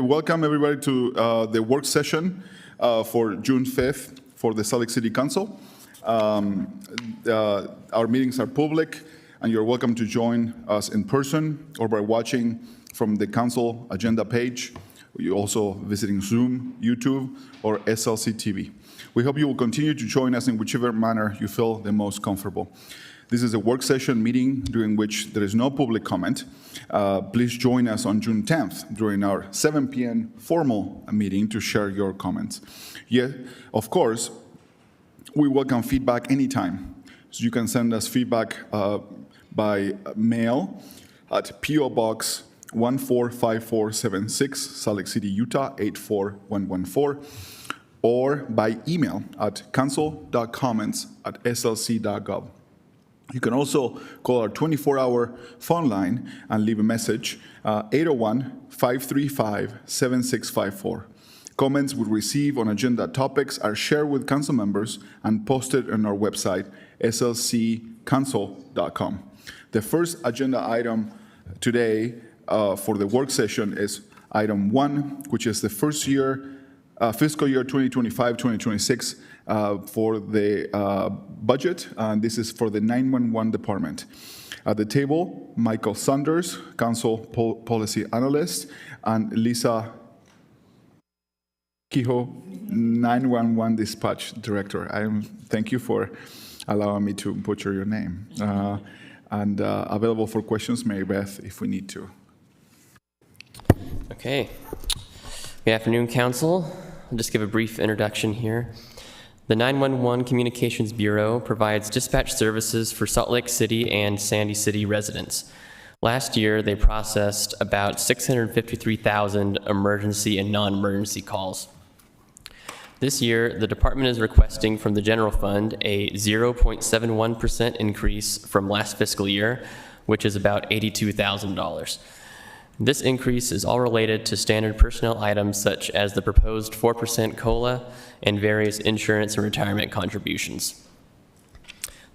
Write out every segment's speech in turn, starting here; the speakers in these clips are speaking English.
welcome everybody to the work session for June 5th for the Salt Lake City Council. Our meetings are public, and you're welcome to join us in person or by watching from the council agenda page. You're also visiting Zoom, YouTube, or SLC TV. We hope you will continue to join us in whichever manner you feel the most comfortable. This is a work session meeting during which there is no public comment. Please join us on June 10th during our 7 p.m. formal meeting to share your comments. Yet, of course, we welcome feedback anytime. So you can send us feedback by mail at P.O. Box 145476, Salt Lake City, Utah 84114, or by email at council.comments@slc.gov. You can also call our 24-hour phone line and leave a message, 801-535-7654. Comments we receive on agenda topics are shared with council members and posted on our website, slccouncil.com. The first agenda item today for the work session is item 1, which is the first year, fiscal year 2025-2026 for the budget, and this is for the 911 department. At the table, Michael Saunders, Council Policy Analyst, and Lisa Kehoe, 911 Dispatch Director. Thank you for allowing me to butcher your name. And available for questions, Mary Beth, if we need to. Okay. Good afternoon, Council. I'll just give a brief introduction here. The 911 Communications Bureau provides dispatch services for Salt Lake City and Sandy City residents. Last year, they processed about 653,000 emergency and non-emergency calls. This year, the department is requesting from the general fund a 0.71% increase from last fiscal year, which is about $82,000. This increase is all related to standard personnel items such as the proposed 4% COLA and various insurance and retirement contributions.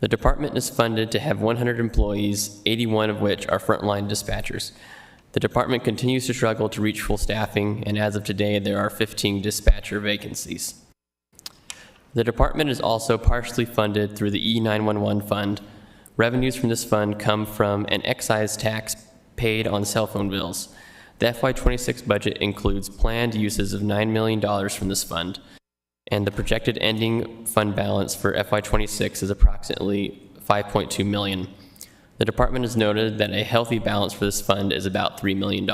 The department is funded to have 100 employees, 81 of which are frontline dispatchers. The department continues to struggle to reach full staffing, and as of today, there are 15 dispatcher vacancies. The department is also partially funded through the E911 fund. Revenues from this fund come from an excise tax paid on cell phone bills. The FY26 budget includes planned uses of $9 million from this fund, and the projected ending fund balance for FY26 is approximately $5.2 million. The department has noted that a healthy balance for this fund is about $3 million.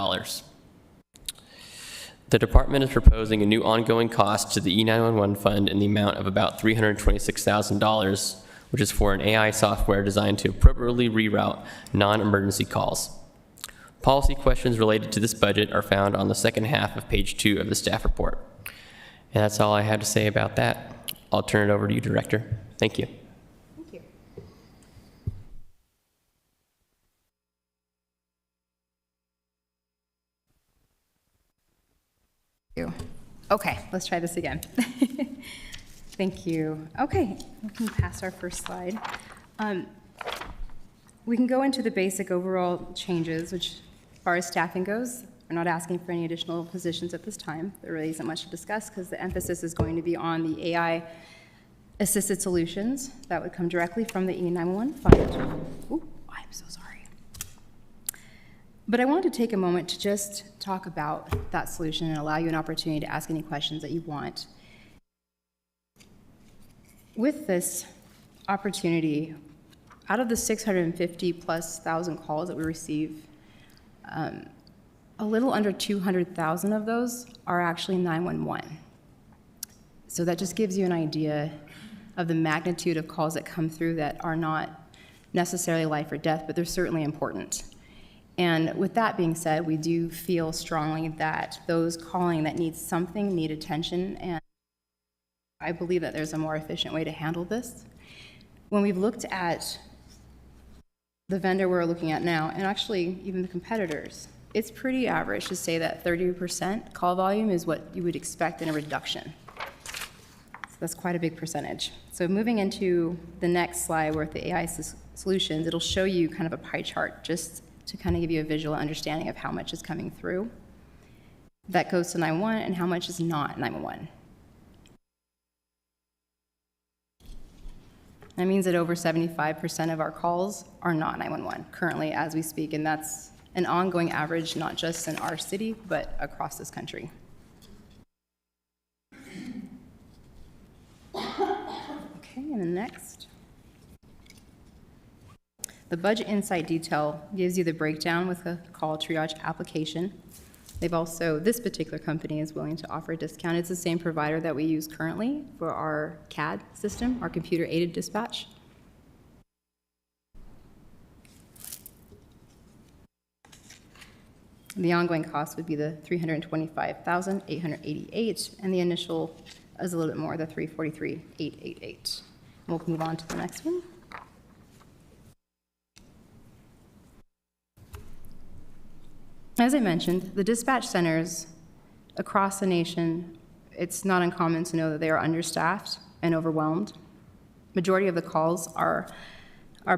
The department is proposing a new ongoing cost to the E911 fund in the amount of about $326,000, which is for an AI software designed to appropriately reroute non-emergency calls. Policy questions related to this budget are found on the second half of page 2 of the staff report. And that's all I have to say about that. I'll turn it over to you, Director. Thank you. Thank you. Okay, let's try this again. Thank you. Okay, we can pass our first slide. We can go into the basic overall changes, which as far as staffing goes, we're not asking for any additional positions at this time. There really isn't much to discuss because the emphasis is going to be on the AI-assisted solutions that would come directly from the E911 fund. Ooh, I'm so sorry. But I wanted to take a moment to just talk about that solution and allow you an opportunity to ask any questions that you want. With this opportunity, out of the 650,000+ calls that we receive, a little under 200,000 of those are actually 911. So that just gives you an idea of the magnitude of calls that come through that are not necessarily life or death, but they're certainly important. And with that being said, we do feel strongly that those calling that need something need attention, and I believe that there's a more efficient way to handle this. When we've looked at the vendor we're looking at now, and actually even the competitors, it's pretty average to say that 30% call volume is what you would expect in a reduction. So that's quite a big percentage. So moving into the next slide with the AI solutions, it'll show you kind of a pie chart just to kind of give you a visual understanding of how much is coming through. that goes to 911 and how much is not 911. That means that over 75% of our calls are not 911 currently as we speak, and that's an ongoing average, not just in our city, but across this country. Okay, and then next. The Budget Insight detail gives you the breakdown with a call triage application. They've also, this particular company is willing to offer a discount. It's the same provider that we use currently for our CAD system, our computer-aided dispatch. The ongoing cost would be the $325,888, and the initial is a little bit more, the $343,888. We'll move on to the next one. As I mentioned, the dispatch centers across the nation, it's not uncommon to know that they are understaffed and overwhelmed. Majority of the calls our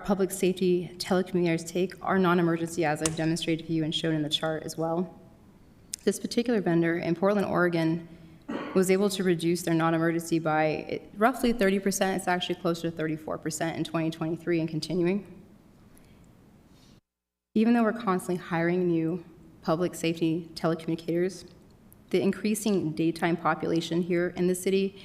public safety telecommunicators take are non-emergency, as I've demonstrated to you and shown in the chart as well. This particular vendor in Portland, Oregon, was able to reduce their non-emergency by roughly 30%. It's actually closer to 34% in 2023 and continuing. Even though we're constantly hiring new public safety telecommunicators, the increasing daytime population here in the city,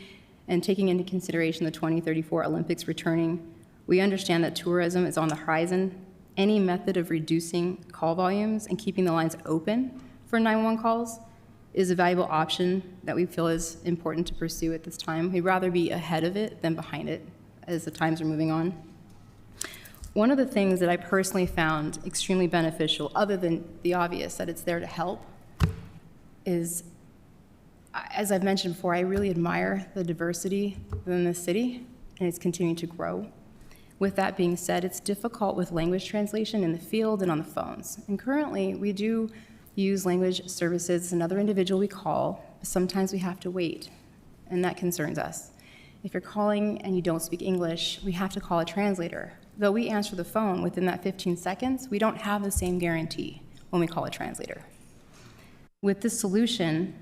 and taking into consideration the 2034 Olympics returning, we understand that tourism is on the horizon. Any method of reducing call volumes and keeping the lines open for 911 calls is a valuable option that we feel is important to pursue at this time. We'd rather be ahead of it than behind it as the times are moving on. One of the things that I personally found extremely beneficial, other than the obvious that it's there to help, is, as I've mentioned before, I really admire the diversity within the city, and it's continuing to grow. With that being said, it's difficult with language translation in the field and on the phones. And currently, we do use language services. It's another individual we call, but sometimes we have to wait, and that concerns us. If you're calling and you don't speak English, we have to call a translator. Though we answer the phone within that 15 seconds, we don't have the same guarantee when we call a translator. With this solution,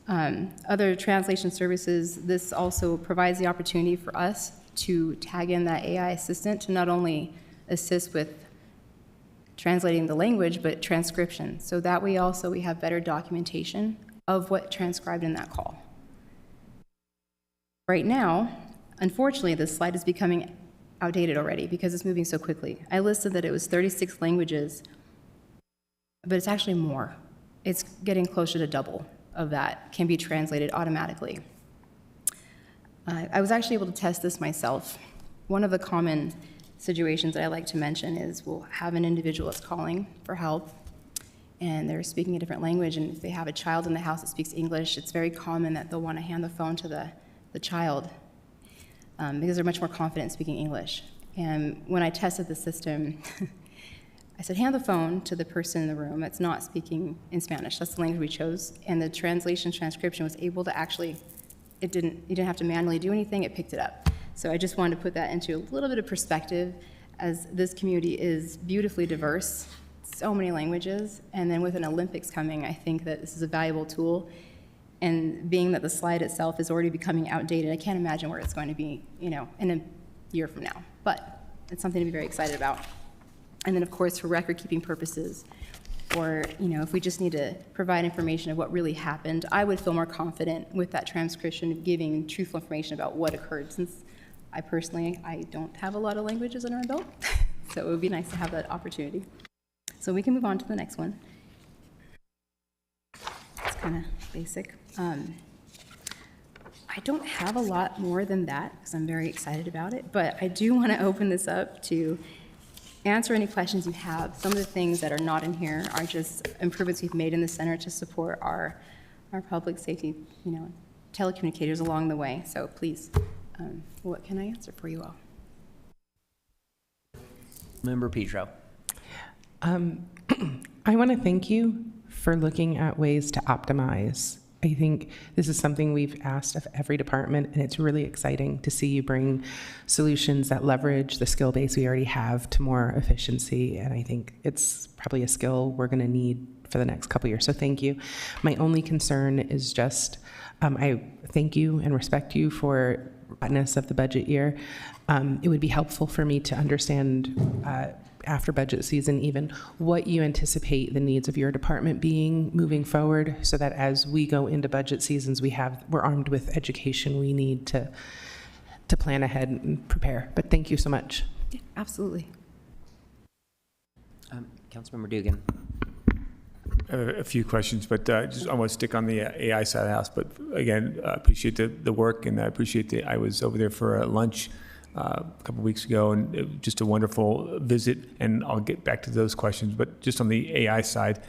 other translation services, this also provides the opportunity for us to tag in that AI assistant to not only assist with translating the language, but transcription. So that way also we have better documentation of what transcribed in that call. Right now, unfortunately, this slide is becoming outdated already because it's moving so quickly. I listed that it was 36 languages, but it's actually more. It's getting closer to double of that can be translated automatically. I was actually able to test this myself. One of the common situations that I like to mention is we'll have an individual that's calling for help, and they're speaking a different language, and if they have a child in the house that speaks English, it's very common that they'll want to hand the phone to the child because they're much more confident speaking English. And when I tested the system, I said, hand the phone to the person in the room that's not speaking in Spanish. That's the language we chose. And the translation transcription was able to actually, you didn't have to manually do anything, it picked it up. So I just wanted to put that into a little bit of perspective, as this community is beautifully diverse, so many languages, and then with an Olympics coming, I think that this is a valuable tool. And being that the slide itself is already becoming outdated, I can't imagine where it's going to be, in a year from now. But it's something to be very excited about. And then, of course, for record-keeping purposes, or if we just need to provide information of what really happened, I would feel more confident with that transcription of giving truthful information about what occurred, since I don't have a lot of languages under my belt, so it would be nice to have that opportunity. So we can move on to the next one. It's kind of basic. I don't have a lot more than that because I'm very excited about it, but I do want to open this up to answer any questions you have. Some of the things that are not in here are just improvements we've made in the center to support our public safety, telecommunicators along the way. So please, what can I answer for you all? Member Petro. I want to thank you for looking at ways to optimize. I think this is something we've asked of every department, and it's really exciting to see you bring solutions that leverage the skill base we already have to more efficiency. And I think it's probably a skill we're going to need for the next couple years. So thank you. My only concern is just, I thank you and respect you for the of the budget year. It would be helpful for me to understand after budget season even what you anticipate the needs of your department being moving forward, so that as we go into budget seasons, we're armed with education we need to plan ahead and prepare. But thank you so much. Yeah, absolutely. Councilmember Dugan. A few questions, but just I want to stick on the AI side of the house. But again, appreciate the work, and I appreciate I was over there for a lunch a couple weeks ago, and it was just a wonderful visit. And I'll get back to those questions. But just on the AI side,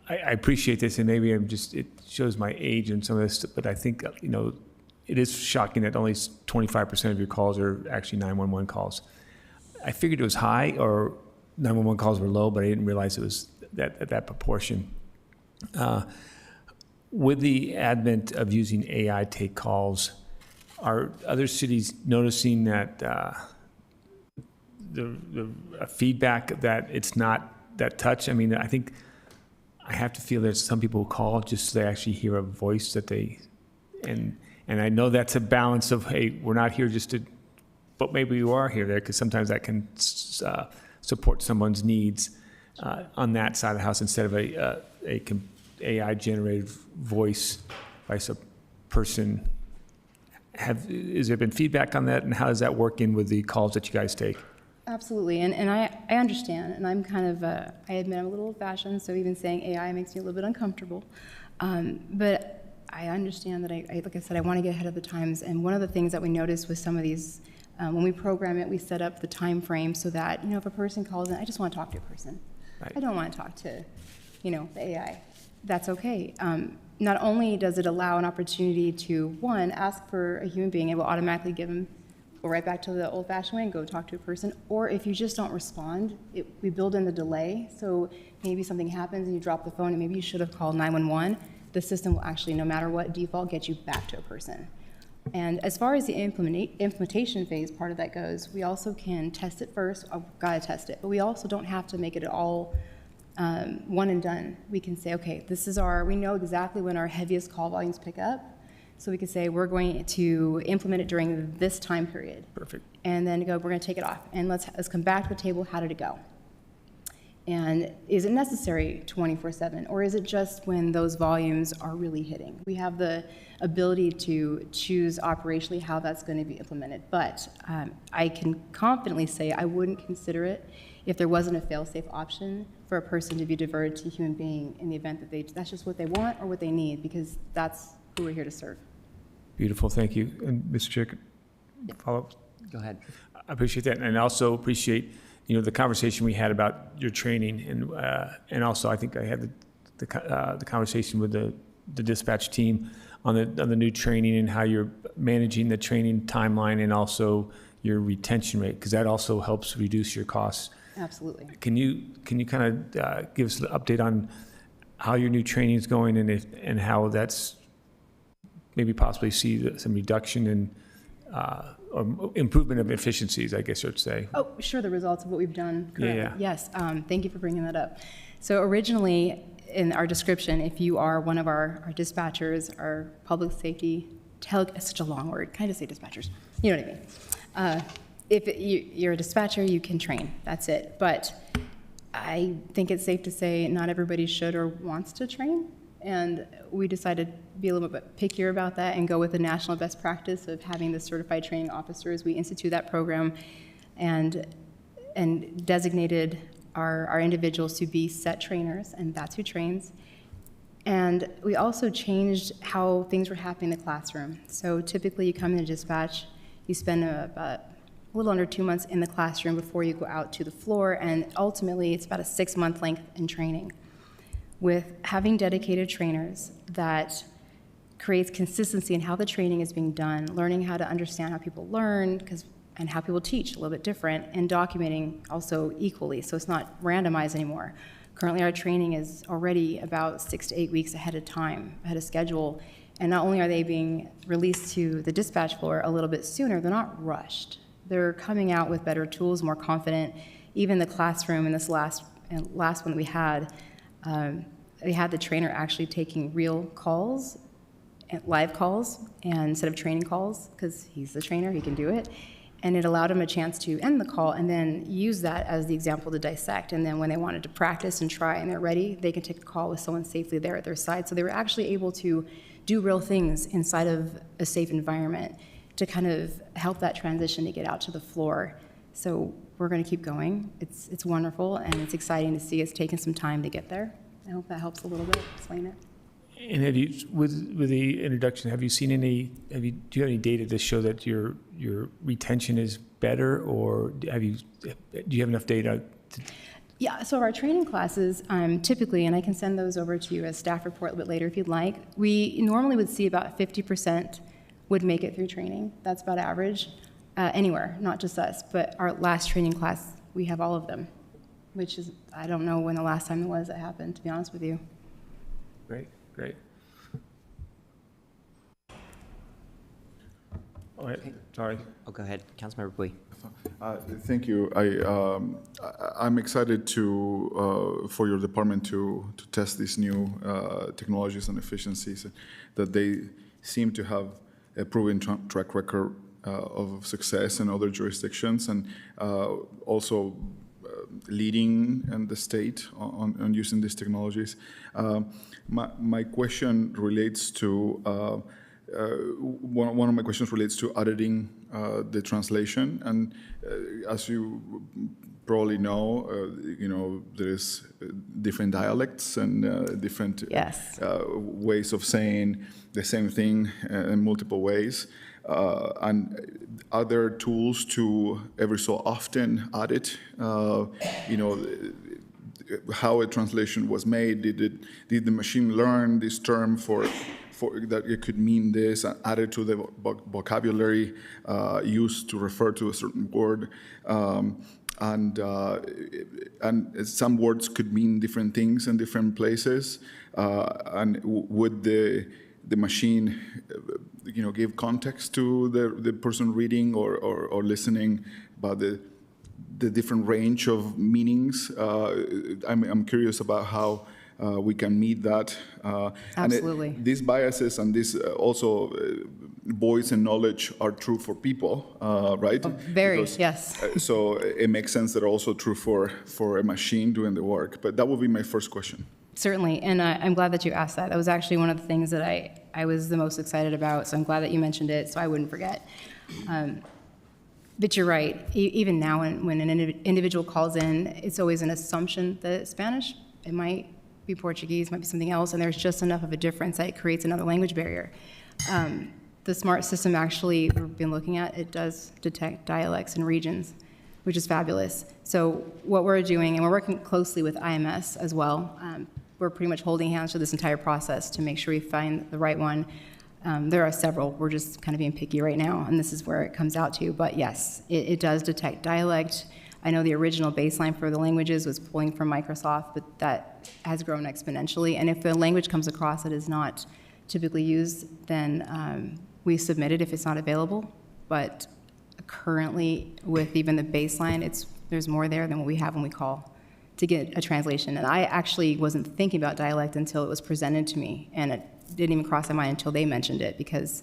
I appreciate this, and maybe it shows my age and some of this. But I think it is shocking that only 25% of your calls are actually 911 calls. I figured it was high, or 911 calls were low, but I didn't realize it was that proportion. With the advent of using AI take calls, are other cities noticing that the feedback that it's not that touch? I mean, I think I have to feel there's some people who call just so they actually hear a voice that they, and I know that's a balance of, hey, we're not here just to, but maybe you are here there, because sometimes that can support someone's needs on that side of the house instead of a AI-generated voice by some person. Has there been feedback on that, and how does that work in with the calls that you guys take? Absolutely, and I understand, and I'm kind of, I admit I'm a little old-fashioned, so even saying AI makes me a little bit uncomfortable. But I understand that like I said, I want to get ahead of the times, and one of the things that we noticed with some of these, when we program it, we set up the time frame so that, if a person calls in, I just want to talk to a person. Right. I don't want to talk to, the AI. That's okay. Not only does it allow an opportunity to, one, ask for a human being, it will automatically give them, go right back to the old-fashioned way and go talk to a person, or if you just don't respond, we build in the delay, so maybe something happens and you drop the phone and maybe you should have called 911, the system will actually, no matter what, default get you back to a person. And as far as the implementation phase part of that goes, we also can test it first. I've got to test it, but we also don't have to make it all one and done. We can say, okay, we know exactly when our heaviest call volumes pick up, so we can say we're going to implement it during this time period. Perfect. And then we're going to take it off, and let's come back to the table. How did it go? And is it necessary 24/7, or is it just when those volumes are really hitting? We have the ability to choose operationally how that's going to be implemented, but I can confidently say I wouldn't consider it if there wasn't a fail-safe option for a person to be diverted to a human being in the event that that's just what they want or what they need, because that's who we're here to serve. Beautiful, thank you. And Mr. Chair, follow up? Go ahead. I appreciate that, and I also appreciate the conversation we had about your training, and also I think I had the conversation with the dispatch team on the new training and how you're managing the training timeline and also your retention rate, because that also helps reduce your costs. Absolutely. Can you kind of give us an update on how your new training is going, and how that's maybe possibly see some reduction in or improvement of efficiencies, I guess I would say. Oh, sure, the results of what we've done currently. Yeah. Yes, thank you for bringing that up. So originally, in our description, if you are one of our dispatchers, our public safety, it's such a long word, kind of say dispatchers, you know what I mean. If you're a dispatcher, you can train, that's it. But I think it's safe to say not everybody should or wants to train. And we decided to be a little bit pickier about that and go with the national best practice of having the certified training officers. We institute that program and designated our individuals to be set trainers, and that's who trains. And we also changed how things were happening in the classroom. So typically you come into dispatch, you spend about a little under 2 months in the classroom before you go out to the floor, and ultimately it's about a 6-month length in training. With having dedicated trainers, that creates consistency in how the training is being done, learning how to understand how people learn, and how people teach a little bit different, and documenting also equally, so it's not randomized anymore. Currently, our training is already about 6 to 8 weeks ahead of time, ahead of schedule, and not only are they being released to the dispatch floor a little bit sooner, they're not rushed. They're coming out with better tools, more confident. Even the classroom in this last one that we had, They had the trainer actually taking real calls, live calls, and instead of training calls, because he's the trainer, he can do it. And it allowed him a chance to end the call and then use that as the example to dissect. And then when they wanted to practice and try and they're ready, they can take a call with someone safely there at their side. So they were actually able to do real things inside of a safe environment to kind of help that transition to get out to the floor. So we're going to keep going. It's wonderful, and it's exciting to see it's taken some time to get there. I hope that helps a little bit explain it. And have you, with the introduction, have you seen any? Do you have any data to show that your retention is better, or do you have enough data? Yeah, so our training classes, typically, and I can send those over to you as staff report a bit later if you'd like, we normally would see about 50% would make it through training. That's about average, anywhere, not just us. But our last training class, we have all of them, which is, I don't know when the last time it was that happened, to be honest with you. Great. All right, sorry. Oh, go ahead, Councilmember Bui. Thank you. I'm excited for your department to test these new technologies and efficiencies that they seem to have a proven track record of success in other jurisdictions, and also leading in the state on using these technologies. My question relates to one of my questions relates to auditing the translation, and as you probably know, there's different dialects and different Yes. ways of saying the same thing in multiple ways. And are there tools to every so often audit, how a translation was made? Did the machine learn this term for that it could mean this, and add it to the vocabulary used to refer to a certain word? And some words could mean different things in different places. And would the machine, give context to the person reading or listening about the different range of meanings? I'm curious about how we can meet that. Absolutely. And these biases and this also voice and knowledge are true for people, right? Very, Because, yes. So it makes sense that are also true for a machine doing the work. But that would be my first question. Certainly, and I'm glad that you asked that. That was actually one of the things that I was the most excited about, so I'm glad that you mentioned it so I wouldn't forget. But you're right. Even now, when an individual calls in, it's always an assumption that it's Spanish. It might be Portuguese, might be something else, and there's just enough of a difference that it creates another language barrier. The SMART system actually, we've been looking at, it does detect dialects and regions, which is fabulous. So what we're doing, and we're working closely with IMS as well, we're pretty much holding hands for this entire process to make sure we find the right one. There are several. We're just kind of being picky right now, and this is where it comes out to. But yes, it does detect dialect. I know the original baseline for the languages was pulling from Microsoft, but that has grown exponentially. And if a language comes across that is not typically used, then we submit it if it's not available. But currently, with even the baseline, there's more there than what we have when we call to get a translation. And I actually wasn't thinking about dialect until it was presented to me, and it didn't even cross my mind until they mentioned it, because,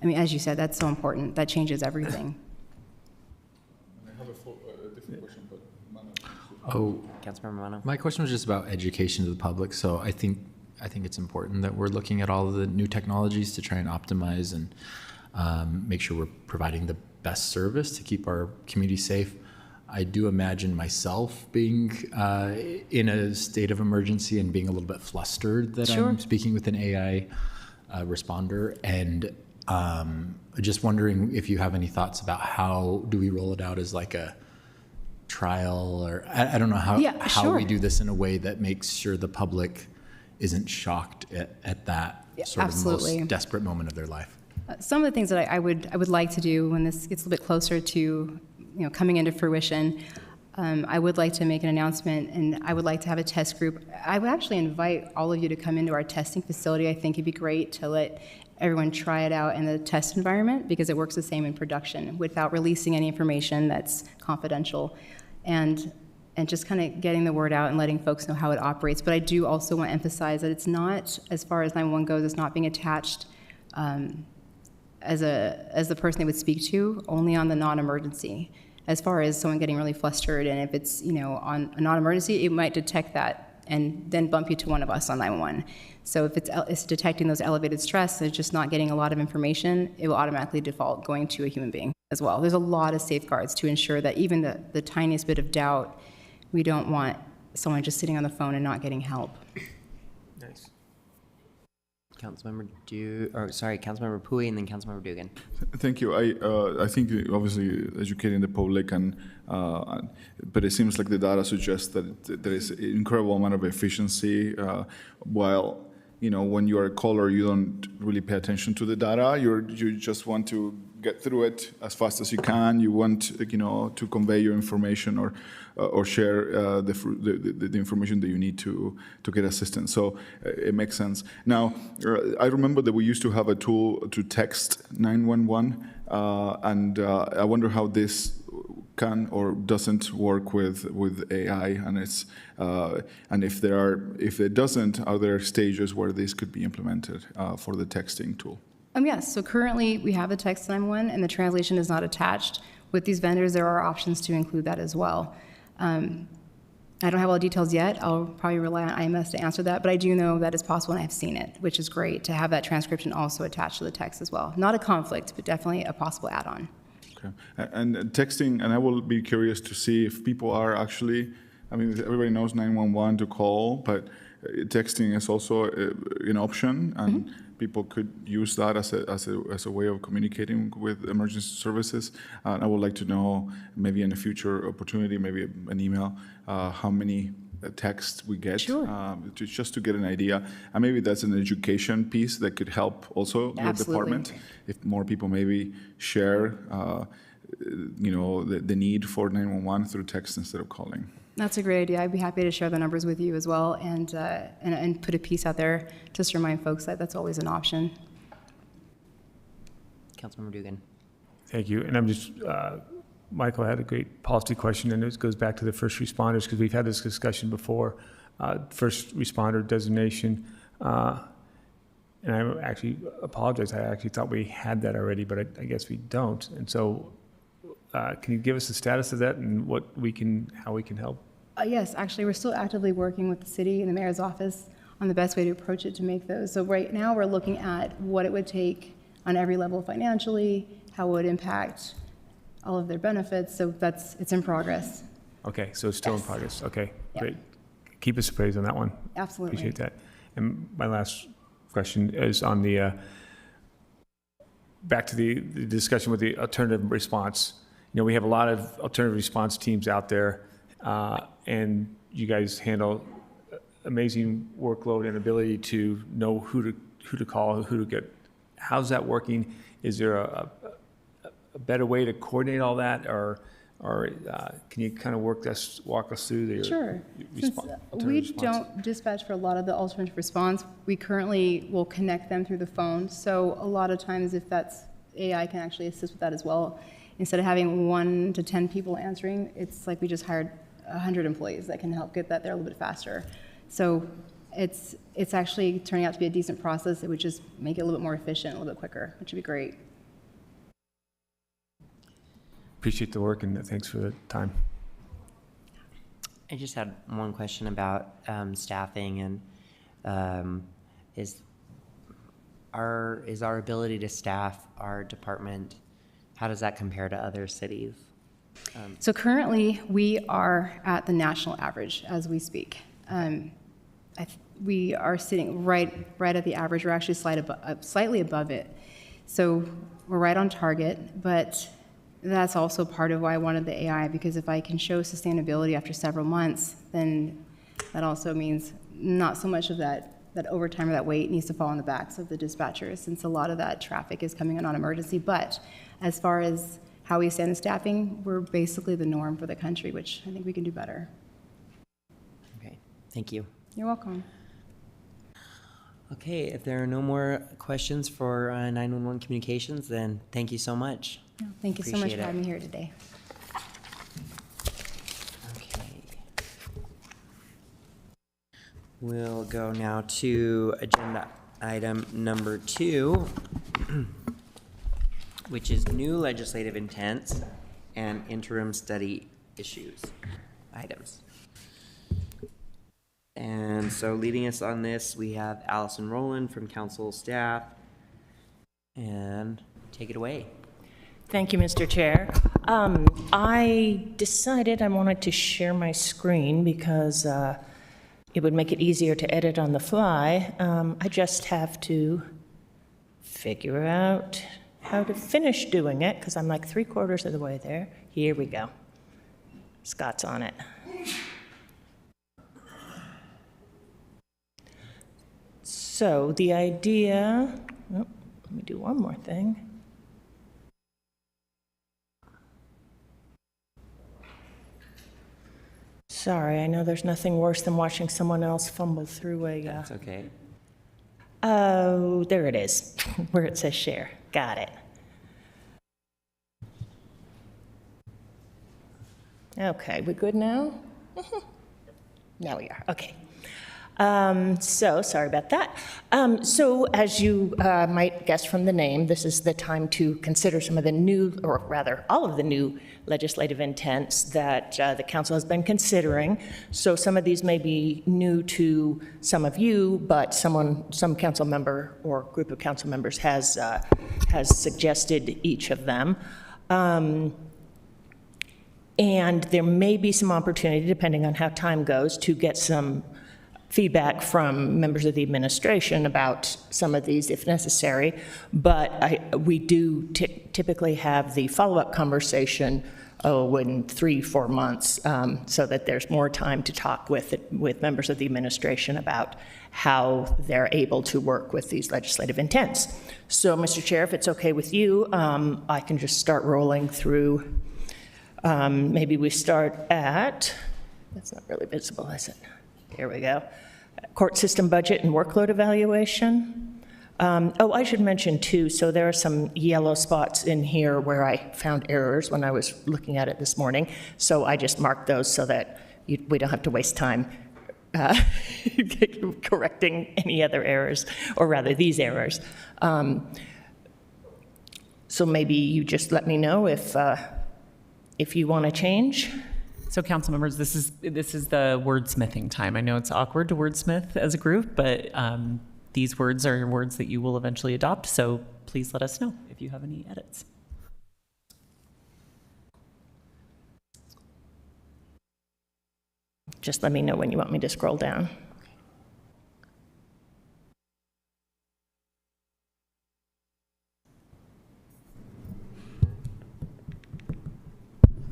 I mean, as you said, that's so important. That changes everything. I have a different question, but Oh, Councilmember Mano. my question was just about education to the public. So I think it's important that we're looking at all of the new technologies to try and optimize and make sure we're providing the best service to keep our community safe. I do imagine myself being in a state of emergency and being a little bit flustered that Sure. I'm speaking with an AI responder, and just wondering if you have any thoughts about how do we roll it out as like a trial, or I don't know how sure. we do this in a way that makes sure the public isn't shocked at that sort absolutely. of most desperate moment of their life. Some of the things that I would like to do when this gets a little bit closer to coming into fruition, I would like to make an announcement, and I would like to have a test group. I would actually invite all of you to come into our testing facility. I think it'd be great to let everyone try it out in the test environment, because it works the same in production without releasing any information that's confidential. And and just kind of getting the word out and letting folks know how it operates. But I do also want to emphasize that it's not, as far as 911 goes, it's not being attached as the person they would speak to, only on the non-emergency. As far as someone getting really flustered, and if it's, on a non-emergency, it might detect that and then bump you to one of us on 911. So if it's detecting those elevated stress and it's just not getting a lot of information, it will automatically default going to a human being as well. There's a lot of safeguards to ensure that even the tiniest bit of doubt, we don't want someone just sitting on the phone and not getting help. Nice. Councilmember Pui, and then Councilmember Dugan. Thank you. I think obviously educating the public but it seems like the data suggests that there is an incredible amount of efficiency while when you're a caller, you don't really pay attention to the data. You just want to get through it as fast as you can. You want, to convey your information or share the information that you need to get assistance. So it makes sense. Now, I remember that we used to have a tool to text 911, and I wonder how this can or doesn't work with AI, and if it doesn't, are there stages where this could be implemented for the texting tool? Yes, so currently we have the text 911 and the translation is not attached. With these vendors, there are options to include that as well. I don't have all the details yet. I'll probably rely on IMS to answer that, but I do know that it's possible and I've seen it, which is great to have that transcription also attached to the text as well. Not a conflict, but definitely a possible add-on. Okay. And texting, and I will be curious to see if people are actually, everybody knows 911 to call, but texting is also an option, and people could use that as a way of communicating with emergency services. And I would like to know, maybe in a future opportunity, maybe an email, how many texts we get, just to get an idea. And maybe that's an education piece that could help also your department. If more people maybe share, the need for 911 through text instead of calling. That's a great idea. I'd be happy to share the numbers with you as well and put a piece out there just to remind folks that that's always an option. Councilmember Dugan. Thank you. And I'm just, Michael had a great policy question, and it goes back to the first responders, because we've had this discussion before, first responder designation. And I actually apologize. I actually thought we had that already, but I guess we don't. And so can you give us the status of that and how we can help? Yes, actually, we're still actively working with the city and the mayor's office on the best way to approach it to make those. So right now, we're looking at what it would take on every level financially, how it would impact all of their benefits. So it's in progress. Okay, so it's still in progress. Okay, great. Keep us appraised on that one. Absolutely. Appreciate that. And my last question is on the, back to the discussion with the alternative response. We have a lot of alternative response teams out there, and you guys handle amazing workload and ability to know who to call, who to get. How's that working? Is there a better way to coordinate all that, or can you kind of walk us through the Sure. Since we don't dispatch for a lot of the alternative response, we currently will connect them through the phone. So a lot of times, if that's AI can actually assist with that as well. Instead of having 1 to 10 people answering, it's like we just hired 100 employees that can help get that there a little bit faster. So it's actually turning out to be a decent process. It would just make it a little bit more efficient, a little bit quicker, which would be great. Appreciate the work, and thanks for the time. I just had one question about staffing, and is our ability to staff our department, how does that compare to other cities? So currently, we are at the national average as we speak. We are sitting right at the average. We're actually slightly above it. So we're right on target, but that's also part of why I wanted the AI, because if I can show sustainability after several months, then that also means not so much of that overtime or that weight needs to fall on the backs of the dispatchers, since a lot of that traffic is coming in on emergency. But as far as how we stand in staffing, we're basically the norm for the country, which I think we can do better. Okay, thank you. You're welcome. Okay, if there are no more questions for 911 communications, then thank you so much. Thank you so much for having me here today. Okay. We'll go now to agenda item number 2, which is new legislative intents and interim study items. And so leading us on this, we have Allison Rowland from council staff. And take it away. Thank you, Mr. Chair. I decided I wanted to share my screen because it would make it easier to edit on the fly. I just have to figure out how to finish doing it because I'm like 3/4 of the way there. Here we go. Scott's on it. So the idea, oh, let me do one more thing. Sorry, I know there's nothing worse than watching someone else fumble through a, That's okay. oh, there it is, where it says share. Got it. Okay, we good now? Now we are, okay. So, sorry about that. So, as you might guess from the name, this is the time to consider some of the new, or rather, all of the new legislative intents that the council has been considering. So, some of these may be new to some of you, but some council member or group of council members has suggested each of them. And there may be some opportunity, depending on how time goes, to get some feedback from members of the administration about some of these if necessary, but we do typically have the follow-up conversation in 3-4 months so that there's more time to talk with members of the administration about how they're able to work with these legislative intents. So, Mr. Chair, if it's okay with you, I can just start rolling through. Maybe we start at, that's not really visible, is it? There we go. Court system budget and workload evaluation. I should mention too, so there are some yellow spots in here where I found errors when I was looking at it this morning. So I just marked those so that we don't have to waste time correcting any other errors, or rather these errors. So maybe you just let me know if you want to change. So council members, this is the wordsmithing time. I know it's awkward to wordsmith as a group, but these words are words that you will eventually adopt. So please let us know if you have any edits. Just let me know when you want me to scroll down.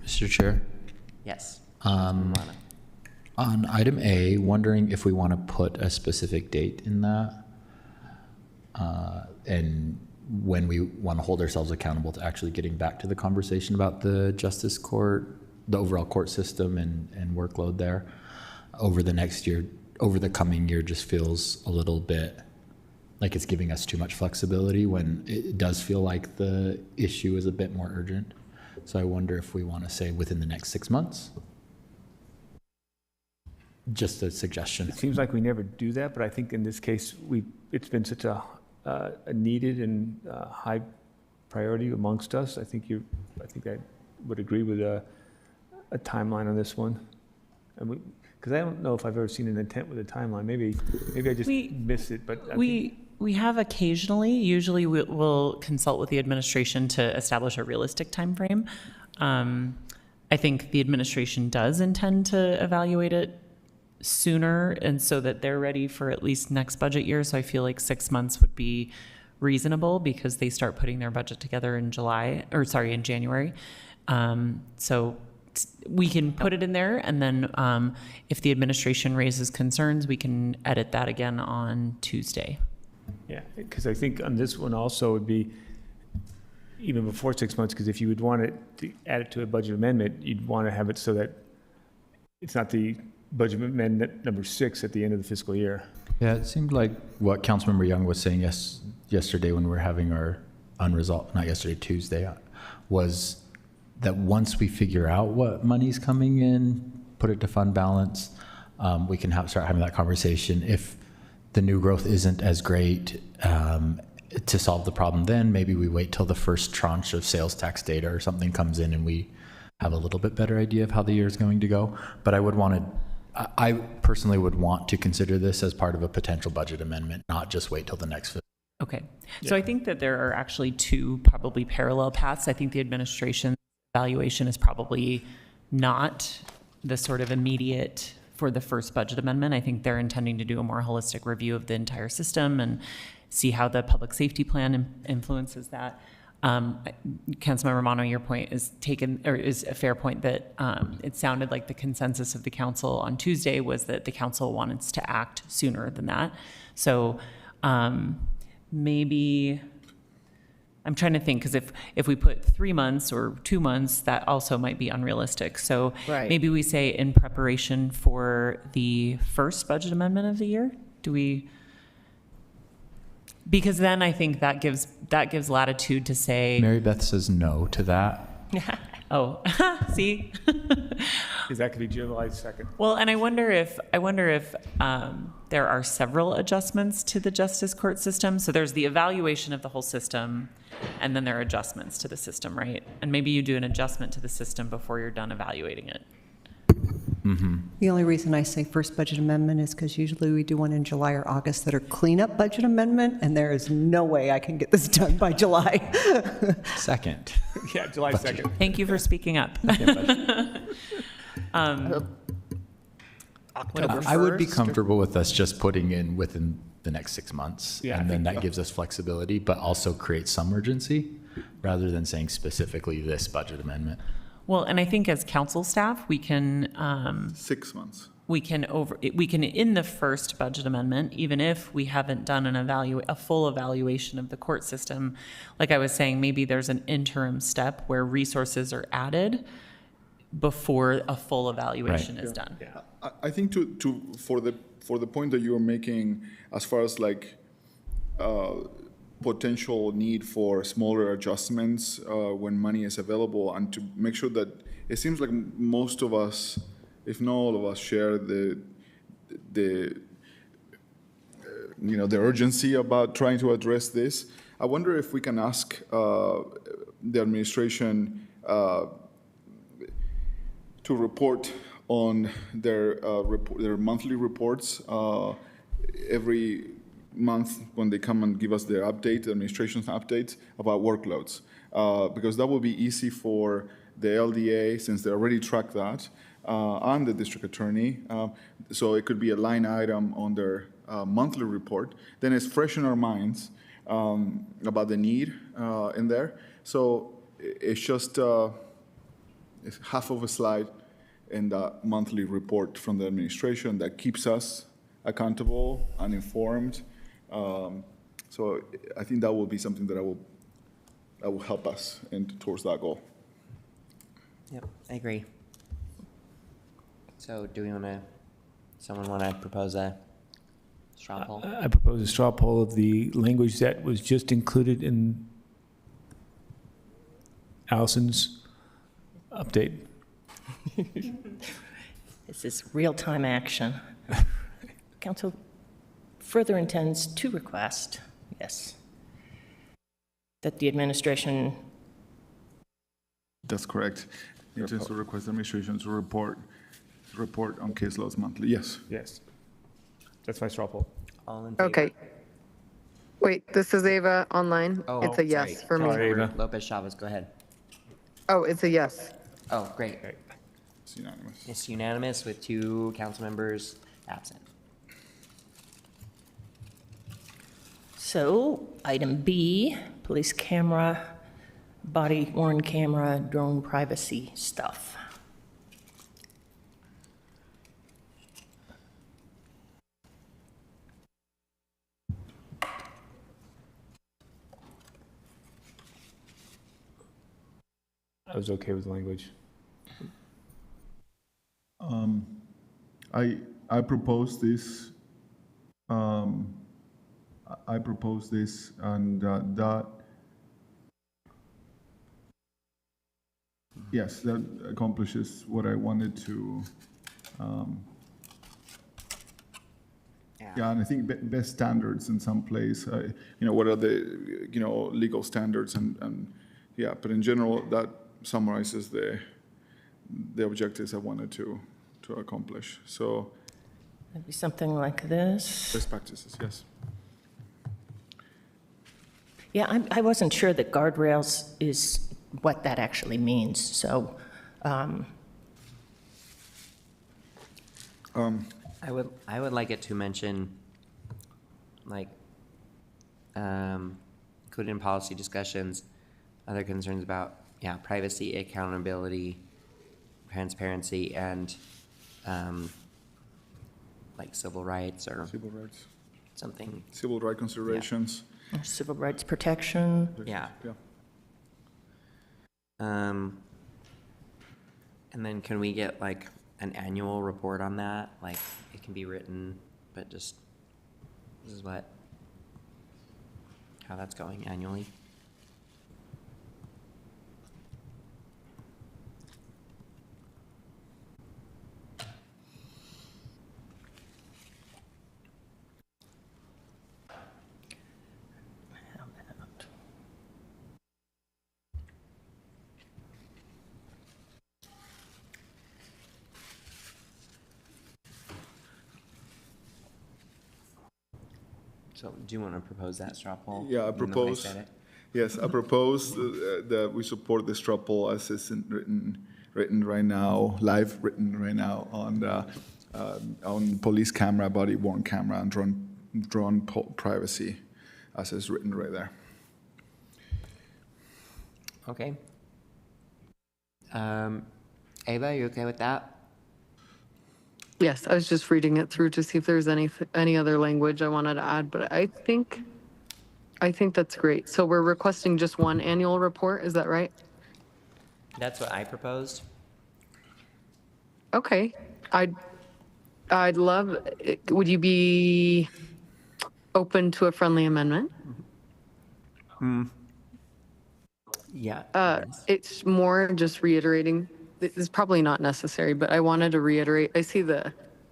Mr. Chair, Yes. on item A, wondering if we want to put a specific date in that, and when we want to hold ourselves accountable to actually getting back to the conversation about the justice court, the overall court system and workload there over the next year, over the coming year, just feels a little bit like it's giving us too much flexibility when it does feel like the issue is a bit more urgent. So I wonder if we want to say within the next 6 months. Just a suggestion. It seems like we never do that, but I think in this case, it's been such a needed and high priority amongst us. I think I would agree with a timeline on this one. Because I don't know if I've ever seen an intent with a timeline. Maybe I just missed it, but I think We have occasionally, usually we'll consult with the administration to establish a realistic time frame. I think the administration does intend to evaluate it sooner, and so that they're ready for at least next budget year. So I feel like 6 months would be reasonable because they start putting their budget together in January. So we can put it in there, and then if the administration raises concerns, we can edit that again on Tuesday. yeah, because I think on this one also would be even before 6 months, because if you would want it to add it to a budget amendment, you'd want to have it so that it's not the budget amendment number 6 at the end of the fiscal year. Yeah, it seemed like what Councilmember Young was saying yesterday when we were having our Tuesday, was that once we figure out what money's coming in, put it to fund balance, we can start having that conversation. If the new growth isn't as great to solve the problem, then maybe we wait till the first tranche of sales tax data or something comes in and we have a little bit better idea of how the year is going to go. But I personally would want to consider this as part of a potential budget amendment, not just wait till the next fiscal. Okay. So I think that there are actually two probably parallel paths. I think the administration evaluation is probably not the sort of immediate for the first budget amendment. I think they're intending to do a more holistic review of the entire system and see how the public safety plan influences that. Councilmember Romano, your point is a fair point that it sounded like the consensus of the council on Tuesday was that the council wanted us to act sooner than that. So maybe, I'm trying to think, because if we put 3 months or 2 months, that also might be unrealistic. So Right. maybe we say in preparation for the first budget amendment of the year. Because then I think that gives latitude to say, Mary Beth says no to that. oh, see. Because that could be July 2nd. Well, and I wonder if there are several adjustments to the justice court system. So there's the evaluation of the whole system, and then there are adjustments to the system, right? And maybe you do an adjustment to the system before you're done evaluating it. The only reason I say first budget amendment is because usually we do one in July or August that are cleanup budget amendment, and there is no way I can get this done by July. Second. Yeah, July 2nd. Thank you for speaking up. October I would be 1st, or- comfortable with us just putting in within the next 6 months. Yeah, I And then think that gives us flexibility, but also creates some urgency rather than saying specifically this budget amendment. Well, and I think as council staff, we can 6 months. we can in the first budget amendment, even if we haven't done a full evaluation of the court system, like I was saying, maybe there's an interim step where resources are added before a full evaluation is done. I think for the point that you are making, as far as like potential need for smaller adjustments when money is available, and to make sure that it seems like most of us, if not all of us, share the urgency about trying to address this. I wonder if we can ask the administration to report on their monthly reports every month when they come and give us their update, the administration's updates about workloads, because that will be easy for the LDA, since they already track that, and the district attorney. So it could be a line item on their monthly report. Then it's fresh in our minds about the need in there. So it's just it's half of a slide in the monthly report from the administration that keeps us accountable and informed. So I think that will be something that will help us towards that goal. Yep, I agree. So someone want to propose a straw poll? I propose a straw poll of the language that was just included in Allison's update. This is real-time action. Council further intends to request, yes, that the administration That's correct. It intends to request the administration to report on caseloads monthly. Yes. Yes. That's my straw poll. All in favor? Okay. Wait, this is Ava online. Oh, It's a yes sorry. for me. Sorry, Ava. Lopez Chavez, go ahead. Oh, it's a yes. Oh, great. It's unanimous. It's unanimous with 2 council members absent. So, item B, police camera, body-worn camera, drone privacy stuff. I was okay with the language. I propose this. I propose this, and that. Yes, that accomplishes what I wanted to Yeah, and I think best standards in some place, what are the, legal standards and, yeah, but in general, that summarizes the objectives I wanted to accomplish. So, Maybe something like this. best practices, yes. Yeah, I wasn't sure that guardrails is what that actually means, so, I would like it to mention, like, included in policy discussions, other concerns about, privacy, accountability, transparency, and, like civil rights or Civil rights, something. civil right considerations. civil rights protection. Yeah. Yeah. And then can we get like an annual report on that? Like, it can be written, but just, this is how that's going annually. So do you want to propose that straw poll? Yeah, I even though propose. said it? Yes, I propose that we support the straw poll as it's written right now, live written right now on police camera, body worn camera, and drone privacy, as it's written right there. Okay. Ava, you okay with that? Yes, I was just reading it through to see if there's any other language I wanted to add, but I think that's great. So we're requesting just one annual report, is that right? That's what I proposed. Okay. I'd love, would you be open to a friendly amendment? Yeah. It's more just reiterating, this is probably not necessary, but I wanted to reiterate, I see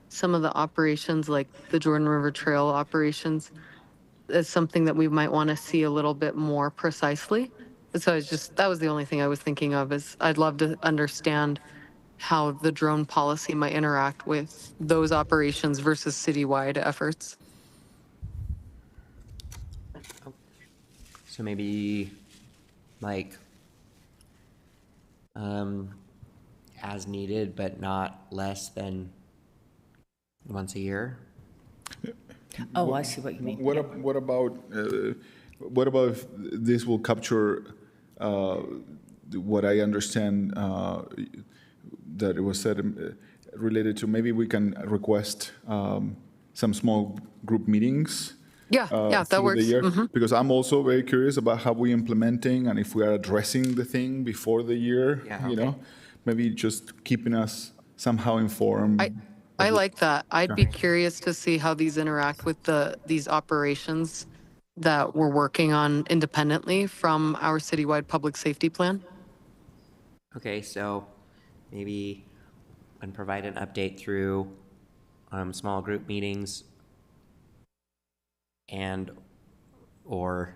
some of the operations, like the Jordan River Trail operations, as something that we might want to see a little bit more precisely. So that was the only thing I was thinking of, is I'd love to understand how the drone policy might interact with those operations versus citywide efforts. So maybe like as needed, but not less than once a year. Oh, I see what you mean. What about if this will capture what I understand that it was said related to, maybe we can request some small group meetings. Yeah, that through works. the year, Mhm. because I'm also very curious about how we implementing and if we are addressing the thing before the year. Yeah, You okay. know, maybe just keeping us somehow informed. I like that. I'd be curious to see how these interact with these operations that we're working on independently from our citywide public safety plan. Okay, so maybe and provide an update through small group meetings and or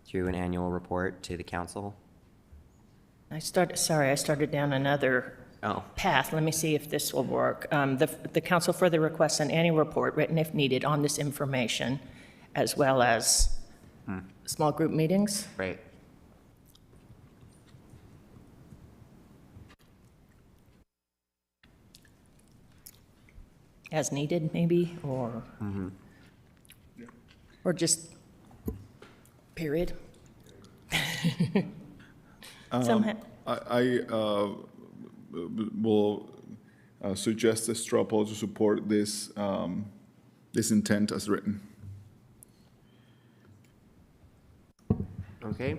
through an annual report to the council. I started down another Oh, path. Let me see if this will work. The council further requests an annual report written if needed on this information, as well as small group meetings. right. As needed, maybe, or just period. Somehow, I will suggest a straw poll to support this intent as written. Okay.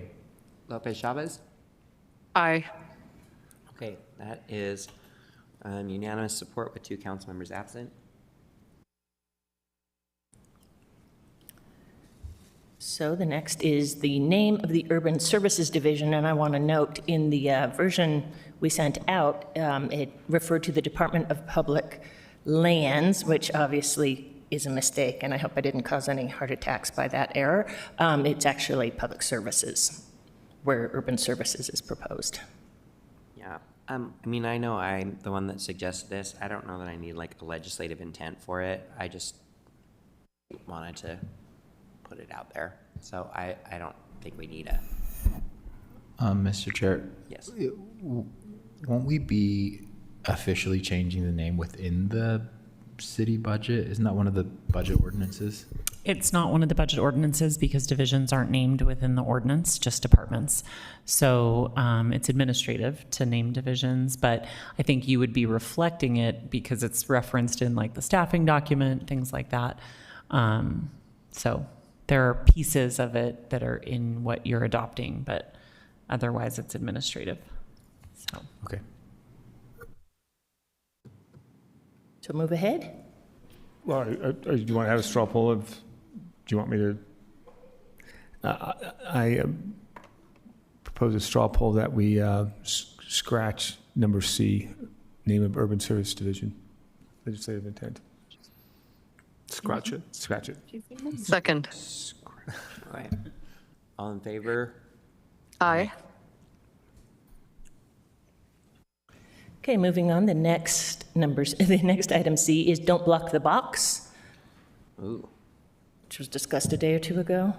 Lopez Chavez? Aye. Okay, that is unanimous support with 2 council members absent. so the next is the name of the Urban Services Division, and I want to note in the version we sent out, it referred to the Department of Public Lands, which obviously is a mistake, and I hope I didn't cause any heart attacks by that error. It's actually public services, where urban services is proposed. Yeah, I mean, I know I'm the one that suggested this. I don't know that I need like a legislative intent for it. I just wanted to put it out there. So I don't think we need a, Mr. Chair, yes. won't we be officially changing the name within the city budget? Isn't that one of the budget ordinances? It's not one of the budget ordinances because divisions aren't named within the ordinance, just departments. So it's administrative to name divisions, but I think you would be reflecting it because it's referenced in like the staffing document, things like that. So there are pieces of it that are in what you're adopting, but otherwise it's administrative. So. Okay. So move ahead. Well, do you want to have a straw poll of, do you want me to? I propose a straw poll that we scratch number C, name of Urban Service Division, legislative intent. Scratch it. Scratch it. Second. All right. All in favor? Aye. Okay, moving on, the next item C is don't block the box, Ooh. which was discussed a day or two ago.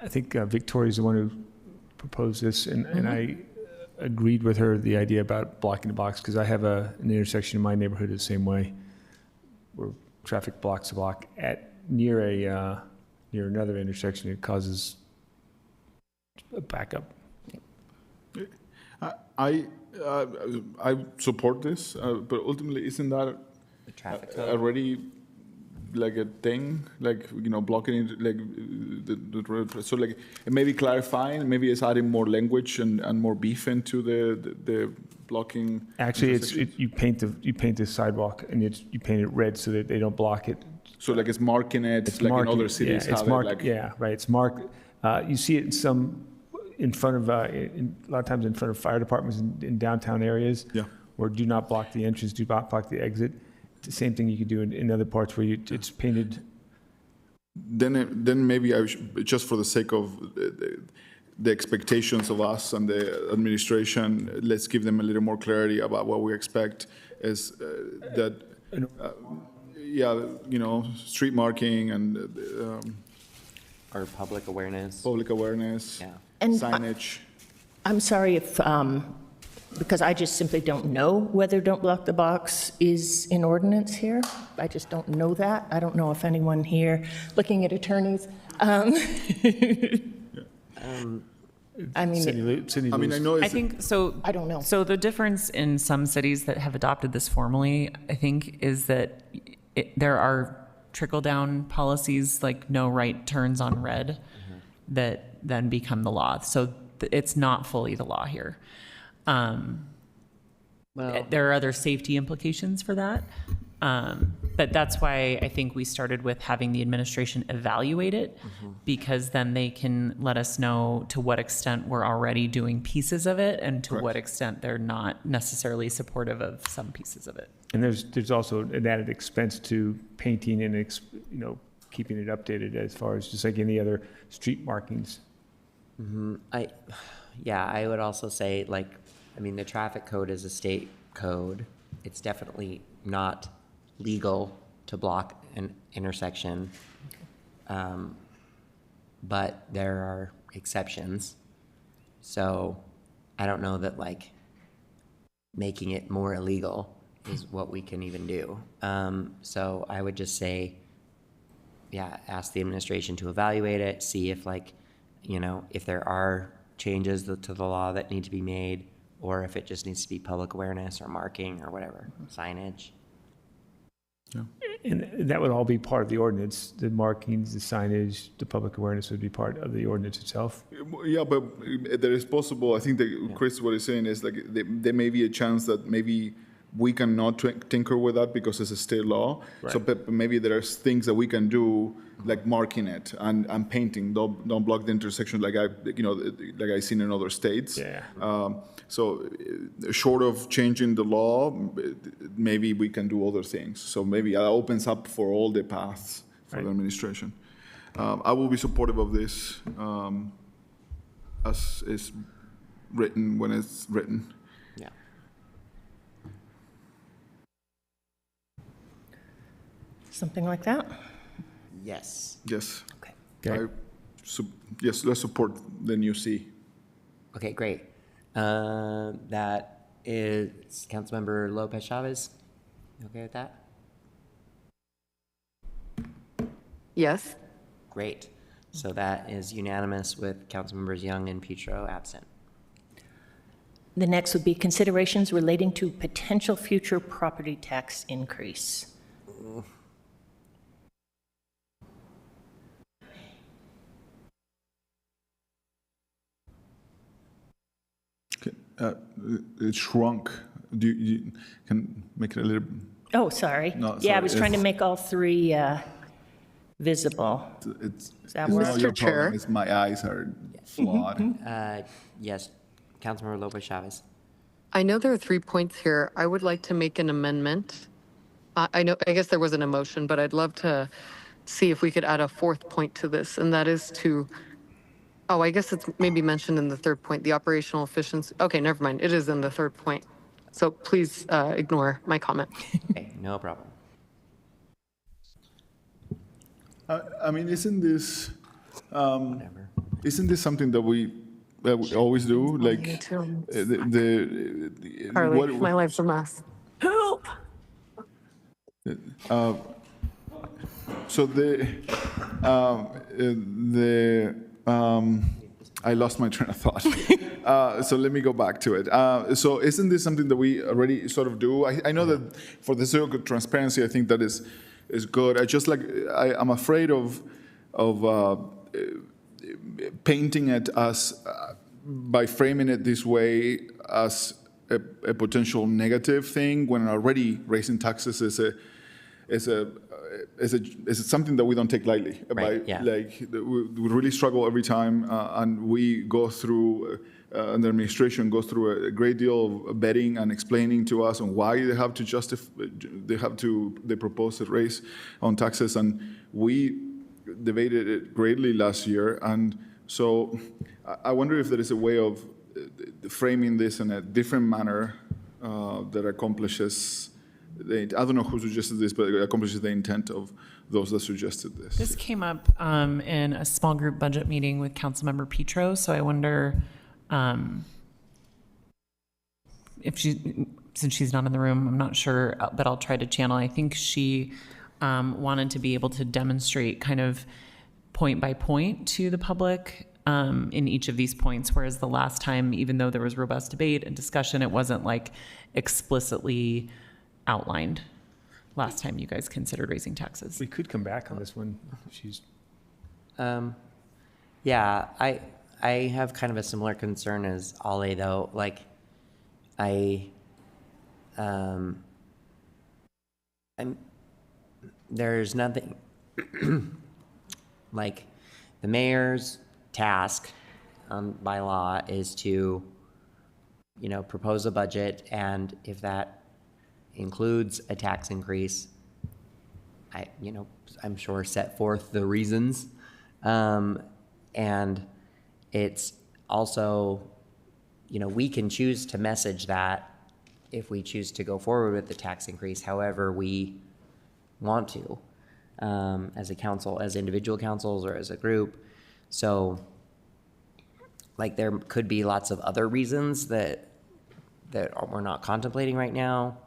I think Victoria's the one who proposed this, and I agreed with her the idea about blocking the box, because I have an intersection in my neighborhood the same way, where traffic blocks a block near another intersection. It causes a backup. I support this, but ultimately, isn't that The traffic code? already like a thing? Like, blocking it, like the road. So like, maybe clarifying, maybe it's adding more language and more beef into the blocking. Actually, intersection. you paint the sidewalk and you paint it red so that they don't block it. So like it's marking it, like in other cities Yeah, it's have marked. it. Like, Yeah, right. It's marked. You see it in front of a lot of times in front of fire departments in downtown areas. Yeah. Where do not block the entrance, do not block the exit. It's the same thing you could do in other parts where it's painted. Then maybe just for the sake of the expectations of us and the administration, let's give them a little more clarity about what we expect is that, street marking and Or public awareness? public awareness, Yeah. And signage. I'm sorry if, because I just simply don't know whether don't block the box is in ordinance here. I just don't know that. I don't know if anyone here, looking at attorneys, I mean, Cindy I mean, I Lewis. know I it's, think so. I don't know. So the difference in some cities that have adopted this formally, I think, is that there are trickle-down policies like no right turns on red that then become the law. So it's not fully the law here. Well, There are other safety implications for that. But that's why I think we started with having the administration evaluate it, because then they can let us know to what extent we're already doing pieces of it and to Correct. what extent they're not necessarily supportive of some pieces of it. And there's also an added expense to painting and, keeping it updated as far as just like any other street markings. I would also say, the traffic code is a state code. It's definitely not legal to block an intersection. But there are exceptions. So I don't know that making it more illegal is what we can even do. So I would just say, ask the administration to evaluate it, see if if there are changes to the law that need to be made, or if it just needs to be public awareness or marking or whatever, signage. And that would all be part of the ordinance, the markings, the signage, the public awareness would be part of the ordinance itself. yeah, but there is possible, I think that Chris, what he's saying is there may be a chance that maybe we cannot tinker with that because it's a state law. Right. So but maybe there are things that we can do, like marking it and painting. Don't block the intersection like I've seen in other states. Yeah. So short of changing the law, maybe we can do other things. So maybe that opens up for all the paths for Right. the administration. I will be supportive of this as is written when it's written. Yeah. Something like that? Yes. Yes. Okay. Okay. Yes, let's support the new C. Okay, great. That is Councilmember Lopez Chavez. You okay with that? Yes. Great. So that is unanimous with Councilmembers Young and Petro absent. The next would be considerations relating to potential future property tax increase. Okay, it shrunk. Do you can make it a little? Oh, sorry. No, Yeah, I sorry, was trying to it's- make all three visible. It's that it's work? not your Mr. Chair? problem. It's my eyes are flawed. Yes, Councilmember Lopez Chavez. I know there are 3 points here. I would like to make an amendment. I guess there wasn't a motion, but I'd love to see if we could add a 4th point to this, and that is to, oh, I guess it's maybe mentioned in the 3rd point, the operational efficiency. Okay, never mind. It is in the 3rd point. So please ignore my comment. Okay, no problem. I mean, isn't this Whatever. isn't this something that we always do? Like Me too. the Carly, what- my life's a mess. Help! So I lost my train of thought. So let me go back to it. So isn't this something that we already sort of do? I know that for the sake of transparency, I think that is good. I'm afraid of painting it as by framing it this way as a potential negative thing when already raising taxes is something that we don't take lightly. Right, yeah. Like we really struggle every time, and we go through, and the administration goes through a great deal of vetting and explaining to us on why they have to they propose a raise on taxes, and we debated it greatly last year, and so I wonder if there is a way of framing this in a different manner that accomplishes. I don't know who suggested this, but it accomplishes the intent of those that suggested this. This came up in a small group budget meeting with Councilmember Petro, so I wonder if since she's not in the room, I'm not sure, but I'll try to channel. I think she wanted to be able to demonstrate kind of point by point to the public in each of these points, whereas the last time, even though there was robust debate and discussion, it wasn't like explicitly outlined last time you guys considered raising taxes. We could come back on this one. She's Yeah, I have kind of a similar concern as Ale though. Like, there's nothing like the mayor's task by law is to, propose a budget, and if that includes a tax increase, I'm sure set forth the reasons. And it's also, we can choose to message that if we choose to go forward with the tax increase, however we want to, as a council, as individual councils or as a group. So like there could be lots of other reasons that we're not contemplating right now.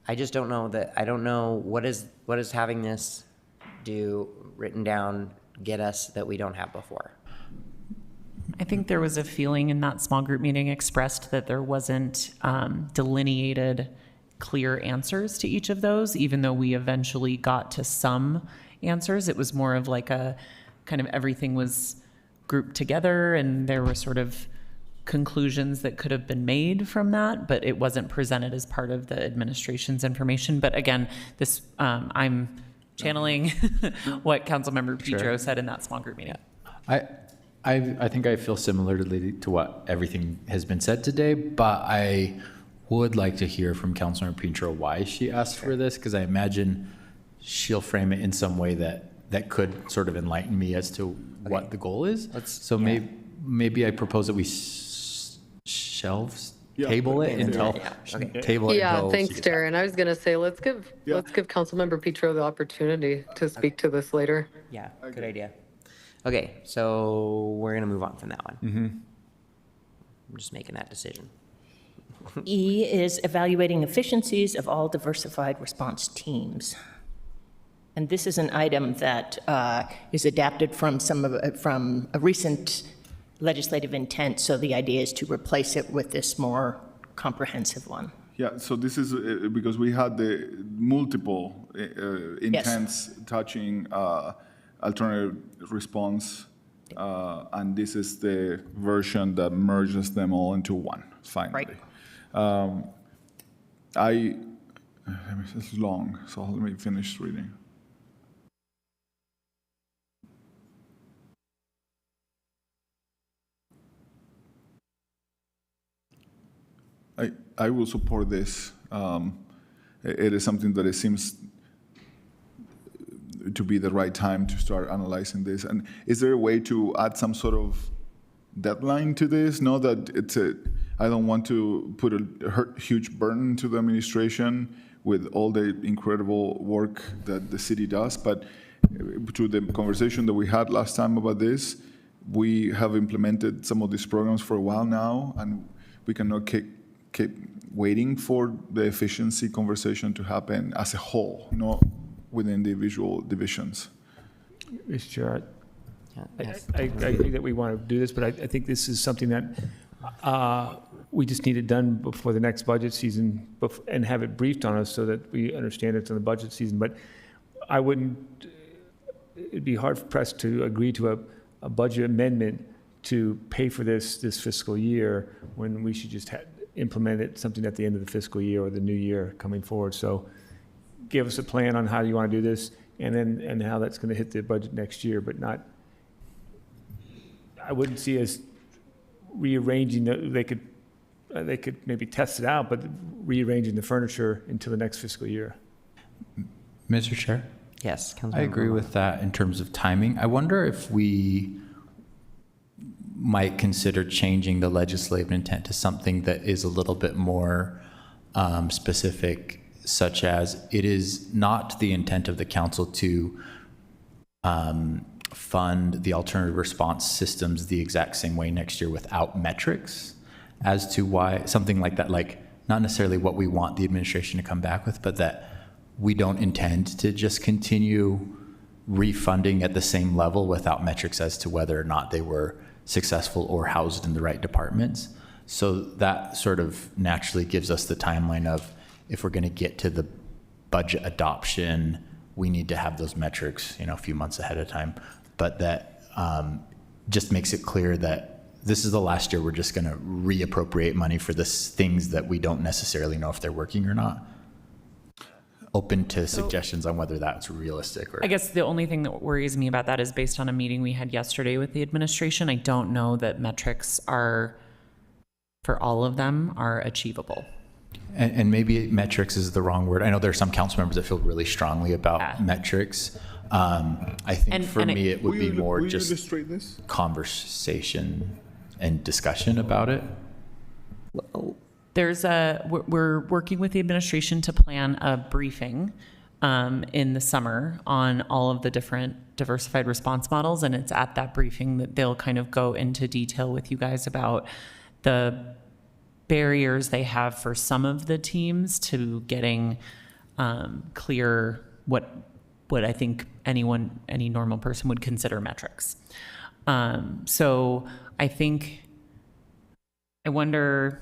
I just don't know I don't know what is having this do written down get us that we don't have before. I think there was a feeling in that small group meeting expressed that there wasn't delineated clear answers to each of those, even though we eventually got to some answers. It was more of like a kind of everything was grouped together and there were sort of conclusions that could have been made from that, but it wasn't presented as part of the administration's information. But again, this I'm channeling what Councilmember Petro said in that small group meeting. I think I feel similarly to what everything has been said today, but I would like to hear from Councilmember Petro why she asked for this, because I imagine she'll frame it in some way that that could sort of enlighten me as to what the goal is. So yeah. maybe I propose that we table it until, table it Yeah, until. thanks, Darren. I was going to say, let's give Councilmember Petro the opportunity to speak to this later. Yeah, good idea. Okay, so we're gonna move on from that one. I'm just making that decision. E is evaluating efficiencies of all diversified response teams. And this is an item that is adapted from from a recent legislative intent, so the idea is to replace it with this more comprehensive one. Yeah, so this is because we had the multiple intents touching alternative response, and this is the version that merges them all into one, finally. Right. It's long, so let me finish reading. I will support this. It is something that it seems to be the right time to start analyzing this. And is there a way to add some sort of deadline to this? Know that I don't want to put a huge burden to the administration with all the incredible work that the city does, but to the conversation that we had last time about this, we have implemented some of these programs for a while now, and we cannot keep waiting for the efficiency conversation to happen as a whole, not within the individual divisions. Mr. Chair, Yes. I agree that we want to do this, but I think this is something that we just need it done before the next budget season and have it briefed on us so that we understand it's in the budget season. But I wouldn't, it'd be hard pressed to agree to a budget amendment to pay for this fiscal year when we should just implement it something at the end of the fiscal year or the new year coming forward. So give us a plan on how you want to do this and how that's going to hit the budget next year, but not, I wouldn't see us rearranging, they could maybe test it out, but rearranging the furniture into the next fiscal year. Mr. Chair? Yes, I agree with that in terms of timing. I wonder if we might consider changing the legislative intent to something that is a little bit more specific, such as it is not the intent of the council to fund the alternative response systems the exact same way next year without metrics as to why something like that, like not necessarily what we want the administration to come back with, but that we don't intend to just continue refunding at the same level without metrics as to whether or not they were successful or housed in the right departments. So that sort of naturally gives us the timeline of if we're going to get to the budget adoption, we need to have those metrics, a few months ahead of time. But that just makes it clear that this is the last year we're just going to reappropriate money for this things that we don't necessarily know if they're working or not. Open to suggestions on whether that's realistic. Or I guess the only thing that worries me about that is based on a meeting we had yesterday with the administration. I don't know that metrics are, for all of them, are achievable. And maybe metrics is the wrong word. I know there are some council members that feel really strongly about metrics. I think for me, it would be more just conversation and discussion about it. We're working with the administration to plan a briefing in the summer on all of the different diversified response models. And it's at that briefing that they'll kind of go into detail with you guys about the barriers they have for some of the teams to getting clear what I think any normal person would consider metrics. So I wonder,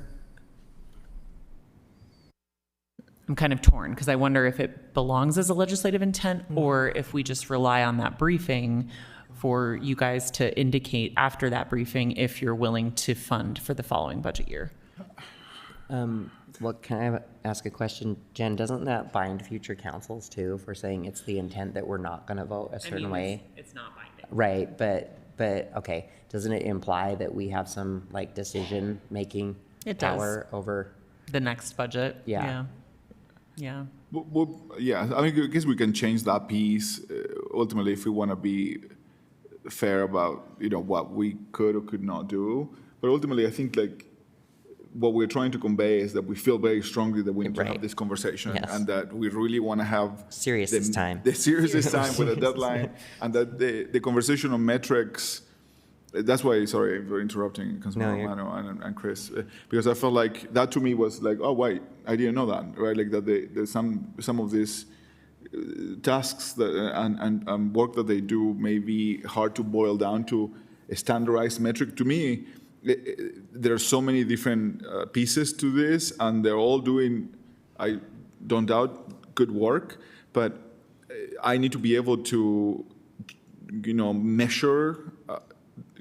I'm kind of torn because I wonder if it belongs as a legislative intent or if we just rely on that briefing for you guys to indicate after that briefing if you're willing to fund for the following budget year. Well, can I ask a question? Jen, doesn't that bind future councils too if we're saying it's the intent that we're not going to vote a certain way? It's not binding. Right, but okay, doesn't it imply that we have some like decision-making power over the next budget? Yeah. Yeah. Well, yeah, I guess we can change that piece ultimately, if we want to be fair about, what we could or could not do. But ultimately, I think like what we're trying to convey is that we feel very strongly that we need to have Right. this conversation Yes. and that we really want to have Serious this time. the serious time with a deadline, and that the conversation on metrics. That's why, sorry for interrupting, Councilman you're- Romano and Chris, because I felt like that to me was like, oh wait, I didn't know that, right? Like that there's some of these tasks that and work that they do may be hard to boil down to a standardized metric. To me, there are so many different pieces to this, and they're all doing, I don't doubt, good work, but I need to be able to, measure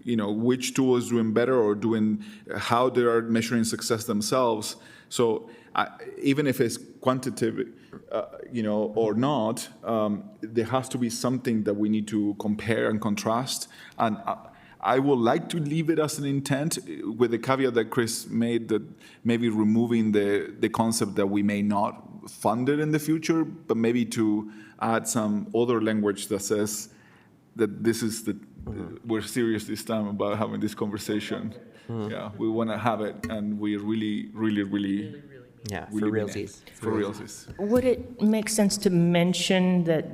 which tool is doing better or doing how they are measuring success themselves. So even if it's quantitative, or not, there has to be something that we need to compare and contrast. And I would like to leave it as an intent with the caveat that Chris made, that maybe removing the concept that we may not fund it in the future, but maybe to add some other language that says that this is we're serious this time about having this conversation. Yeah, we want to have it, and we really, really, really, Yeah, for really mean it. realsies. For realsies. Would it make sense to mention that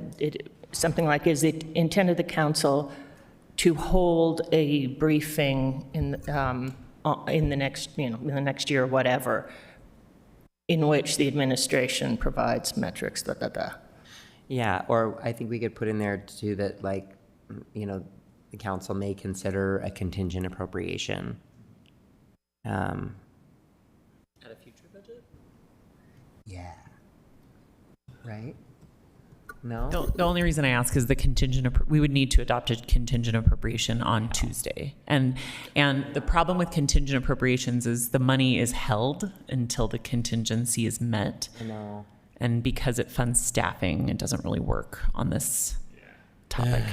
something like, is it intent of the council to hold a briefing in the next year or whatever, in which the administration provides metrics, Yeah, or I think we could put in there too that the council may consider a contingent appropriation. At a future budget? Yeah. Right? No? The only reason I ask is we would need to adopt a contingent appropriation on Tuesday. And the problem with contingent appropriations is the money is held until the contingency is met. I know. And because it funds staffing, it doesn't really work on this topic.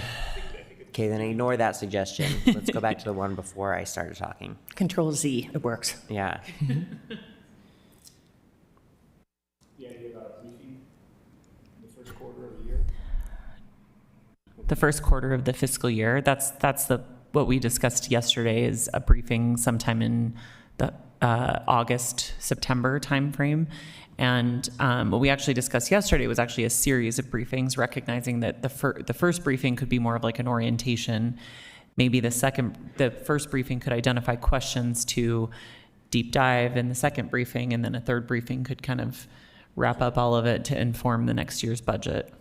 Okay, then ignore that suggestion. Let's go back to the one before I started talking. Control Z, it works. Yeah. The first quarter of the fiscal year, that's what we discussed yesterday, is a briefing sometime in the August, September timeframe. And what we actually discussed yesterday was actually a series of briefings, recognizing that the first briefing could be more of like an orientation. Maybe the first briefing could identify questions to deep dive in the second briefing, and then a third briefing could kind of wrap up all of it to inform the next year's budget.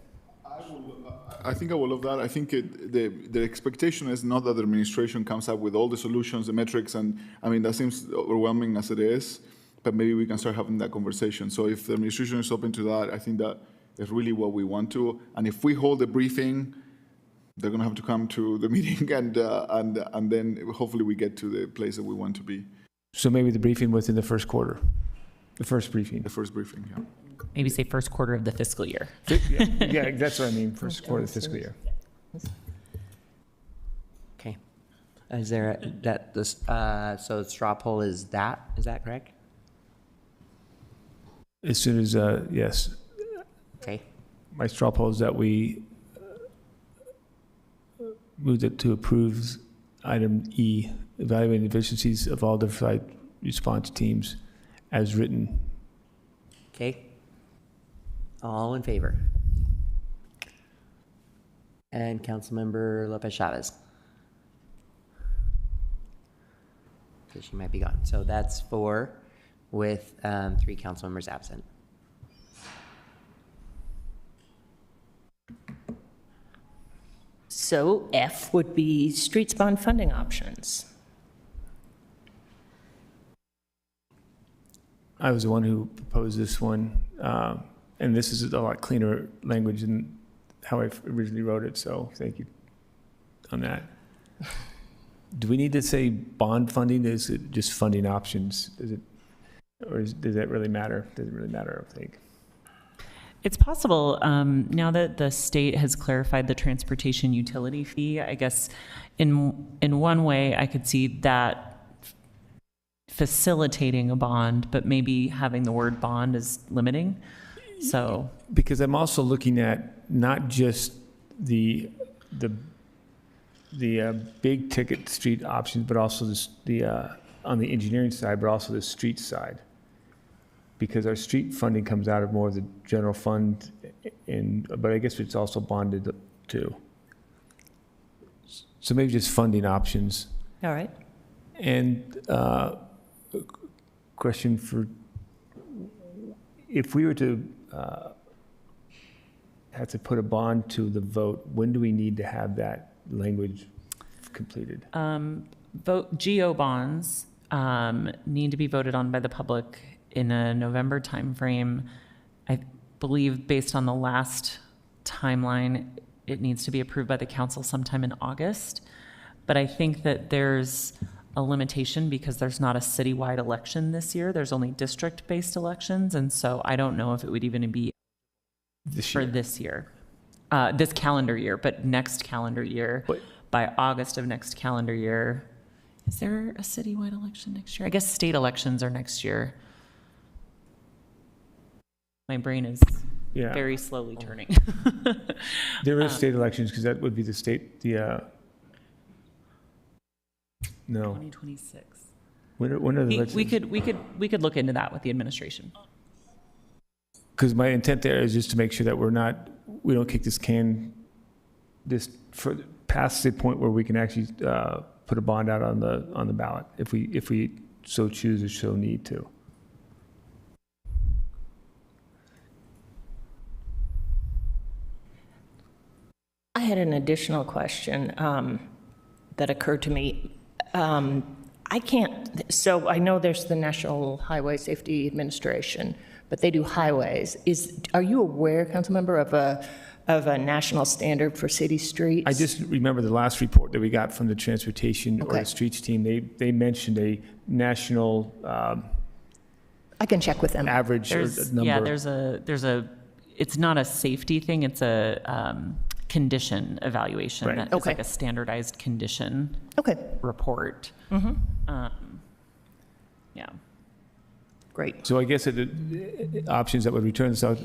I think I will love that. I think the expectation is not that the administration comes up with all the solutions, the metrics, and I mean, that seems overwhelming as it is, but maybe we can start having that conversation. So if the administration is open to that, I think that is really what we want to. And if we hold a briefing, they're going to have to come to the meeting, and then hopefully we get to the place that we want to be. So maybe the briefing within the first quarter, the first briefing. The first briefing, yeah. Maybe say first quarter of the fiscal year. Yeah, that's what I mean, first quarter of the fiscal year. Okay. Is there so straw poll is that correct? As soon as, yes. Okay. My straw poll is that we moved it to approve item E, evaluating the efficiencies of all diversified response teams as written. Okay. All in favor? And Councilmember Lopez Chavez. Okay, she might be gone. So that's 4 with 3 council members absent. So F would be streets bond funding options. I was the one who proposed this one, and this is a lot cleaner language than how I originally wrote it, so thank you on that. Do we need to say bond funding? Is it just funding options? Does that really matter? Does it really matter, I think? It's possible, now that the state has clarified the transportation utility fee, I guess in one way I could see that facilitating a bond, but maybe having the word bond is limiting. So Because I'm also looking at not just the big ticket street options, but also on the engineering side, but also the street side. Because our street funding comes out of more of the general fund, but I guess it's also bonded too. So maybe just funding options. All right. And question for, if we were to have to put a bond to the vote, when do we need to have that language completed? GO bonds need to be voted on by the public in a November timeframe. I believe based on the last timeline, it needs to be approved by the council sometime in August. But I think that there's a limitation because there's not a citywide election this year. There's only district-based elections. And so I don't know if it would even be for this year, this calendar year, but next calendar year, by August of next calendar year. Is there a citywide election next year? I guess state elections are next year. My brain is very slowly turning. There is state elections, because that would be the state, no. 2026. When are the elections? We could look into that with the administration. Because my intent there is just to make sure that we don't kick this can past the point where we can actually put a bond out on the ballot if we so choose or so need to. I had an additional question that occurred to me. So I know there's the National Highway Safety Administration, but they do highways. Are you aware, Councilmember, of a national standard for city streets? I just remember the last report that we got from the transportation or the streets team. They mentioned a national I can check with them. average number. Yeah, it's not a safety thing, it's a condition evaluation. Right. That is like a standardized condition report. Yeah. Great. So I guess the options that would return this out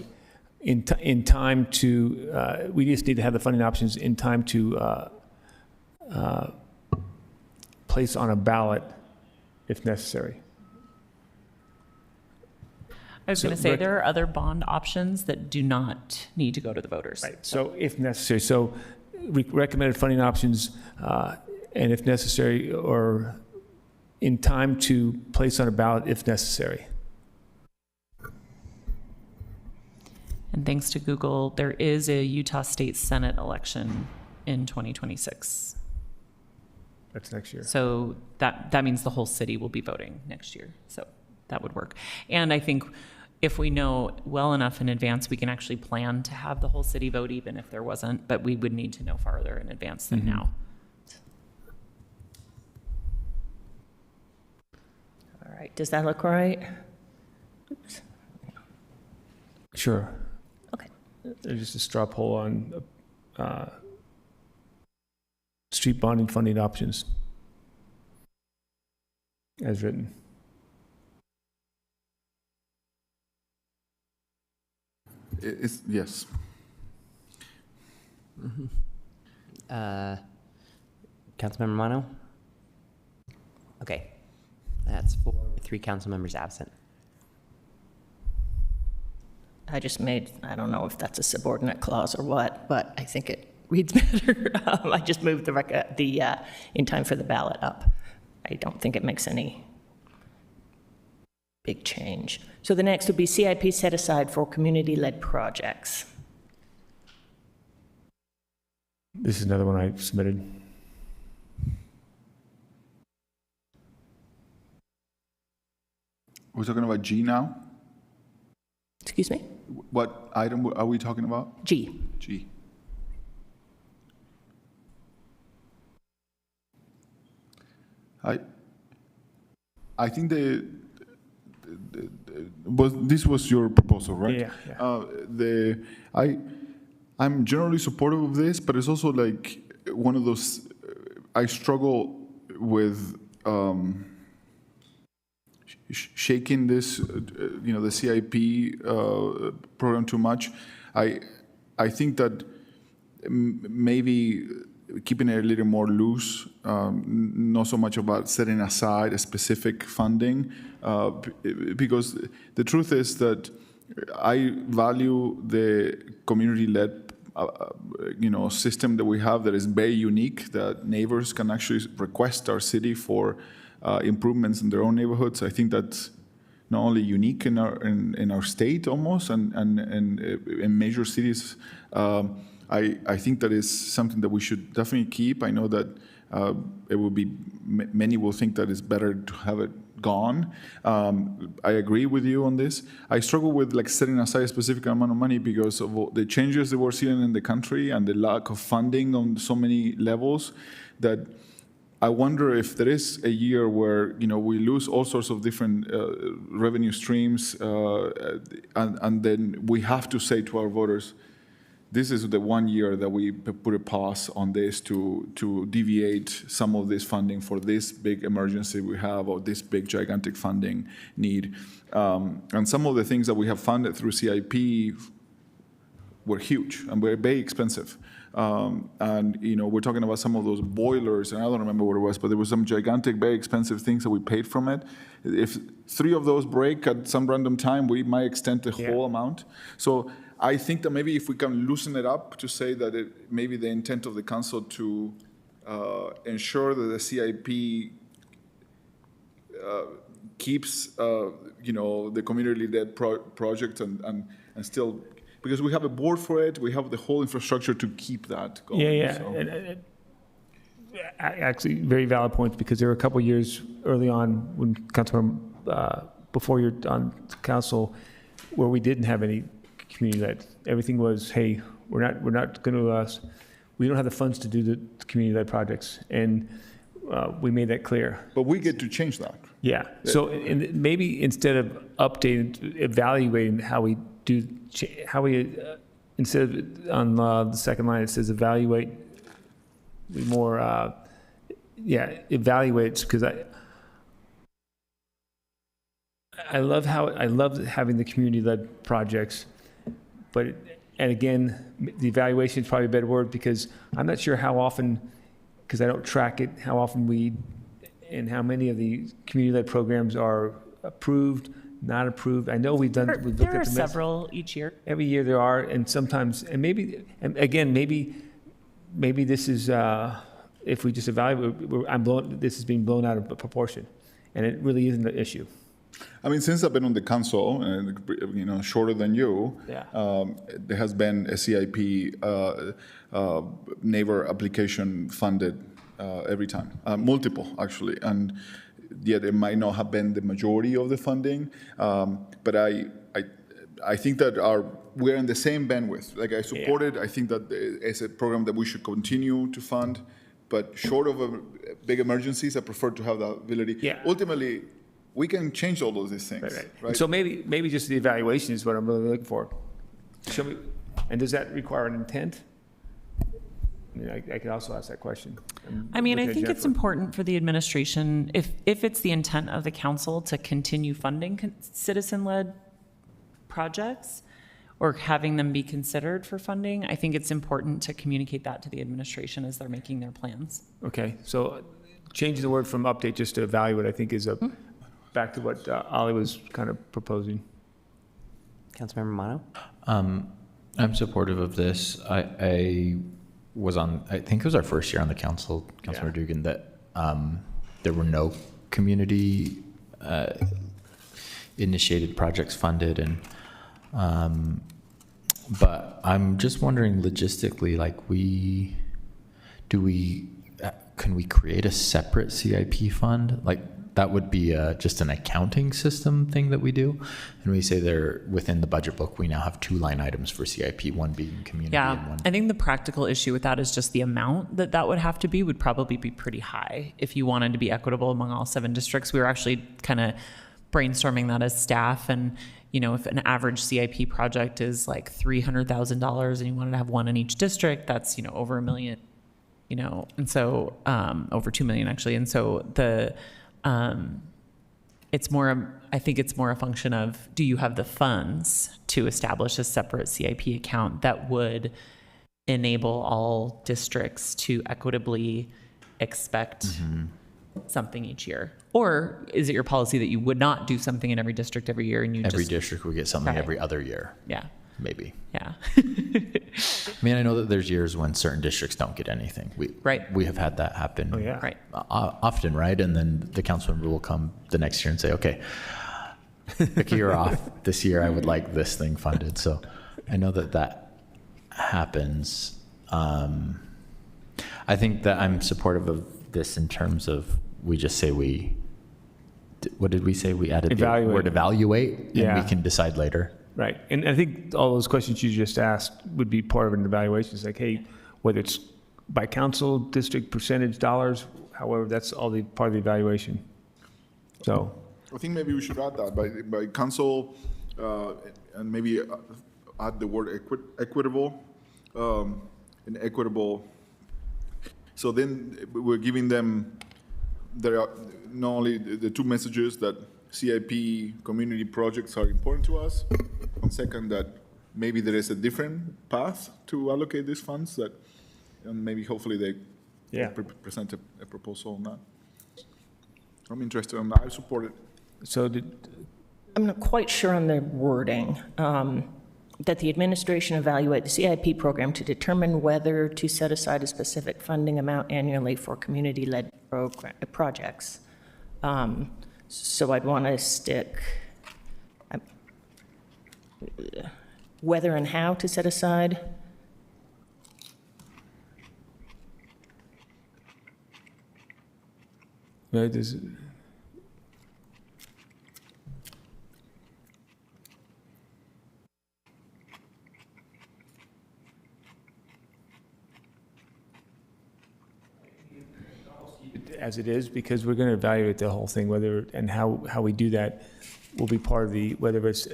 in time to, we just need to have the funding options in time to place on a ballot if necessary. I was going to say, there are other bond options that do not need to go to the voters. Right, so if necessary. So recommended funding options, and if necessary, or in time to place on a ballot if necessary. And thanks to Google, there is a Utah State Senate election in 2026. That's next year. So that means the whole city will be voting next year. So that would work. And I think if we know well enough in advance, we can actually plan to have the whole city vote even if there wasn't, but we would need to know farther in advance than now. All right, does that look right? Oops. Sure. Okay. There's just a straw poll on street bonding funding options as written. Yes. Councilmember Mono? Okay. That's 4 with 3 council members absent. I don't know if that's a subordinate clause or what, but I think it reads better. I just moved the in time for the ballot up. I don't think it makes any big change. So the next would be CIP set aside for community-led projects. This is another one I submitted. We're talking about G now? Excuse me? What item are we talking about? G. G. I think this was your proposal, right? Yeah. I'm generally supportive of this, but it's also like one of those. I struggle with shaking this, the CIP program too much. I think that maybe keeping it a little more loose, not so much about setting aside a specific funding, because the truth is that I value the community-led system that we have that is very unique, that neighbors can actually request our city for improvements in their own neighborhoods. I think that's not only unique in our state almost, and in major cities. I think that is something that we should definitely keep. I know that it will be, many will think that it's better to have it gone. I agree with you on this. I struggle with like setting aside a specific amount of money because of all the changes that we're seeing in the country and the lack of funding on so many levels, that I wonder if there is a year where we lose all sorts of different revenue streams, and then we have to say to our voters, this is the 1 year that we put a pause on this to deviate some of this funding for this big emergency we have, or this big gigantic funding need. And some of the things that we have funded through CIP were huge and were very expensive. And we're talking about some of those boilers, and I don't remember what it was, but there was some gigantic, very expensive things that we paid from it. If 3 of those break at some random time, we might extend the whole amount. So I think that maybe if we can loosen it up to say that maybe the intent of the council to ensure that the CIP keeps the community-led project and still, because we have a board for it, we have the whole infrastructure to keep that going. Yeah. So. And actually, very valid points, because there were a couple of years early on when Councilmember, before you're on council, where we didn't have any community-led. Everything was, hey, we're not going to, we don't have the funds to do the community-led projects, and we made that clear. But we get to change that. Yeah. So maybe instead of evaluating how we do, instead of on the second line it says evaluate, be more, evaluate, because I love having the community-led projects. But, and again, the evaluation is probably a better word, because I'm not sure how often, because I don't track it, how often and how many of the community-led programs are approved, not approved. I know we've looked at There are several each year. Every year there are, and sometimes, and maybe this is, if we just evaluate, this is being blown out of proportion, and it really isn't an issue. I mean, since I've been on the council, shorter than you, there has been a CIP neighbor application funded every time, multiple actually, and yet it might not have been the majority of the funding, but I think that we're in the same bandwidth. Like I support it. I think that it's a program that we should continue to fund, but short of big emergencies, I prefer to have the ability. Yeah. Ultimately, we can change all of these things. Right? So maybe just the evaluation is what I'm really looking for. Show me, and does that require an intent? I could also ask that question. I think it's important for the administration, if it's the intent of the council to continue funding citizen-led projects or having them be considered for funding, I think it's important to communicate that to the administration as they're making their plans. Okay, so changing the word from update just to evaluate, I think, is back to what Ali was kind of proposing. Councilmember Mono? I'm supportive of this. I was on, I think it was our first year on the council, Councilmember Dugan, that there were no community initiated projects funded, and but I'm just wondering logistically, like can we create a separate CIP fund? Like that would be just an accounting system thing that we do. And we say there within the budget book, we now have 2 line items for CIP, one being community and one. I think the practical issue with that is just the amount that would have to be would probably be pretty high if you wanted to be equitable among all 7 districts. We were actually kind of brainstorming that as staff, and if an average CIP project is like $300,000 and you wanted to have one in each district, that's over $1 million, and so over $2 million actually, and so it's more, I think it's more a function of, do you have the funds to establish a separate CIP account that would enable all districts to equitably expect something each year? Or is it your policy that you would not do something in every district every year and you Every just, district will get something Right. every other year, yeah, maybe. yeah. I mean, I know that there's years when certain districts don't get anything. Right. We have had that happen. Oh, yeah. Right. Often, right? And then the council member will come the next year and say, okay, pick a year off. This year I would like this thing funded. So I know that that happens. I think that I'm supportive of this in terms of we just say what did we say? We added Evaluate. the word evaluate, and Yeah. we can decide later. Right. And I think all those questions you just asked would be part of an evaluation. It's like, hey, whether it's by council, district, percentage, dollars, however, that's all the part of the evaluation. So, I think maybe we should add that by council, and maybe add the word equitable, and equitable. So then we're giving them, there are not only the two messages that CIP community projects are important to us, and second, that maybe there is a different path to allocate these funds that, and maybe hopefully they Yeah. present a proposal on that. I'm interested in that. I support it. so I'm not quite sure on the wording, that the administration evaluate the CIP program to determine whether to set aside a specific funding amount annually for community-led projects. So I'd want to stick whether and how to set aside. right, as it is, because we're going to evaluate the whole thing, whether, and how we do that will be part of the, whether it's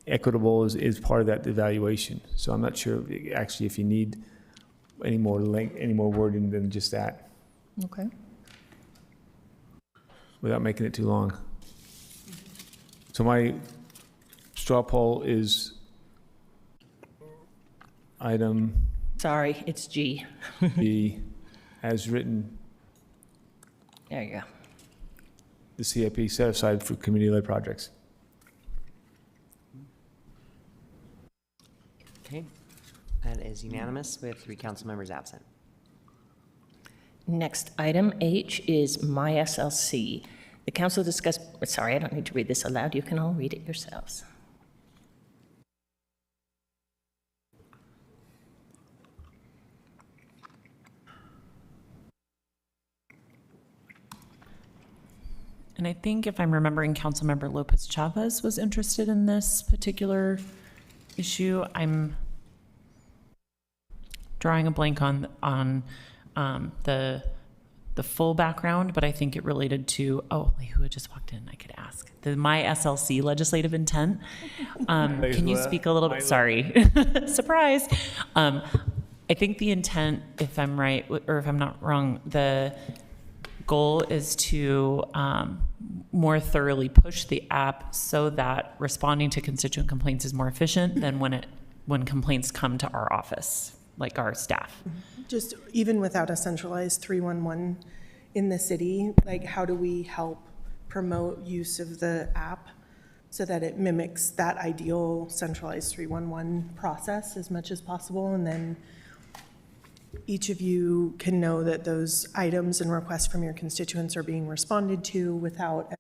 equitable is part of that evaluation. So I'm not sure actually if you need any more wording than just that, Okay. without making it too long. So my straw poll is item Sorry, it's G. B, as written, There you go. the CIP set aside for community-led projects. Okay. That is unanimous with 3 council members absent. Next, item H is My SLC. The council discussed, sorry, I don't need to read this aloud. You can all read it yourselves. And I think if I'm remembering, Councilmember Lopez Chavez was interested in this particular issue. I'm drawing a blank on the full background, but I think it related to, who had just walked in? I could ask. The My SLC legislative intent. Can you speak a little bit? Sorry, surprise. I think the intent, if I'm right, or if I'm not wrong, the goal is to more thoroughly push the app so that responding to constituent complaints is more efficient than when complaints come to our office, like our staff. Just even without a centralized 311 in the city, like how do we help promote use of the app so that it mimics that ideal centralized 311 process as much as possible? And then each of you can know that those items and requests from your constituents are being responded to without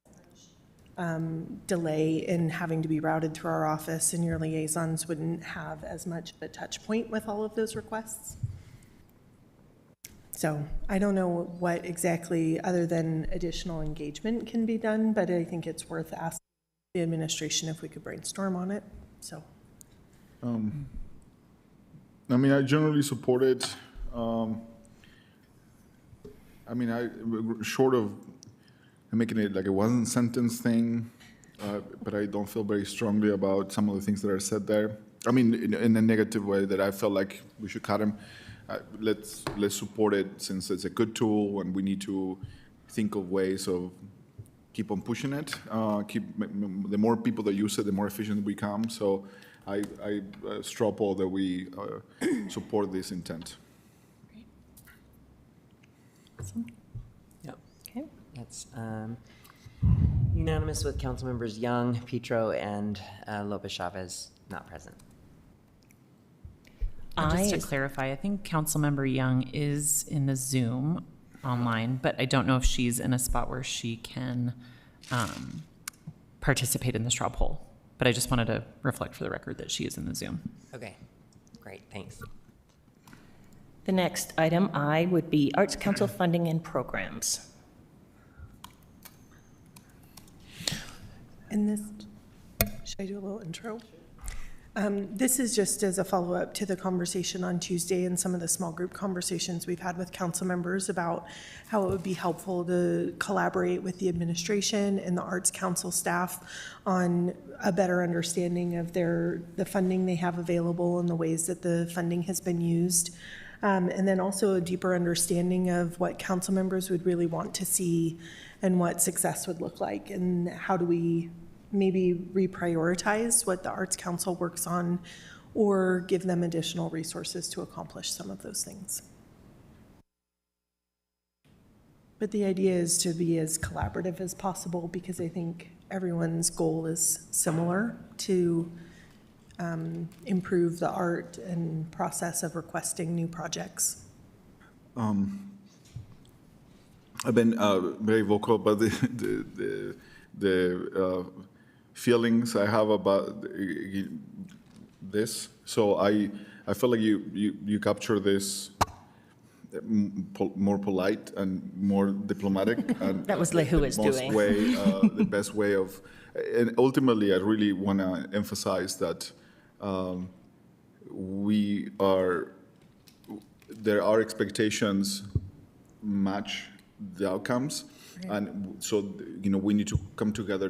delay in having to be routed through our office, and your liaisons wouldn't have as much of a touch point with all of those requests. So I don't know what exactly, other than additional engagement, can be done, but I think it's worth asking the administration if we could brainstorm on it, so. I mean, I generally support it. I mean, short of making it like a one sentence thing, but I don't feel very strongly about some of the things that are said there. I mean, in a negative way that I felt like we should cut them. Let's support it since it's a good tool, and we need to think of ways of keep on pushing it. The more people that use it, the more efficient we become. So I straw poll that we support this intent. Okay, that's unanimous with council members Young, Petro, and Lopez Chavez not present. And just to clarify, I think Councilmember Young is in the Zoom online, but I don't know if she's in a spot where she can participate in the straw poll. But I just wanted to reflect for the record that she is in the Zoom. Okay, great, thanks. The next item I would be Arts Council funding and programs. And this, should I do a little intro? This is just as a follow-up to the conversation on Tuesday and some of the small group conversations we've had with council members about how it would be helpful to collaborate with the administration and the Arts Council staff on a better understanding of the funding they have available and the ways that the funding has been used. And then also a deeper understanding of what council members would really want to see and what success would look like, and how do we maybe reprioritize what the Arts Council works on or give them additional resources to accomplish some of those things. But the idea is to be as collaborative as possible, because I think everyone's goal is similar to improve the art and process of requesting new projects. I've been very vocal about the feelings I have about this. So I feel like you capture this more polite and more diplomatic. And That was Lehu is doing. The best way of, and ultimately I really want to emphasize that there are expectations match the outcomes. Right. And so, we need to come together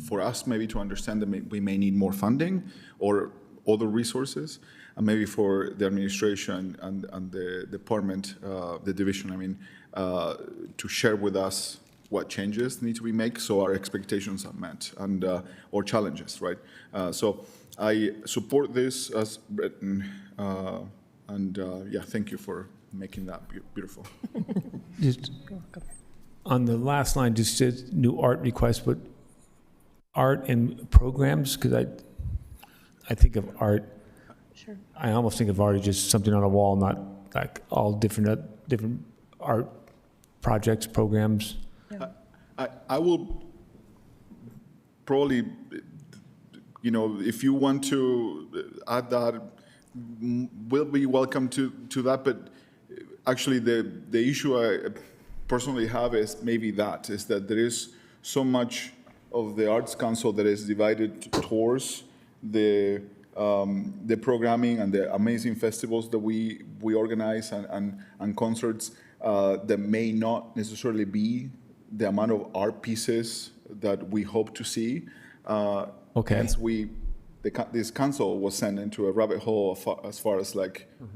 for us maybe to understand that we may need more funding or other resources, and maybe for the administration and the department, the division, to share with us what changes need to be made so our expectations are met, and or challenges, right? So I support this as written, and thank you for making that beautiful. Just on the last line, just says new art requests, but art and programs, because I think of art. Sure. I almost think of art as just something on a wall, not like all different art projects, programs. Yeah. I will probably, if you want to add that, we'll be welcome to that. But actually, the issue I personally have is that there is so much of the Arts Council that is divided towards the programming and the amazing festivals that we organize and concerts that may not necessarily be the amount of art pieces that we hope to see. Okay. Hence, this council was sent into a rabbit hole as far as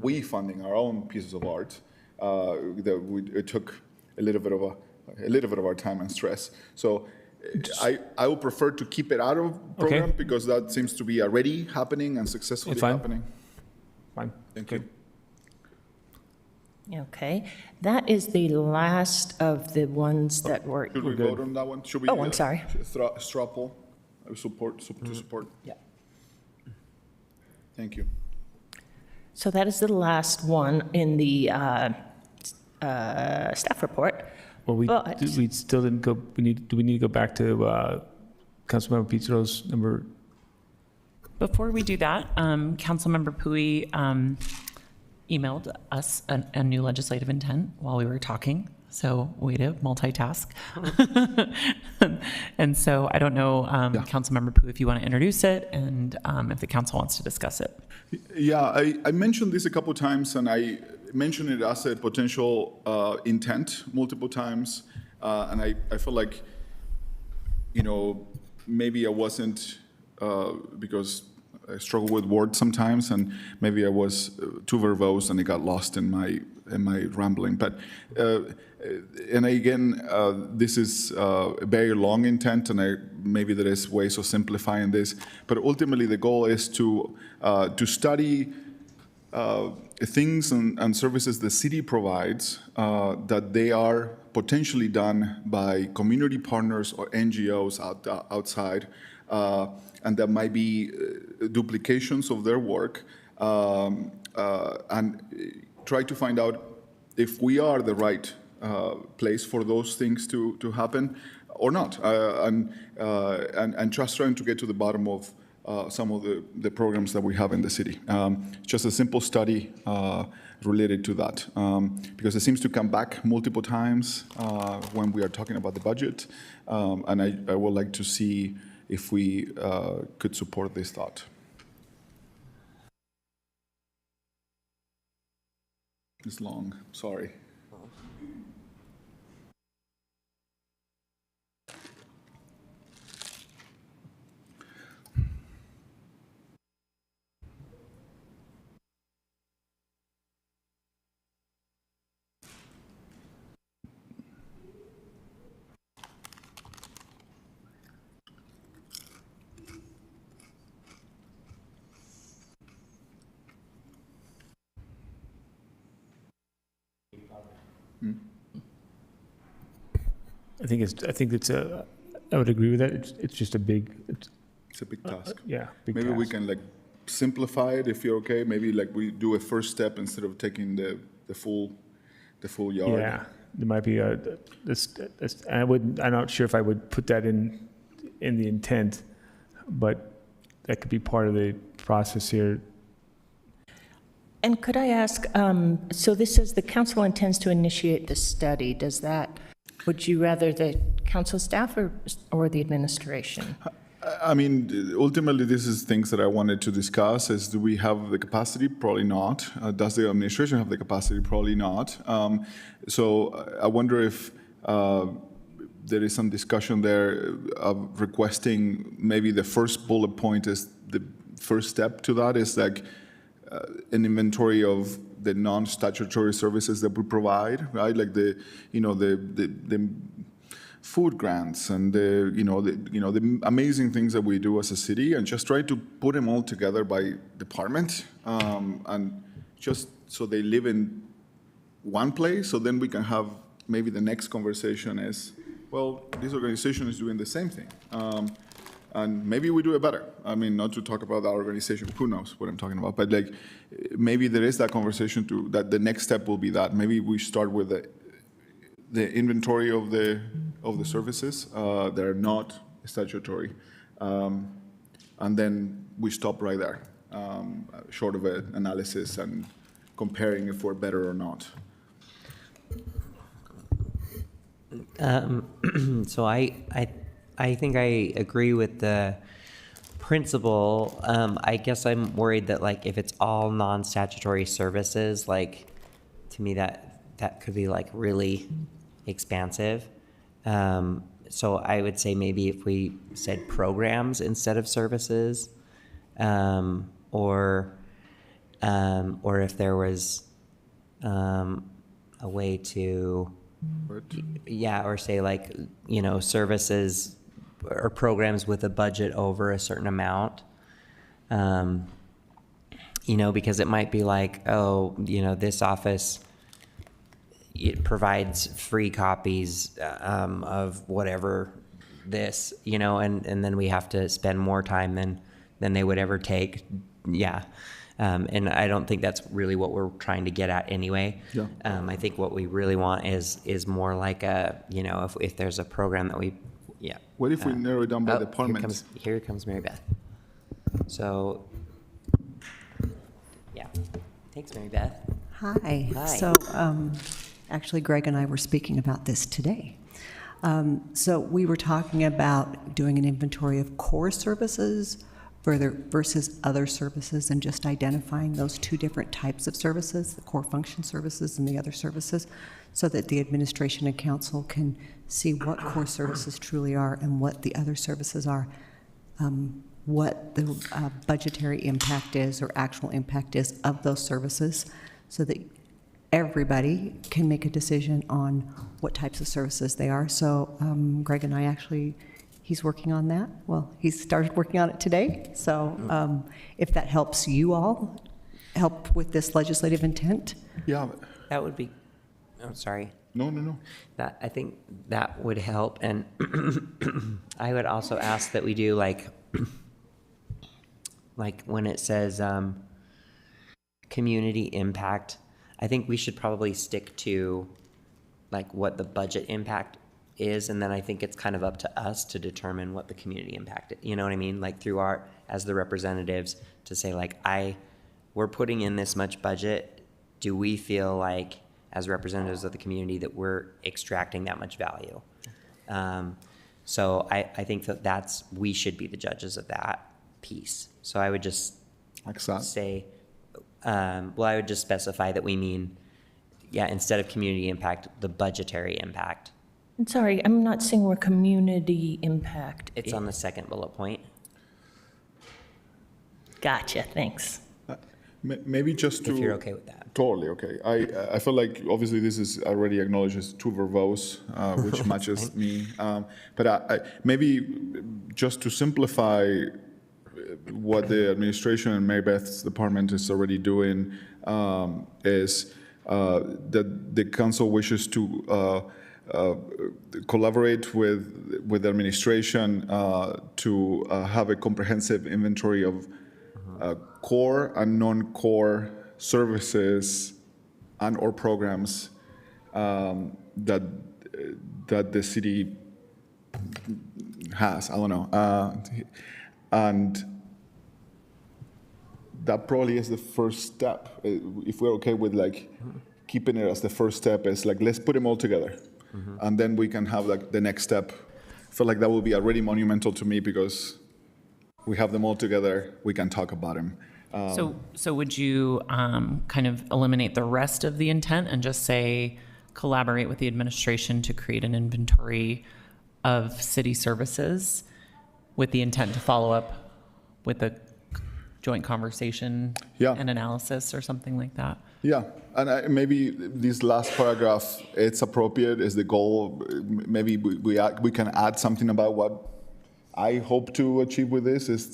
we funding our own pieces of art. It took a little bit of our time and stress. So I would prefer to keep it out of program, because that seems to be already happening and successfully happening. Fine. Thank you. Okay, that is the last of the ones that were. Should we vote on that one? Should we? Oh, I'm sorry. Straw poll. I support. To support. Yeah. Thank you. So that is the last one in the staff report. Well, we still didn't go. Do we need to go back to Councilmember Petro's number? Before we do that, Councilmember Pui emailed us a new legislative intent while we were talking. So way to multitask. And so I don't know, Councilmember Pui, if you want to introduce it, and if the council wants to discuss it. Yeah, I mentioned this a couple of times, and I mentioned it as a potential intent multiple times, and I feel like, maybe I wasn't, because struggle with words sometimes, and maybe I was too verbose and it got lost in my rambling. But and again, this is a very long intent, and maybe there is ways of simplifying this. But ultimately, the goal is to study things and services the city provides that they are potentially done by community partners or NGOs outside, and that might be duplications of their work, and try to find out if we are the right place for those things to happen or not, and just trying to get to the bottom of some of the programs that we have in the city. Just a simple study related to that, because it seems to come back multiple times when we are talking about the budget, and I would like to see if we could support this thought. It's long, sorry. I would agree with that. It's just a big. It's a big task. Big Maybe task. we can like simplify it if you're okay. Maybe like we do a first step instead of taking the full yard. Yeah, there might be I'm not sure if I would put that in the intent, but that could be part of the process here. And could I ask, so this says the council intends to initiate the study. Would you rather the council staff or the administration? I mean, ultimately, this is things that I wanted to discuss. Is do we have the capacity? Probably not. Does the administration have the capacity? Probably not. So I wonder if there is some discussion there of requesting maybe the first bullet point is the first step to that is like an inventory of the non-statutory services that we provide, right? Like the food grants and the amazing things that we do as a city, and just try to put them all together by department, and just so they live in one place. So then we can have maybe the next conversation is, well, this organization is doing the same thing. And maybe we do it better. I mean, not to talk about our organization, who knows what I'm talking about, but like maybe there is that conversation that the next step will be that. Maybe we start with the inventory of the services that are not statutory, and then we stop right there, short of an analysis and comparing if we're better or not. So I think I agree with the principle. I guess I'm worried that like if it's all non-statutory services, like to me that could be like really expansive. So I would say maybe if we said programs instead of services, or if there was a way to, or say like, services or programs with a budget over a certain amount, because it might be like, this office, it provides free copies of whatever this, and then we have to spend more time than they would ever take. Yeah. And I don't think that's really what we're trying to get at anyway. Yeah. I think what we really want is more like if there's a program that we, What if we narrow it down by department? Here comes Mary Beth. So, thanks, Mary Beth. Hi. Hi. So, actually, Greg and I were speaking about this today. So we were talking about doing an inventory of core services versus other services, and just identifying those two different types of services, the core function services and the other services, so that the administration and council can see what core services truly are and what the other services are. what the budgetary impact is or actual impact is of those services so that everybody can make a decision on what types of services they are. So Greg and I actually, he's working on that. Well, he started working on it today. So if that helps you all, help with this legislative intent. Yeah. That would be, oh, sorry. No. That, I think that would help. And I would also ask that we do like when it says community impact, I think we should probably stick to like what the budget impact is. And then I think it's kind of up to us to determine what the community impact is. You know what I mean? Like through as the representatives to say like, we're putting in this much budget. Do we feel like as representatives of the community that we're extracting that much value? So I think that we should be the judges of that piece. So I would just say, I would just specify that we mean, instead of community impact, the budgetary impact. I'm sorry, I'm not seeing where community impact It's is. on the second bullet point. Gotcha, thanks. Maybe just to... If you're okay with that. Totally okay. I feel like obviously this is already acknowledged as too verbose, which matches me. But maybe just to simplify what the administration and Mary Beth's department is already doing is that the council wishes to collaborate with the administration to have a comprehensive inventory of core and non-core services and or programs that the city has. I don't know, and that probably is the first step. If we're okay with like keeping it as the first step, is like let's put them all together, and then we can have like the next step. I feel like that will be already monumental to me because we have them all together. We can talk about them. So would you kind of eliminate the rest of the intent and just say collaborate with the administration to create an inventory of city services with the intent to follow up with a joint conversation and analysis or something like that? Yeah, and maybe this last paragraph, it's appropriate, is the goal. Maybe we can add something about what I hope to achieve with this, is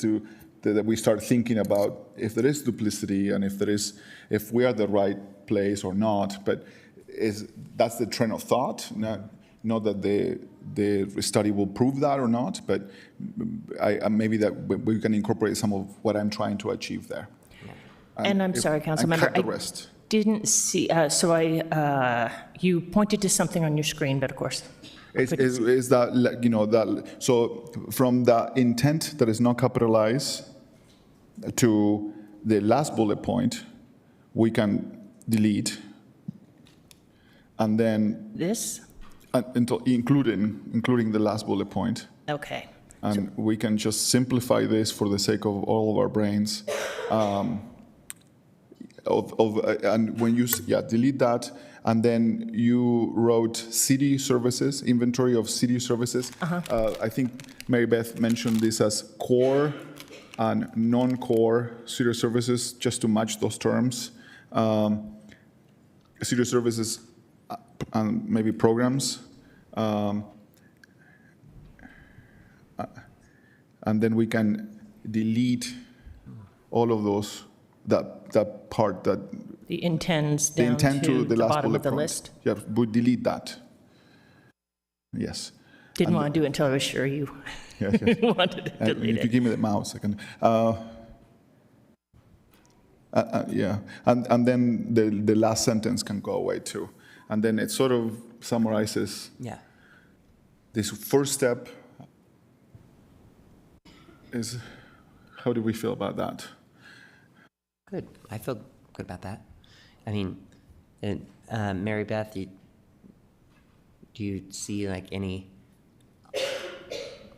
that we start thinking about if there is duplicity and if we are the right place or not. But that's the train of thought. Not that the study will prove that or not, but maybe that we can incorporate some of what I'm trying to achieve there. And I'm sorry, Councilmember, the rest. didn't see, you pointed to something on your screen, but of course. Is that, you know, that, so from the intent that is not capitalized to the last bullet point, we can delete, and then This? including the last bullet point. Okay. And we can just simplify this for the sake of all of our brains. And when you delete that, and then you wrote city services, inventory of city services. I think Mary Beth mentioned this as core and non-core city services, just to match those terms. City services and maybe programs. And then we can delete all of those, that part that The intends the down intent to to the last bottom bullet of the point. list? Yeah, we delete that. Yes. Didn't want to do it until I was sure you Yes, yes. wanted to And delete if you it. give me the mouse, I can. Yeah, and then the last sentence can go away too, and then it sort of summarizes this first step. Is how do we feel about that? Good. I feel good about that. I mean, Mary Beth, do you see like any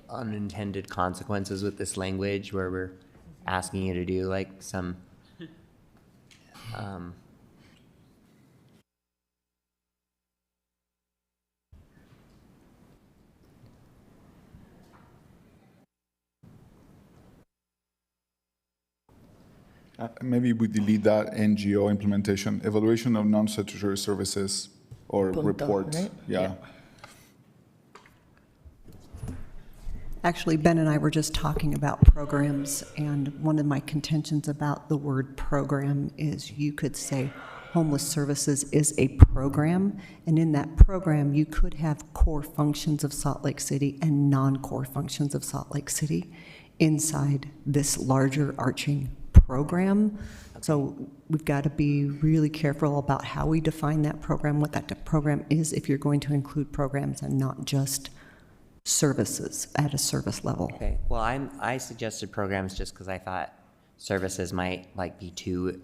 unintended consequences with this language where we're asking you to do like some Maybe we delete that NGO implementation, evaluation of non-statutory services or Punto, report. right? Yeah. Actually, Ben and I were just talking about programs, and one of my contentions about the word program is you could say homeless services is a program, and in that program, you could have core functions of Salt Lake City and non-core functions of Salt Lake City inside this larger arching program. So we've got to be really careful about how we define that program, what that program is, if you're going to include programs and not just services at a service level. Okay, well, I suggested programs just because I thought services might like be too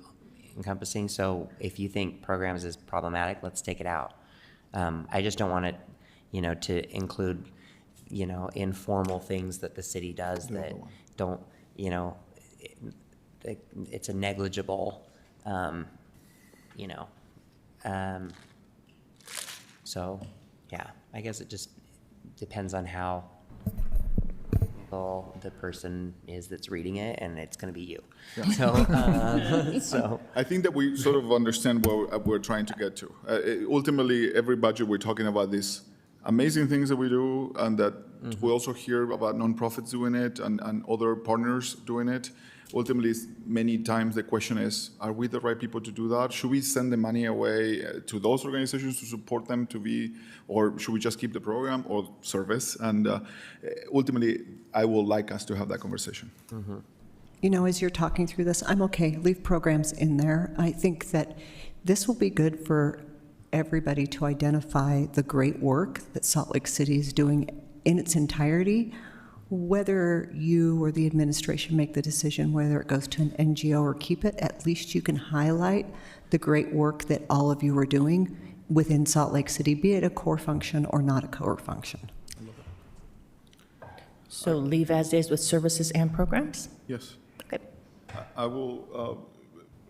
encompassing. So if you think programs is problematic, let's take it out. I just don't want it, to include, informal things that the city does that don't, it's a negligible, so yeah, I guess it just depends on how the person is that's reading it, and it's going to be you. So, so I think that we sort of understand what we're trying to get to. Ultimately, every budget we're talking about these amazing things that we do, and that we also hear about nonprofits doing it and other partners doing it. Ultimately, many times the question is, are we the right people to do that? Should we send the money away to those organizations to support them to be, or should we just keep the program or service? And ultimately, I would like us to have that conversation. As you're talking through this, I'm okay, leave programs in there. I think that this will be good for everybody to identify the great work that Salt Lake City is doing in its entirety. Whether you or the administration make the decision whether it goes to an NGO or keep it, at least you can highlight the great work that all of you are doing within Salt Lake City, be it a core function or not a core function. So leave as is with services and programs? Yes. Okay. I will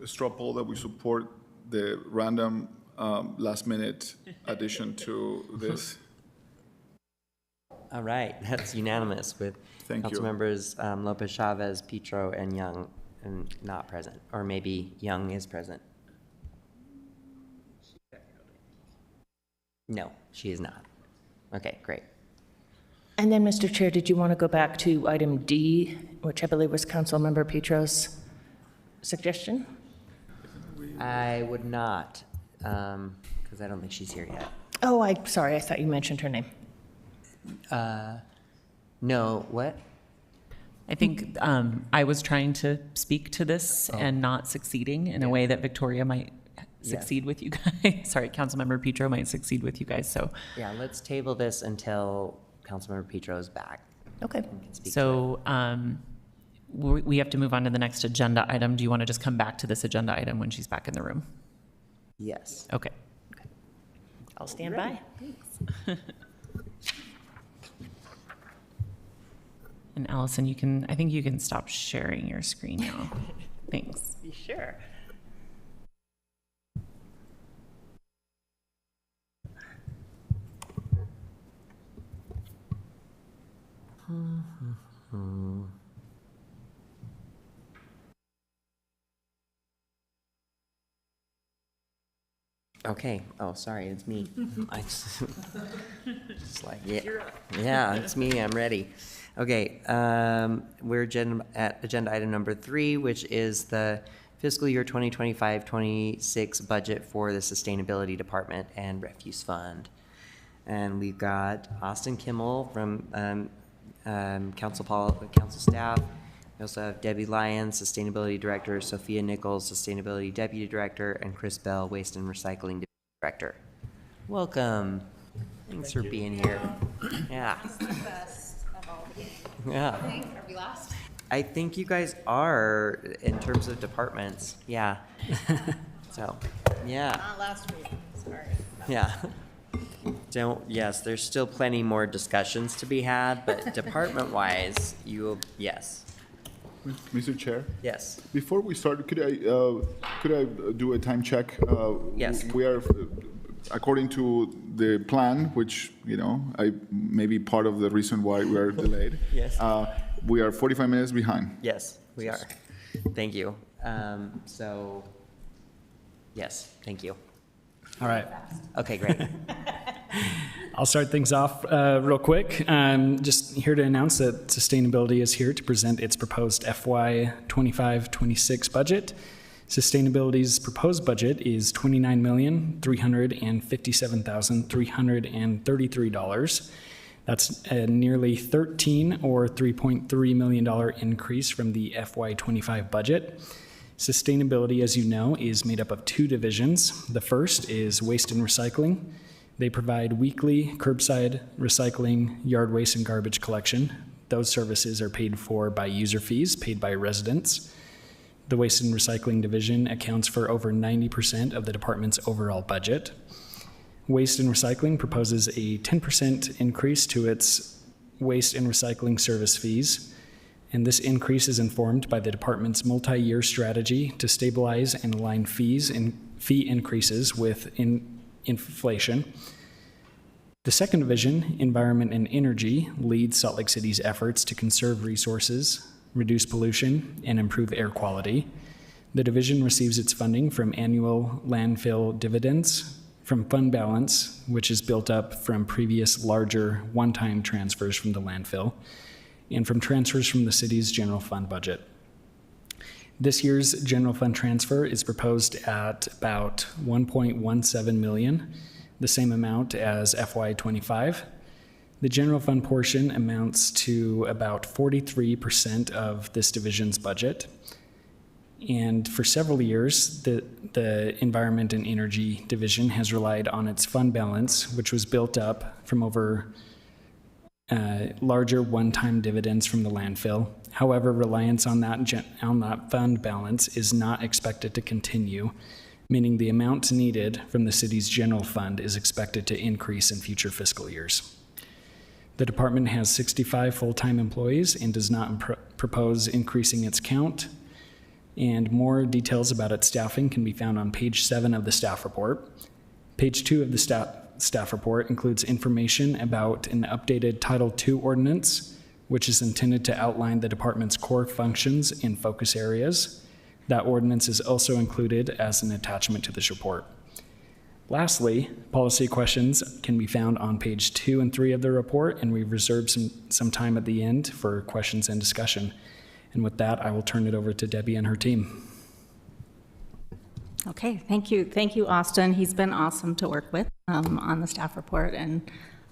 straw poll that we support the random last-minute addition to this. all right, that's unanimous with Thank you. council members Lopez Chavez, Petro, and Young, and not present, or maybe Young is present. No, she is not. Okay, great. And then, Mr. Chair, did you want to go back to item D, which I believe was Councilmember Petro's suggestion? I would not, because I don't think she's here yet. Oh, sorry, I thought you mentioned her name. No, what? I think I was trying to speak to this and not succeeding in a way that Victoria might succeed with you guys. Sorry, Councilmember Petro might succeed with you guys, so. Yeah, let's table this until Councilmember Petro is back. Okay. and can speak to it. So we have to move on to the next agenda item. Do you want to just come back to this agenda item when she's back in the room? Yes. Okay. I'll stand by. And Allison, I think you can stop sharing your screen now. Thanks. Be sure. Okay. Oh, sorry, it's me. I just like, yeah, it's me. I'm ready. Okay. We're at agenda item number 3, which is the fiscal year 2025-26 budget for the Sustainability Department and Refuse Fund. And we've got Austin Kimmel from council staff. We also have Debbie Lyons, Sustainability Director, Sophia Nichols, Sustainability Deputy Director, and Chris Bell, Waste and Recycling Director. Welcome. Thanks for being here. Yeah. Yeah. Are we last? I think you guys are in terms of departments. Yeah. So, yeah. Not last week, sorry. Yeah. Yes, there's still plenty more discussions to be had, but department-wise, yes. Mr. Chair? Yes. Before we start, could I do a time check? Yes. We are, according to the plan, which, I may be part of the reason why we are delayed. Yes. We are 45 minutes behind. Yes, we are. Thank you. So, yes, thank you. All right. Okay, great. I'll start things off real quick. Just here to announce that Sustainability is here to present its proposed FY 25-26 budget. Sustainability's proposed budget is $29,357,333. That's a nearly 13 or $3.3 million increase from the FY 25 budget. Sustainability, as you know, is made up of two divisions. The first is waste and recycling. They provide weekly curbside recycling, yard waste, and garbage collection. Those services are paid for by user fees paid by residents. The waste and recycling division accounts for over 90% of the department's overall budget. Waste and recycling proposes a 10% increase to its waste and recycling service fees, and this increase is informed by the department's multi-year strategy to stabilize and align fees and fee increases with inflation. The second division, Environment and Energy, leads Salt Lake City's efforts to conserve resources, reduce pollution, and improve air quality. The division receives its funding from annual landfill dividends, from fund balance, which is built up from previous larger one-time transfers from the landfill, and from transfers from the city's general fund budget. This year's general fund transfer is proposed at about $1.17 million, the same amount as FY25. The general fund portion amounts to about 43% of this division's budget. And for several years, the Environment and Energy division has relied on its fund balance, which was built up from over larger one-time dividends from the landfill. However, reliance on that fund balance is not expected to continue, meaning the amount needed from the city's general fund is expected to increase in future fiscal years. The department has 65 full-time employees and does not propose increasing its count. And more details about its staffing can be found on page 7 of the staff report. Page 2 of the staff report includes information about an updated Title II ordinance, which is intended to outline the department's core functions and focus areas. That ordinance is also included as an attachment to this report. Lastly, policy questions can be found on page 2 and 3 of the report, and we've reserved some time at the end for questions and discussion. And with that, I will turn it over to Debbie and her team. Okay, thank you. Thank you, Austin. He's been awesome to work with on the staff report and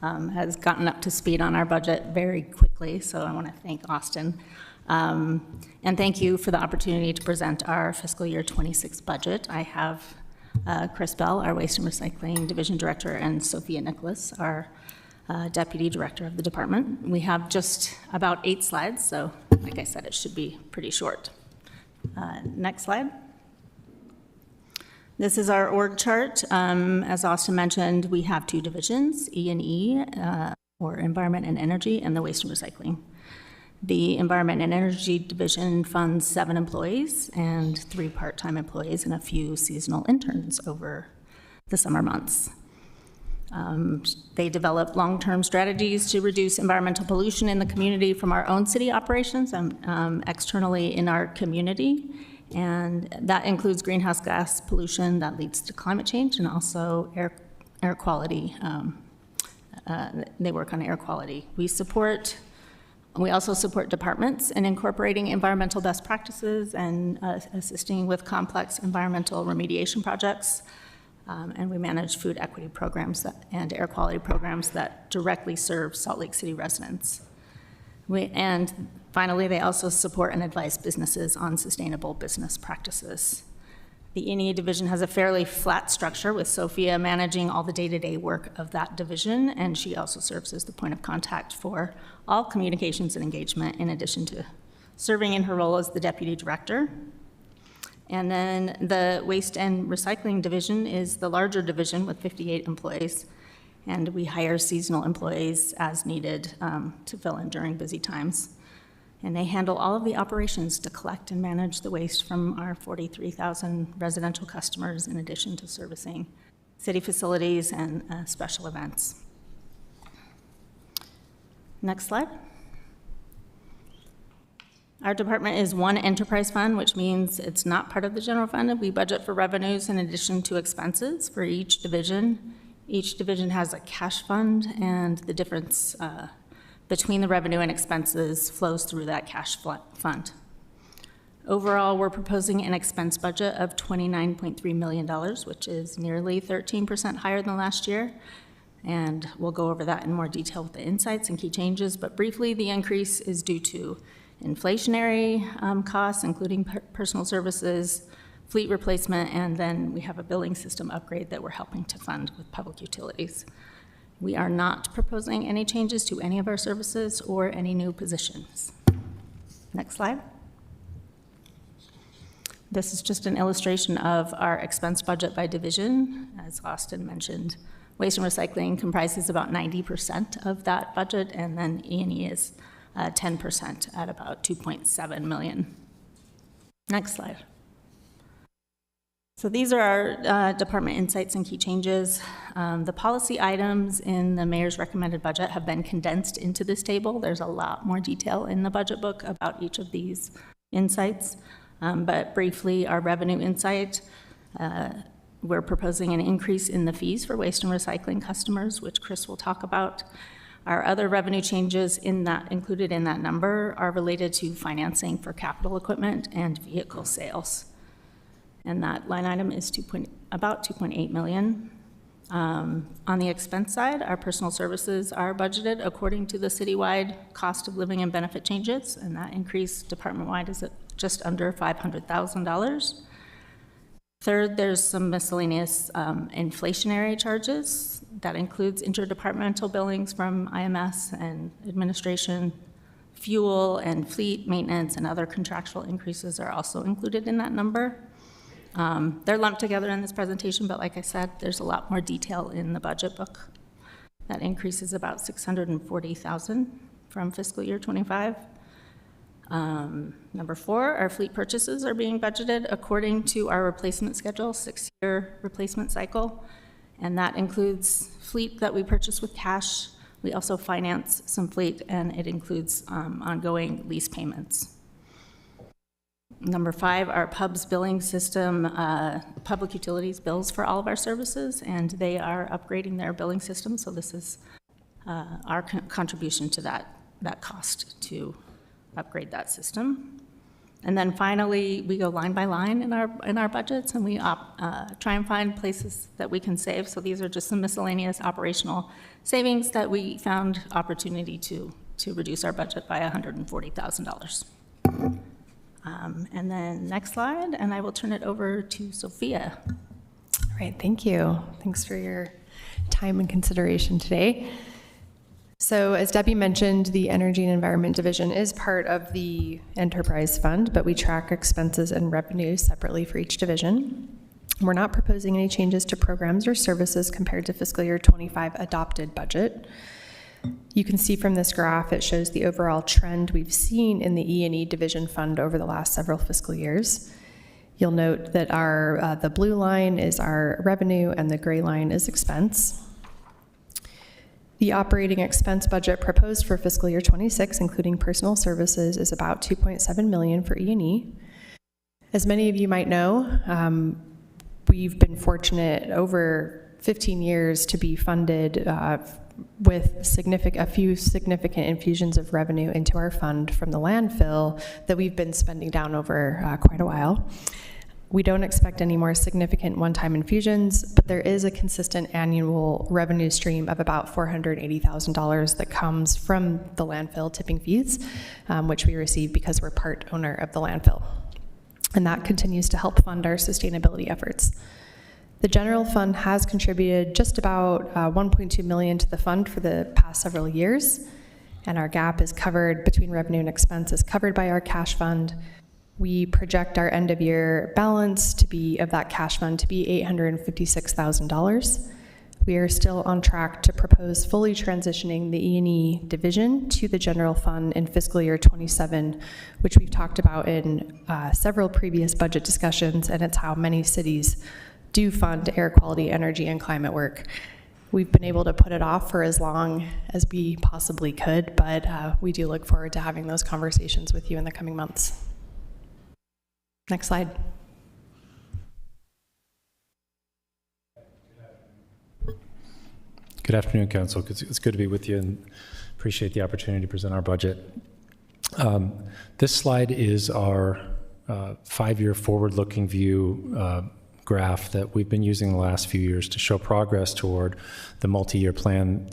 has gotten up to speed on our budget very quickly, so I want to thank Austin. And thank you for the opportunity to present our fiscal year 26 budget. I have Chris Bell, our Waste and Recycling Division Director, and Sophia Nicholas, our Deputy Director of the department. We have just about 8 slides, so like I said, it should be pretty short. Next slide. This is our org chart. As Austin mentioned, we have 2 divisions, E&E, or Environment and Energy, and the Waste and Recycling. The Environment and Energy Division funds 7 employees and 3 part-time employees and a few seasonal interns over the summer months. They develop long-term strategies to reduce environmental pollution in the community from our own city operations and externally in our community. And that includes greenhouse gas pollution that leads to climate change and also air quality. They work on air quality. We also support departments in incorporating environmental best practices and assisting with complex environmental remediation projects. And we manage food equity programs and air quality programs that directly serve Salt Lake City residents. And finally, they also support and advise businesses on sustainable business practices. The E&E division has a fairly flat structure, with Sophia managing all the day-to-day work of that division, and she also serves as the point of contact for all communications and engagement, in addition to serving in her role as the deputy director. And then the Waste and Recycling division is the larger division with 58 employees, and we hire seasonal employees as needed to fill in during busy times. And they handle all of the operations to collect and manage the waste from our 43,000 residential customers, in addition to servicing city facilities and special events. Next slide. Our department is one enterprise fund, which means it's not part of the general fund. We budget for revenues in addition to expenses for each division. Each division has a cash fund, and the difference between the revenue and expenses flows through that cash fund. Overall, we're proposing an expense budget of $29.3 million, which is nearly 13% higher than last year. And we'll go over that in more detail with the insights and key changes. But briefly, the increase is due to inflationary costs, including personal services, fleet replacement, and then we have a billing system upgrade that we're helping to fund with public utilities. We are not proposing any changes to any of our services or any new positions. Next slide. This is just an illustration of our expense budget by division. As Austin mentioned, waste and recycling comprises about 90% of that budget, and then E&E is 10% at about $2.7 million. Next slide. So these are our department insights and key changes. The policy items in the mayor's recommended budget have been condensed into this table. There's a lot more detail in the budget book about each of these insights. But briefly, our revenue insight, we're proposing an increase in the fees for waste and recycling customers, which Chris will talk about. Our other revenue changes included in that number are related to financing for capital equipment and vehicle sales. And that line item is about $2.8 million. On the expense side, our personal services are budgeted according to the citywide cost of living and benefit changes, and that increase department-wide is at just under $500,000. Third, there's some miscellaneous inflationary charges. That includes interdepartmental billings from IMS and administration. Fuel and fleet maintenance and other contractual increases are also included in that number. They're lumped together in this presentation, but like I said, there's a lot more detail in the budget book. That increase is about $640,000 from fiscal year 25. Number 4, our fleet purchases are being budgeted according to our replacement schedule, 6-year replacement cycle, and that includes fleet that we purchase with cash. We also finance some fleet, and it includes ongoing lease payments. Number 5, our PUBS billing system, public utilities bills for all of our services, and they are upgrading their billing system, so this is our contribution to that cost to upgrade that system. And then finally, we go line by line in our budgets, and we try and find places that we can save. So these are just some miscellaneous operational savings that we found opportunity to reduce our budget by $140,000. And then next slide, and I will turn it over to Sophia. All right, thank you. Thanks for your time and consideration today. So as Debbie mentioned, the Energy and Environment Division is part of the Enterprise Fund, but we track expenses and revenues separately for each division. We're not proposing any changes to programs or services compared to fiscal year 25 adopted budget. You can see from this graph, it shows the overall trend we've seen in the E&E Division Fund over the last several fiscal years. You'll note that the blue line is our revenue and the gray line is expense. The operating expense budget proposed for fiscal year 26, including personal services, is about $2.7 million for E&E. As many of you might know, we've been fortunate over 15 years to be funded with a few significant infusions of revenue into our fund from the landfill that we've been spending down over quite a while. We don't expect any more significant one-time infusions, but there is a consistent annual revenue stream of about $480,000 that comes from the landfill tipping fees, which we receive because we're part owner of the landfill. And that continues to help fund our sustainability efforts. The general fund has contributed just about $1.2 million to the fund for the past several years, and our gap is covered between revenue and expenses covered by our cash fund. We project our end of year balance of that cash fund to be $856,000. We are still on track to propose fully transitioning the E&E division to the general fund in fiscal year 27, which we've talked about in several previous budget discussions, and it's how many cities do fund air quality, energy, and climate work. we've been able to put it off for as long as we possibly could, but we do look forward to having those conversations with you in the coming months. Next slide. Good afternoon, Council. It's good to be with you and appreciate the opportunity to present our budget. This slide is our 5-year forward-looking view graph that we've been using the last few years to show progress toward the multi-year plan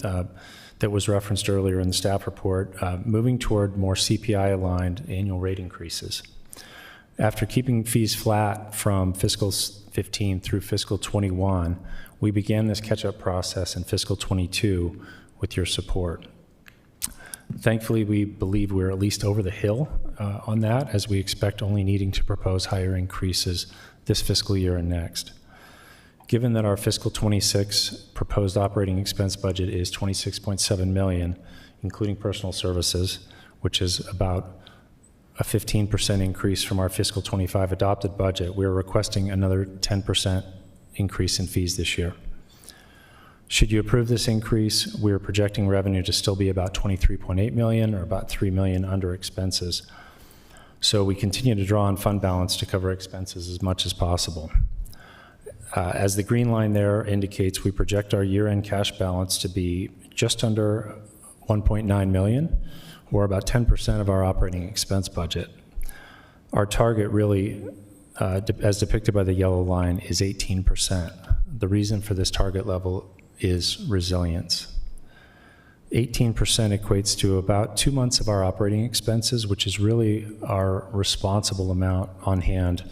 that was referenced earlier in the staff report, moving toward more CPI-aligned annual rate increases. After keeping fees flat from fiscal 15 through fiscal 21, we began this catch-up process in fiscal 22 with your support. Thankfully, we believe we're at least over the hill on that, as we expect only needing to propose higher increases this fiscal year and next. Given that our fiscal 26 proposed operating expense budget is $26.7 million, including personal services, which is about a 15% increase from our fiscal 25 adopted budget, we're requesting another 10% increase in fees this year. Should you approve this increase, we're projecting revenue to still be about $23.8 million, or about $3 million under expenses. So we continue to draw on fund balance to cover expenses as much as possible. As the green line there indicates, we project our year-end cash balance to be just under $1.9 million, or about 10% of our operating expense budget. Our target really, as depicted by the yellow line, is 18%. The reason for this target level is resilience. 18% equates to about 2 months of our operating expenses, which is really our responsible amount on hand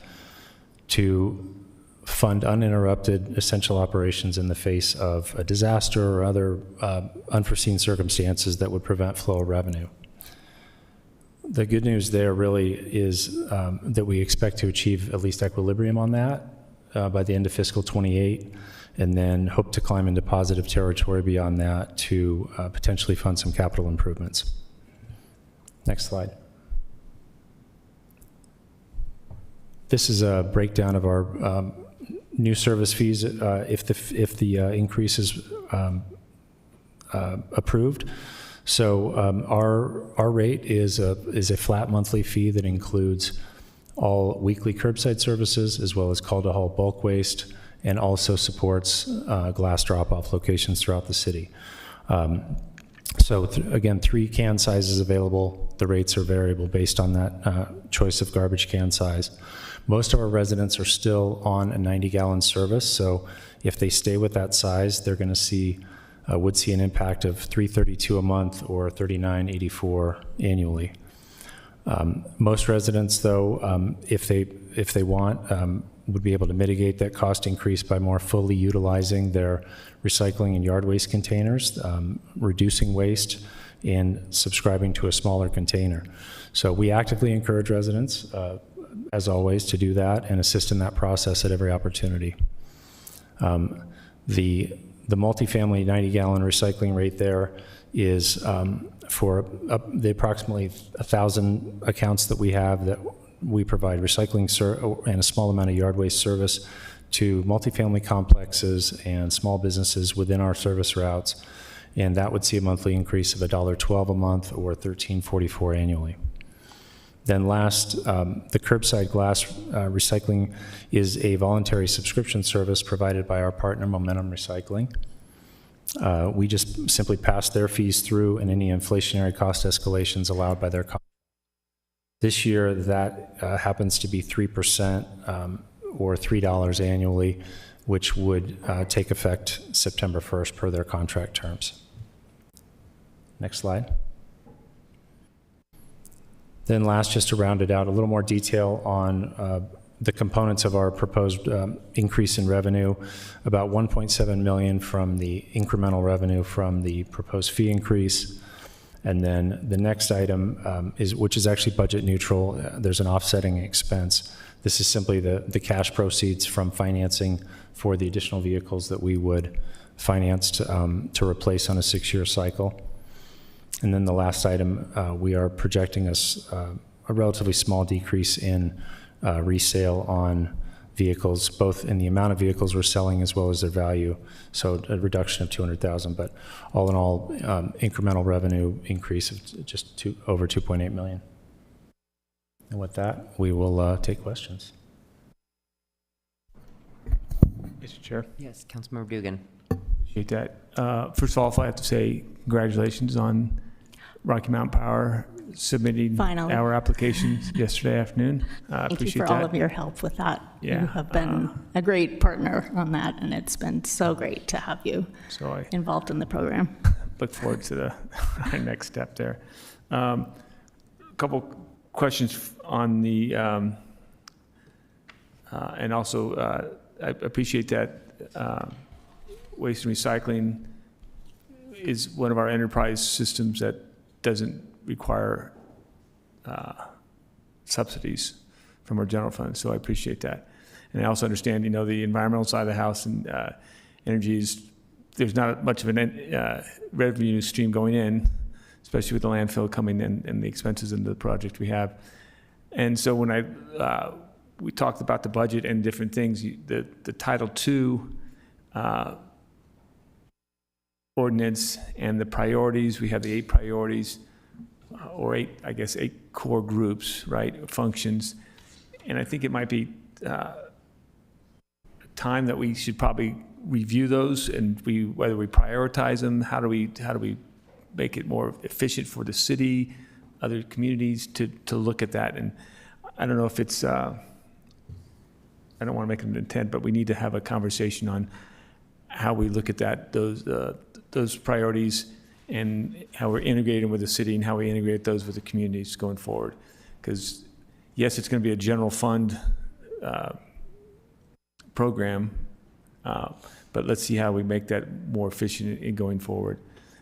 to fund uninterrupted essential operations in the face of a disaster or other unforeseen circumstances that would prevent flow of revenue. The good news there really is that we expect to achieve at least equilibrium on that by the end of fiscal 28, and then hope to climb into positive territory beyond that to potentially fund some capital improvements. Next slide. This is a breakdown of our new service fees if the increase is approved. So our rate is a flat monthly fee that includes all weekly curbside services, as well as call-to-haul bulk waste, and also supports glass drop-off locations throughout the city. Again, 3 can sizes available. The rates are variable based on that choice of garbage can size. Most of our residents are still on a 90-gallon service, so if they stay with that size, they're going to would see an impact of $332 a month or $39.84 annually. Most residents, though, if they want, would be able to mitigate that cost increase by more fully utilizing their recycling and yard waste containers, reducing waste, and subscribing to a smaller container. So we actively encourage residents, as always, to do that and assist in that process at every opportunity. The multifamily 90-gallon recycling rate there is for the approximately 1,000 accounts that we have that we provide recycling and a small amount of yard waste service to multifamily complexes and small businesses within our service routes, and that would see a monthly increase of $1.12 a month or $13.44 annually. Then last, the curbside glass recycling is a voluntary subscription service provided by our partner, Momentum Recycling. We just simply pass their fees through and any inflationary cost escalations allowed by their contract. This year, that happens to be 3% or $3 annually, which would take effect September 1st per their contract terms. Next slide. Then last, just to round it out, a little more detail on the components of our proposed increase in revenue, about $1.7 million from the incremental revenue from the proposed fee increase. And then the next item, which is actually budget neutral, there's an offsetting expense. This is simply the cash proceeds from financing for the additional vehicles that we would finance to replace on a 6-year cycle. And then the last item, we are projecting a relatively small decrease in resale on vehicles, both in the amount of vehicles we're selling as well as their value. So a reduction of 200,000, but all in all, incremental revenue increase of just over 2.8 million. And with that, we will take questions. Mr. Chair. Yes, Councilmember Dugan. Appreciate that. First of all, if I have to say congratulations on Rocky Mountain Power submitting Finally. our applications yesterday afternoon. Thank you Appreciate for that. all of your help with that. Yeah, You have been a great partner on that, and it's been so great to have you So I involved in the program. look forward to the our next step there. A couple questions on the, and also I appreciate that waste and recycling is one of our enterprise systems that doesn't require subsidies from our general fund, so I appreciate that. And I also understand, you know, the environmental side of the house and energy is, there's not much of an revenue stream going in, especially with the landfill coming in and the expenses into the project we have. And so when we talked about the budget and different things, the Title II ordinance and the priorities, we have the 8 priorities, or 8 core groups, right, functions. And I think it might be time that we should probably review those and whether we prioritize them, how do we make it more efficient for the city, other communities to look at that. And I don't know if it's, I don't want to make it an intent, but we need to have a conversation on how we look at that, those priorities and how we're integrating with the city and how we integrate those with the communities going forward. Because yes, it's going to be a general fund program, but let's see how we make that more efficient in going forward.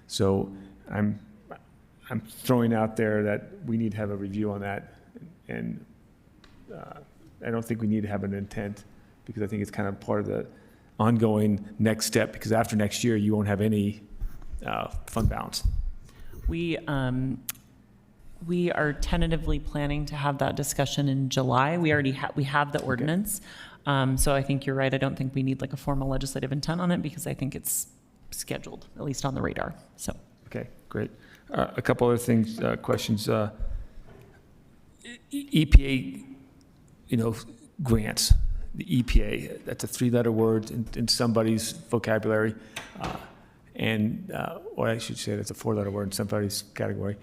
So I'm throwing out there that we need to have a review on that, and I don't think we need to have an intent, because I think it's kind of part of the ongoing next step, because after next year you won't have any fund balance. We are tentatively planning to have that discussion in July. We already have the ordinance. So I think you're right. I don't think we need like a formal legislative intent on it, because I think it's scheduled, at least on the radar. So. Okay, great. A couple other things, questions. EPA, grants. The EPA, that's a 3-letter word in somebody's vocabulary. Or I should say that's a 4-letter word in somebody's category.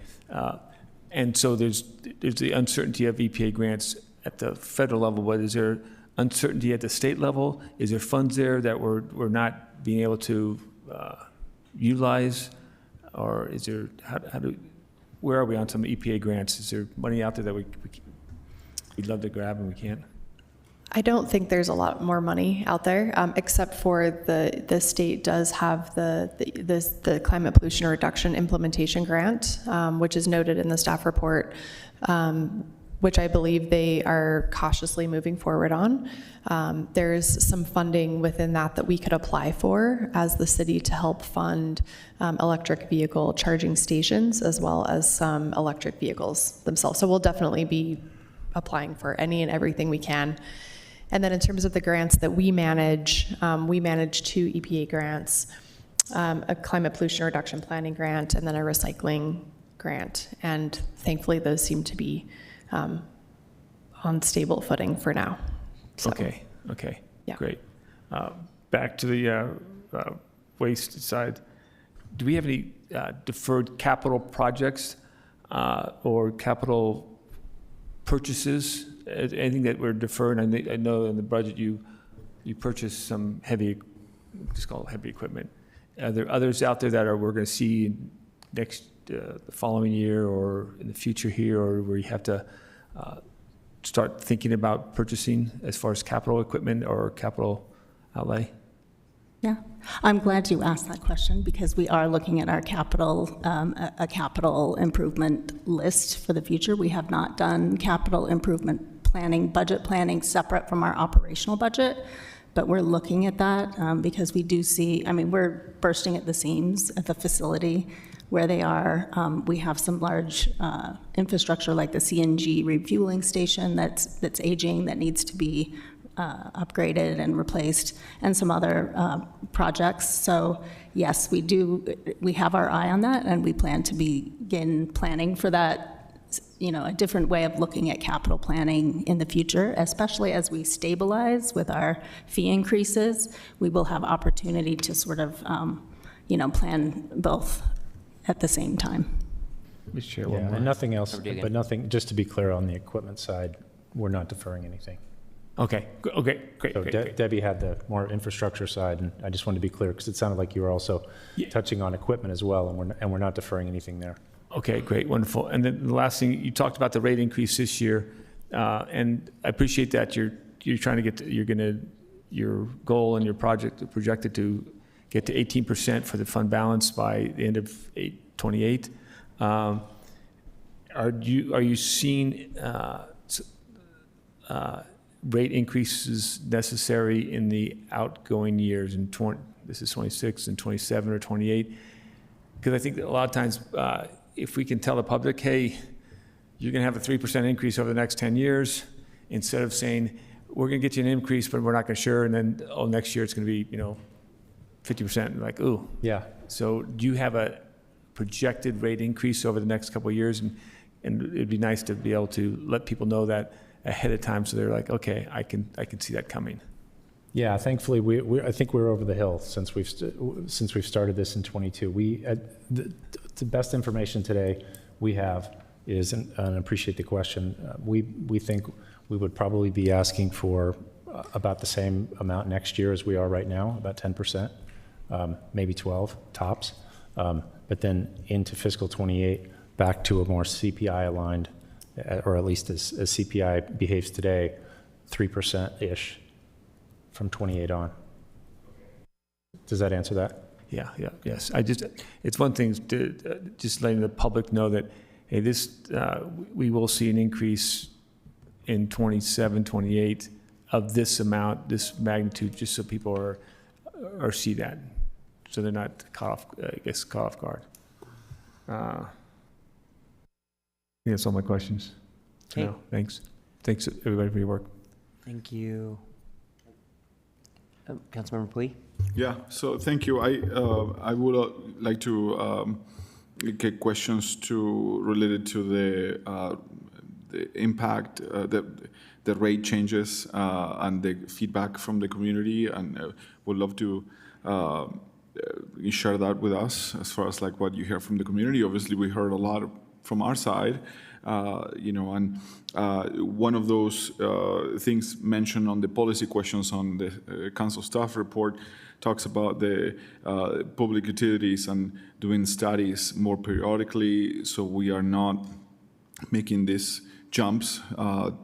And so there's the uncertainty of EPA grants at the federal level, but is there uncertainty at the state level? Is there funds there that we're not being able to utilize? Or is there, where are we on some EPA grants? Is there money out there that we'd love to grab and we can't? I don't think there's a lot more money out there, except for the state does have the climate pollution reduction implementation grant, which is noted in the staff report, which I believe they are cautiously moving forward on. There's some funding within that we could apply for as the city to help fund electric vehicle charging stations, as well as some electric vehicles themselves. So we'll definitely be applying for any and everything we can. And then in terms of the grants that we manage 2 EPA grants, a climate pollution reduction planning grant, and then a recycling grant. And thankfully, those seem to be on stable footing for now. So, Okay, yeah. Great. Back to the waste side. Do we have any deferred capital projects or capital purchases? Anything that we're deferred? I know in the budget you purchased some just call it heavy equipment. Are there others out there that we're going to see next the following year or in the future here, or where you have to start thinking about purchasing as far as capital equipment or capital outlay? Yeah, I'm glad you asked that question, because we are looking at our capital, a capital improvement list for the future. We have not done capital improvement planning, budget planning separate from our operational budget, but we're looking at that because we do see, we're bursting at the seams at the facility where they are. We have some large infrastructure like the CNG refueling station that's aging, that needs to be upgraded and replaced, and some other projects. So yes, we have our eye on that, and we plan to begin planning for that, a different way of looking at capital planning in the future, especially as we stabilize with our fee increases. We will have opportunity to sort of, plan both at the same time. Mr. Chair, Yeah, one more. and nothing else, Dugan. but nothing, just to be clear on the equipment side, we're not deferring anything. Okay, great, So great. Debbie had the more infrastructure side, and I just wanted to be clear, because it sounded like you were also touching on equipment as well, and we're not deferring anything there. Okay, great, wonderful. And then the last thing, you talked about the rate increase this year, and I appreciate that you're trying to get, your goal and your project are projected to get to 18% for the fund balance by the end of 28. Are you seeing rate increases necessary in the outgoing years in this is 26 and 27 or 28? Because I think that a lot of times, if we can tell the public, hey, you're going to have a 3% increase over the next 10 years, instead of saying, we're going to get you an increase, but we're not going to sure, and then, next year it's going to be, 50%, like, ooh. Yeah. So do you have a projected rate increase over the next couple of years? And it'd be nice to be able to let people know that ahead of time, so they're like, okay, I can see that coming. Yeah, thankfully, I think we're over the hill since we've started this in 22. The best information today we have is, and I appreciate the question, we think we would probably be asking for about the same amount next year as we are right now, about 10%, maybe 12 tops. But then into fiscal 28, back to a more CPI aligned, or at least as CPI behaves today, 3%-ish from 28 on. Does that answer that? Yes. It's one thing to just letting the public know that, hey, we will see an increase in 27, 28 of this amount, this magnitude, just so people see that, so they're not caught off guard. I think that's all my questions. Okay. No, thanks everybody for your work. Thank you. Councilmember Puy? Yeah, so thank you. I would like to get questions related to the impact, the rate changes, and the feedback from the community, and would love to share that with us as far as like what you hear from the community. Obviously, we heard a lot from our side, and one of those things mentioned on the policy questions on the council staff report talks about the public utilities and doing studies more periodically, so we are not making these jumps. And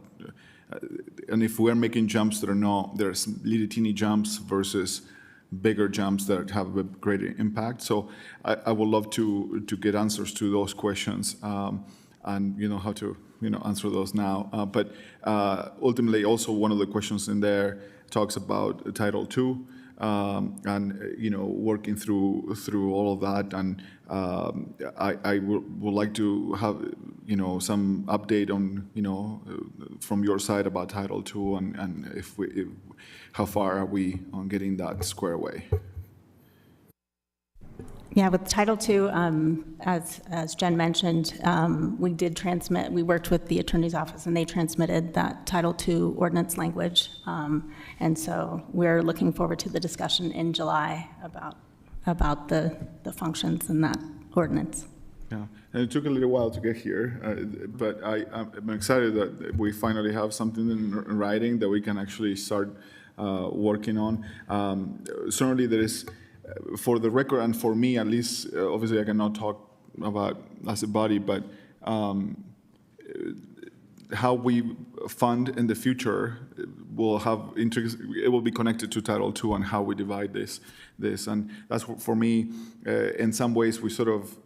if we're making jumps that are not, there's little teeny jumps versus bigger jumps that have a greater impact. So I would love to get answers to those questions, and how to answer those now. But ultimately, also one of the questions in there talks about Title II, and working through all of that. And I would like to have some update on from your side about Title II, and how far are we on getting that squared away? Yeah, with Title II, as Jen mentioned, we worked with the Attorney's Office, and they transmitted that Title II ordinance language. And so we're looking forward to the discussion in July about the functions in that ordinance. Yeah, and it took a little while to get here, but I'm excited that we finally have something in writing that we can actually start working on. Certainly there is, for the record, and for me at least, obviously I cannot talk about as a body, but how we fund in the future it will be connected to Title II and how we divide this. And that's for me, in some ways we sort of,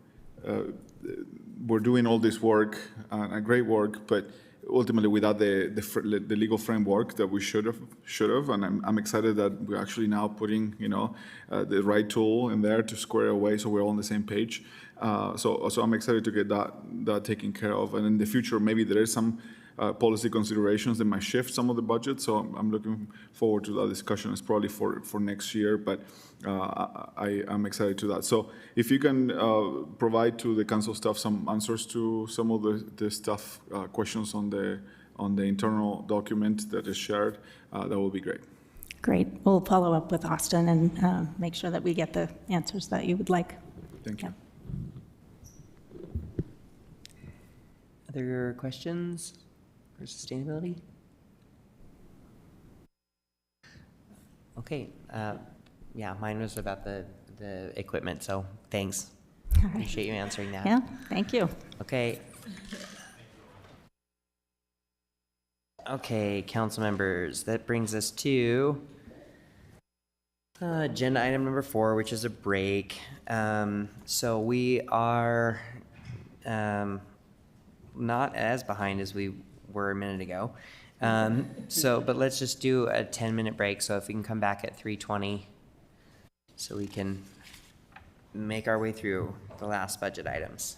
we're doing all this work, great work, but ultimately without the legal framework that we should have, and I'm excited that we're actually now putting the right tool in there to square away, so we're all on the same page. So I'm excited to get that taken care of, and in the future maybe there is some policy considerations that might shift some of the budget. So I'm looking forward to that discussion. It's probably for next year, but I'm excited to that. So if you can provide to the council staff some answers to some of the staff questions on the internal document that is shared, that will be great. Great. We'll follow up with Austin and make sure that we get the answers that you would like. Thank you. Other questions for sustainability? Okay, yeah, mine was about the equipment, so thanks. All right. Appreciate you answering that. Yeah, thank you. Okay. Okay, council members, that brings us to agenda item number 4, which is a break. So we are not as behind as we were a minute ago. But let's just do a 10-minute break. So if we can come back at 3:20 so we can make our way through the last budget items.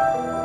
you.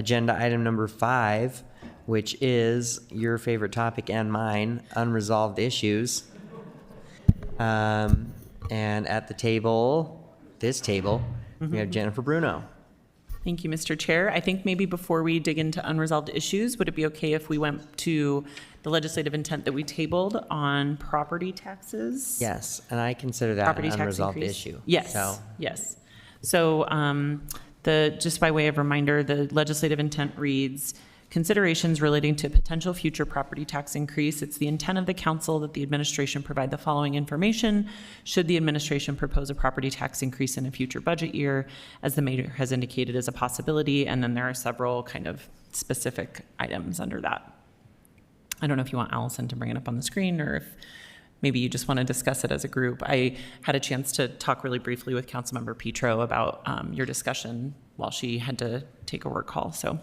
agenda item number 5, which is your favorite topic and mine, unresolved issues. And at the table, this table, we have Jennifer Bruno. Thank you, Mr. Chair. I think maybe before we dig into unresolved issues, would it be okay if we went to the legislative intent that we tabled on property taxes? Yes, and I consider that Property an tax unresolved increase? issue. Yes, So, yes. So just by way of reminder, the legislative intent reads, considerations relating to potential future property tax increase. It's the intent of the council that the administration provide the following information should the administration propose a property tax increase in a future budget year, as the mayor has indicated is a possibility. And then there are several kind of specific items under that. I don't know if you want Allison to bring it up on the screen or if maybe you just want to discuss it as a group. I had a chance to talk really briefly with Councilmember Petro about your discussion while she had to take a work call, so.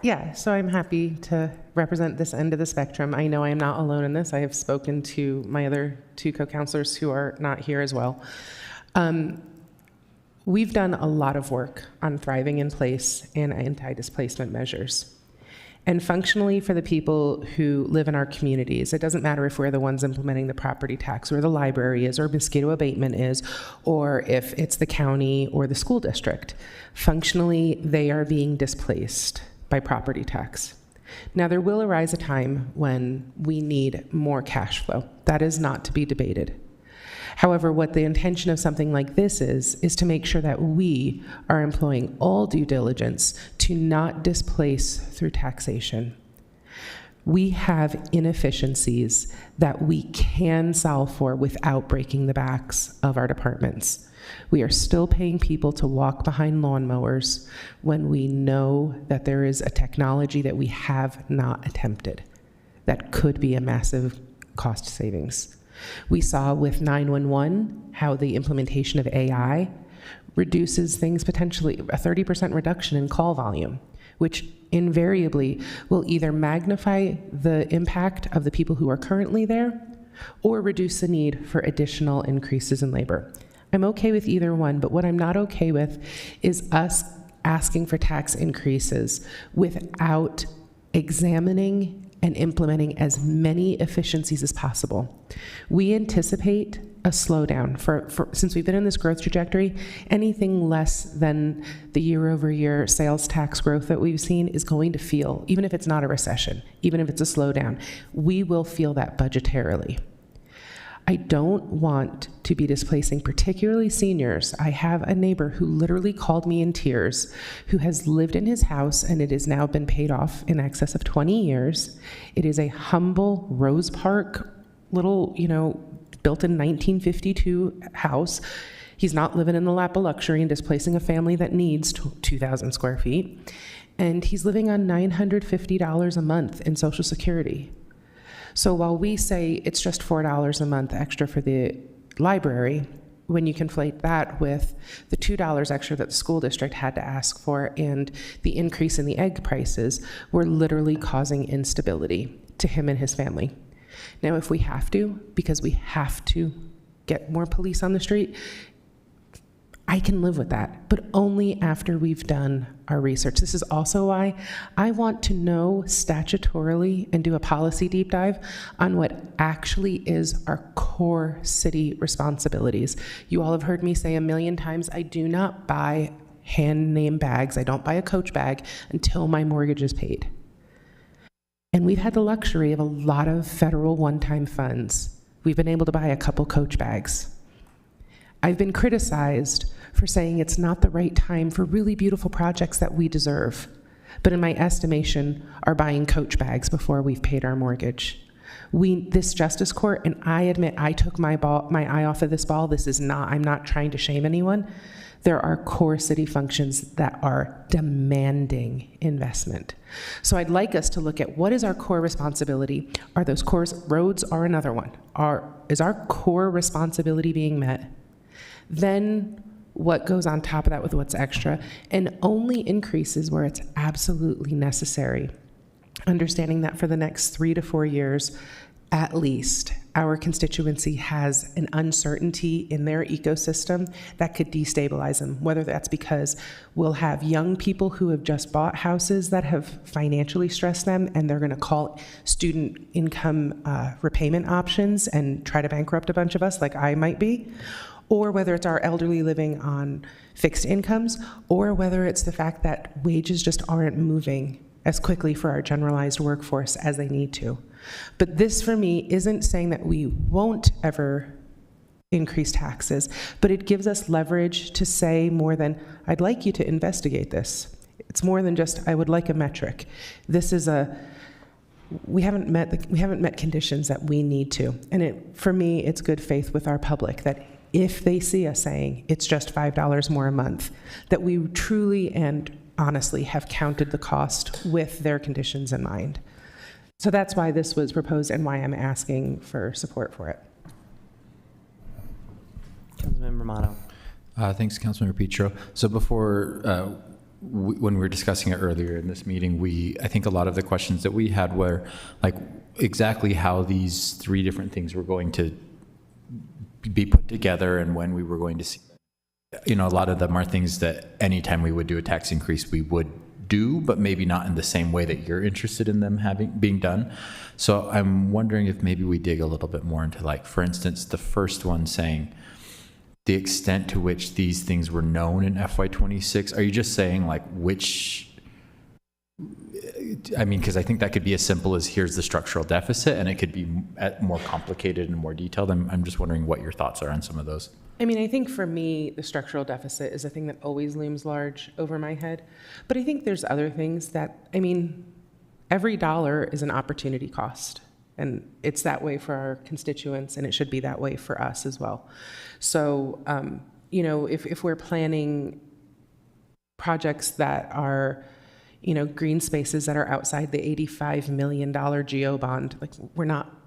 Yeah, so I'm happy to represent this end of the spectrum. I know I am not alone in this. I have spoken to my other 2 co-counselors who are not here as well. We've done a lot of work on thriving in place and anti-displacement measures. And functionally, for the people who live in our communities, it doesn't matter if we're the ones implementing the property tax, or the library is, or mosquito abatement is, or if it's the county or the school district. Functionally, they are being displaced by property tax. Now, there will arise a time when we need more cash flow. That is not to be debated. However, what the intention of something like this is to make sure that we are employing all due diligence to not displace through taxation. We have inefficiencies that we can solve for without breaking the backs of our departments. We are still paying people to walk behind lawnmowers when we know that there is a technology that we have not attempted that could be a massive cost savings. We saw with 911 how the implementation of AI reduces things, potentially a 30% reduction in call volume, which invariably will either magnify the impact of the people who are currently there or reduce the need for additional increases in labor. I'm okay with either one, but what I'm not okay with is us asking for tax increases without examining and implementing as many efficiencies as possible. We anticipate a slowdown since we've been in this growth trajectory. Anything less than the year-over-year sales tax growth that we've seen is going to feel, even if it's not a recession, even if it's a slowdown, we will feel that budgetarily. I don't want to be displacing particularly seniors. I have a neighbor who literally called me in tears, who has lived in his house and it has now been paid off in excess of 20 years. It is a humble Rose Park, little, built in 1952 house. He's not living in the lap of luxury and displacing a family that needs 2,000 square feet. And he's living on $950 a month in Social Security. So while we say it's just $4 a month extra for the library, when you conflate that with the $2 extra that the school district had to ask for and the increase in the egg prices, we're literally causing instability to him and his family. Now, if we have to, because we have to get more police on the street, I can live with that, but only after we've done our research. This is also why I want to know statutorily and do a policy deep dive on what actually is our core city responsibilities. You all have heard me say a million times, I do not buy hand name bags. I don't buy a Coach bag until my mortgage is paid. And we've had the luxury of a lot of federal one-time funds. We've been able to buy a couple Coach bags. I've been criticized for saying it's not the right time for really beautiful projects that we deserve, but in my estimation, are buying Coach bags before we've paid our mortgage. This Justice Court, and I admit I took my eye off of this ball. This is not, I'm not trying to shame anyone. There are core city functions that are demanding investment. So I'd like us to look at what is our core responsibility. Are those core roads are another one? Is our core responsibility being met? Then what goes on top of that with what's extra, and only increases where it's absolutely necessary. Understanding that for the next 3 to 4 years, at least, our constituency has an uncertainty in their ecosystem that could destabilize them, whether that's because we'll have young people who have just bought houses that have financially stressed them and they're going to call student income repayment options and try to bankrupt a bunch of us like I might be, or whether it's our elderly living on fixed incomes, or whether it's the fact that wages just aren't moving as quickly for our generalized workforce as they need to. But this, for me, isn't saying that we won't ever increase taxes, but it gives us leverage to say more than, I'd like you to investigate this. It's more than just, I would like a metric. This is we haven't met conditions that we need to. And for me, it's good faith with our public that if they see us saying it's just $5 more a month, that we truly and honestly have counted the cost with their conditions in mind. So that's why this was proposed and why I'm asking for support for it. Councilmember Romano. Thanks, Councilmember Petro. So before, when we were discussing it earlier in this meeting, I think a lot of the questions that we had were like exactly how these three different things were going to be put together and when we were going to see. A lot of them are things that anytime we would do a tax increase, we would do, but maybe not in the same way that you're interested in them being done. So I'm wondering if maybe we dig a little bit more into, like, for instance, the first one saying the extent to which these things were known in FY26. Are you just saying like which, because I think that could be as simple as here's the structural deficit, and it could be more complicated and more detailed. I'm just wondering what your thoughts are on some of those. I think for me, the structural deficit is a thing that always looms large over my head. But I think there's other things that, every dollar is an opportunity cost. And it's that way for our constituents, and it should be that way for us as well. So, if we're planning projects that are, green spaces that are outside the $85 million GO bond, like we're not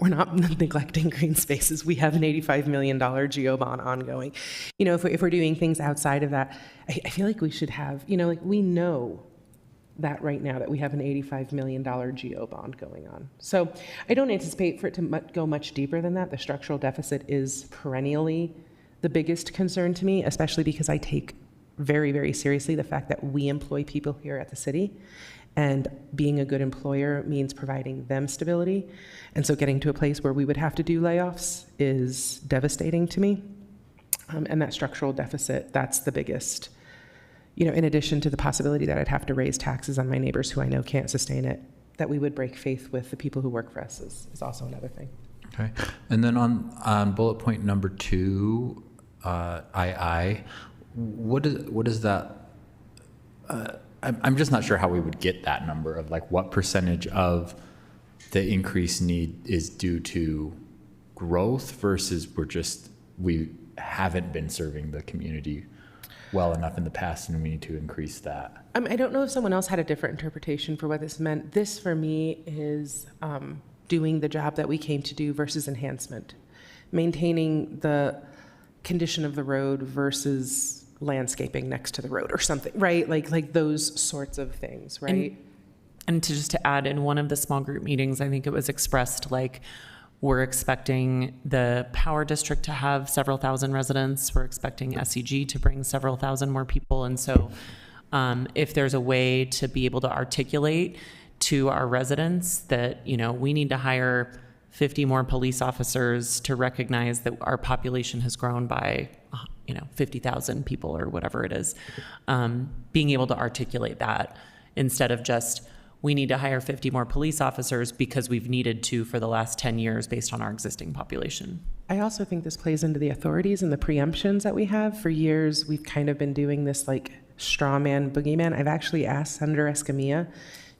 neglecting green spaces. We have an $85 million GO bond ongoing. If we're doing things outside of that, I feel like we should have, we know that right now that we have an $85 million GO bond going on. So I don't anticipate for it to go much deeper than that. The structural deficit is perennially the biggest concern to me, especially because I take very, very seriously the fact that we employ people here at the city, and being a good employer means providing them stability. And so getting to a place where we would have to do layoffs is devastating to me. And that structural deficit, that's the biggest, in addition to the possibility that I'd have to raise taxes on my neighbors who I know can't sustain it, that we would break faith with the people who work for us is also another thing. Okay. And then on bullet point number 2, II, what is that? I'm just not sure how we would get that number of like what percentage of the increased need is due to growth versus we haven't been serving the community well enough in the past and we need to increase that. I don't know if someone else had a different interpretation for what this meant. This for me is doing the job that we came to do versus enhancement, maintaining the condition of the road versus landscaping next to the road or something, right? Like those sorts of things, right? And to add, in one of the small group meetings, I think it was expressed like, we're expecting the power district to have several thousand residents. We're expecting SEG to bring several thousand more people. And so if there's a way to be able to articulate to our residents that, we need to hire 50 more police officers to recognize that our population has grown by 50,000 people or whatever it is, being able to articulate that instead of just, we need to hire 50 more police officers because we've needed to for the last 10 years based on our existing population. I also think this plays into the authorities and the preemptions that we have. For years, we've kind of been doing this like straw man, boogeyman. I've actually asked Senator Escamilla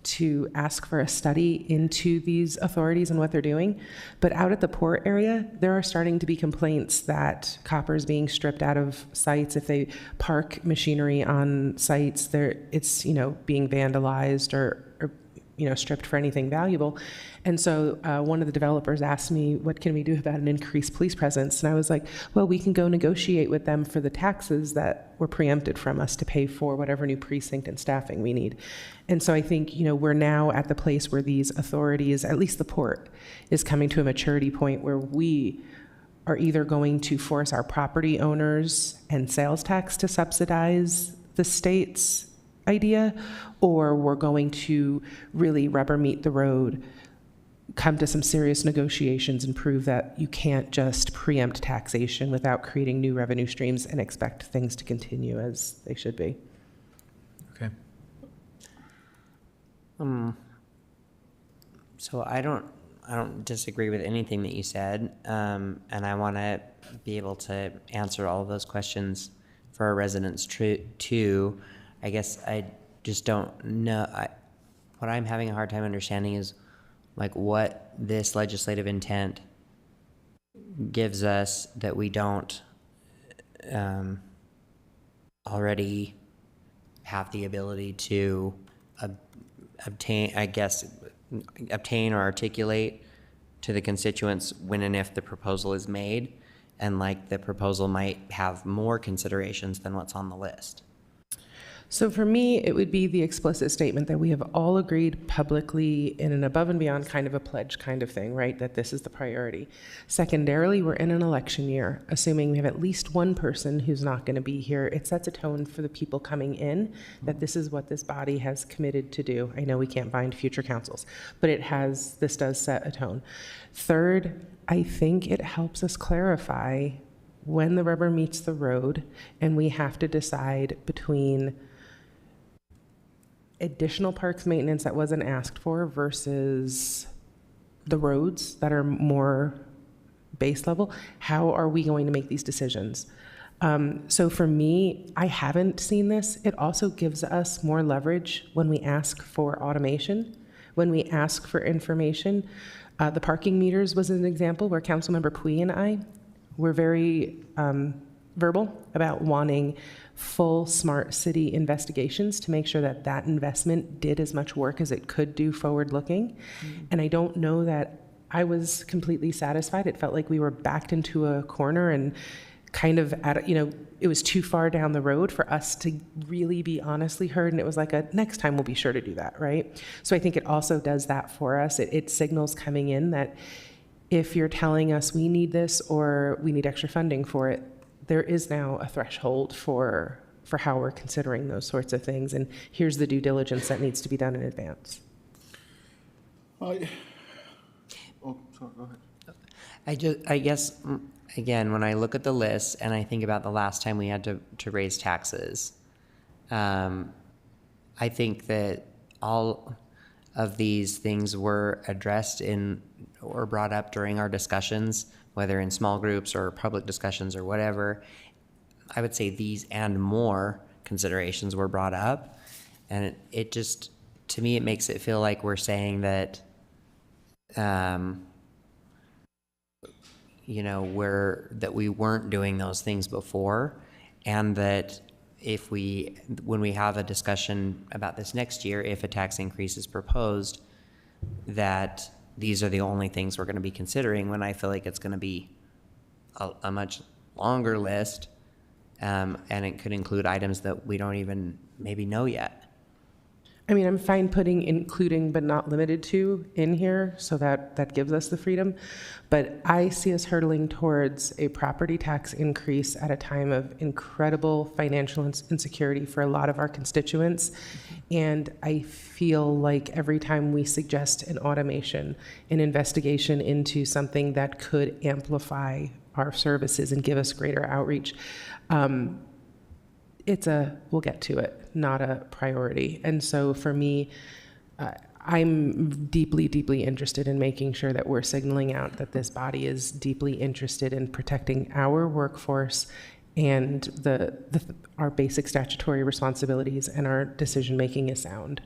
to ask for a study into these authorities and what they're doing. But out at the port area, there are starting to be complaints that copper is being stripped out of sites. If they park machinery on sites, it's being vandalized or stripped for anything valuable. And so one of the developers asked me, what can we do about an increased police presence? And I was like, well, we can go negotiate with them for the taxes that were preempted from us to pay for whatever new precinct and staffing we need. And so I think, we're now at the place where these authorities, at least the port, is coming to a maturity point where we are either going to force our property owners and sales tax to subsidize the state's idea, or we're going to really rubber meet the road, come to some serious negotiations and prove that you can't just preempt taxation without creating new revenue streams and expect things to continue as they should be. Okay. So I don't disagree with anything that you said, and I want to be able to answer all of those questions for our residents too. I guess I just don't know. What I'm having a hard time understanding is like what this legislative intent gives us that we don't already have the ability to obtain or articulate to the constituents when and if the proposal is made, and like the proposal might have more considerations than what's on the list. So for me, it would be the explicit statement that we have all agreed publicly in an above and beyond kind of a pledge kind of thing, right? That this is the priority. Secondarily, we're in an election year. Assuming we have at least one person who's not going to be here, it sets a tone for the people coming in that this is what this body has committed to do. I know we can't bind future councils, but this does set a tone. Third, I think it helps us clarify when the rubber meets the road and we have to decide between additional parks maintenance that wasn't asked for versus the roads that are more base level. How are we going to make these decisions? So for me, I haven't seen this. It also gives us more leverage when we ask for automation, when we ask for information. The parking meters was an example where Councilmember Pui and I were very verbal about wanting full smart city investigations to make sure that that investment did as much work as it could do forward-looking. And I don't know that I was completely satisfied. It felt like we were backed into a corner and kind of it was too far down the road for us to really be honestly heard. And it was like next time we'll be sure to do that, right? So I think it also does that for us. It signals coming in that if you're telling us we need this or we need extra funding for it, there is now a threshold for how we're considering those sorts of things, and here's the due diligence that needs to be done in advance. Sorry, go ahead. I guess, again, when I look at the list and I think about the last time we had to raise taxes, I think that all of these things were addressed or brought up during our discussions, whether in small groups or public discussions or whatever. I would say these and more considerations were brought up. And it just, to me, it makes it feel like we're saying that, that we weren't doing those things before, and that when we have a discussion about this next year, if a tax increase is proposed, that these are the only things we're going to be considering, when I feel like it's going to be a much longer list, and it could include items that we don't even maybe know yet. I mean, I'm fine putting including but not limited to in here, so that gives us the freedom. But I see us hurtling towards a property tax increase at a time of incredible financial insecurity for a lot of our constituents. And I feel like every time we suggest an automation, an investigation into something that could amplify our services and give us greater outreach, we'll get to it, not a priority. And so for me, I'm deeply, deeply interested in making sure that we're signaling out that this body is deeply interested in protecting our workforce and our basic statutory responsibilities, and our decision-making is sound.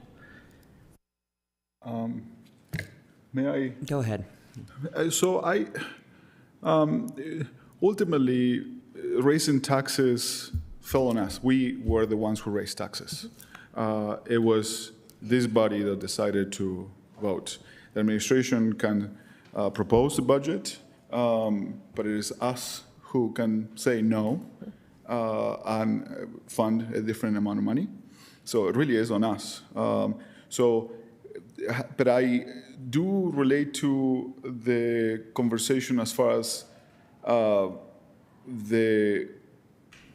May I? Go ahead. So ultimately, raising taxes fell on us. We were the ones who raised taxes. It was this body that decided to vote. The administration can propose the budget, but it is us who can say no and fund a different amount of money. So it really is on us. But I do relate to the conversation as far as the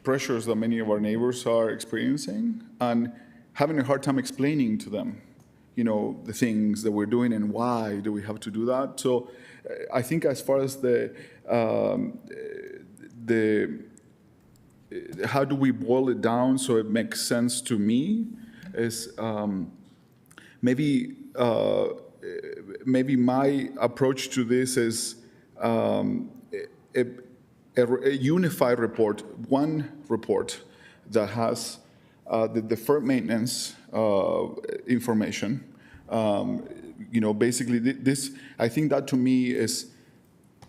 pressures that many of our neighbors are experiencing and having a hard time explaining to them, the things that we're doing and why do we have to do that. So I think as far as how do we boil it down so it makes sense to me is maybe my approach to this is a unified report, one report that has the deferred maintenance information. Basically this, I think that to me is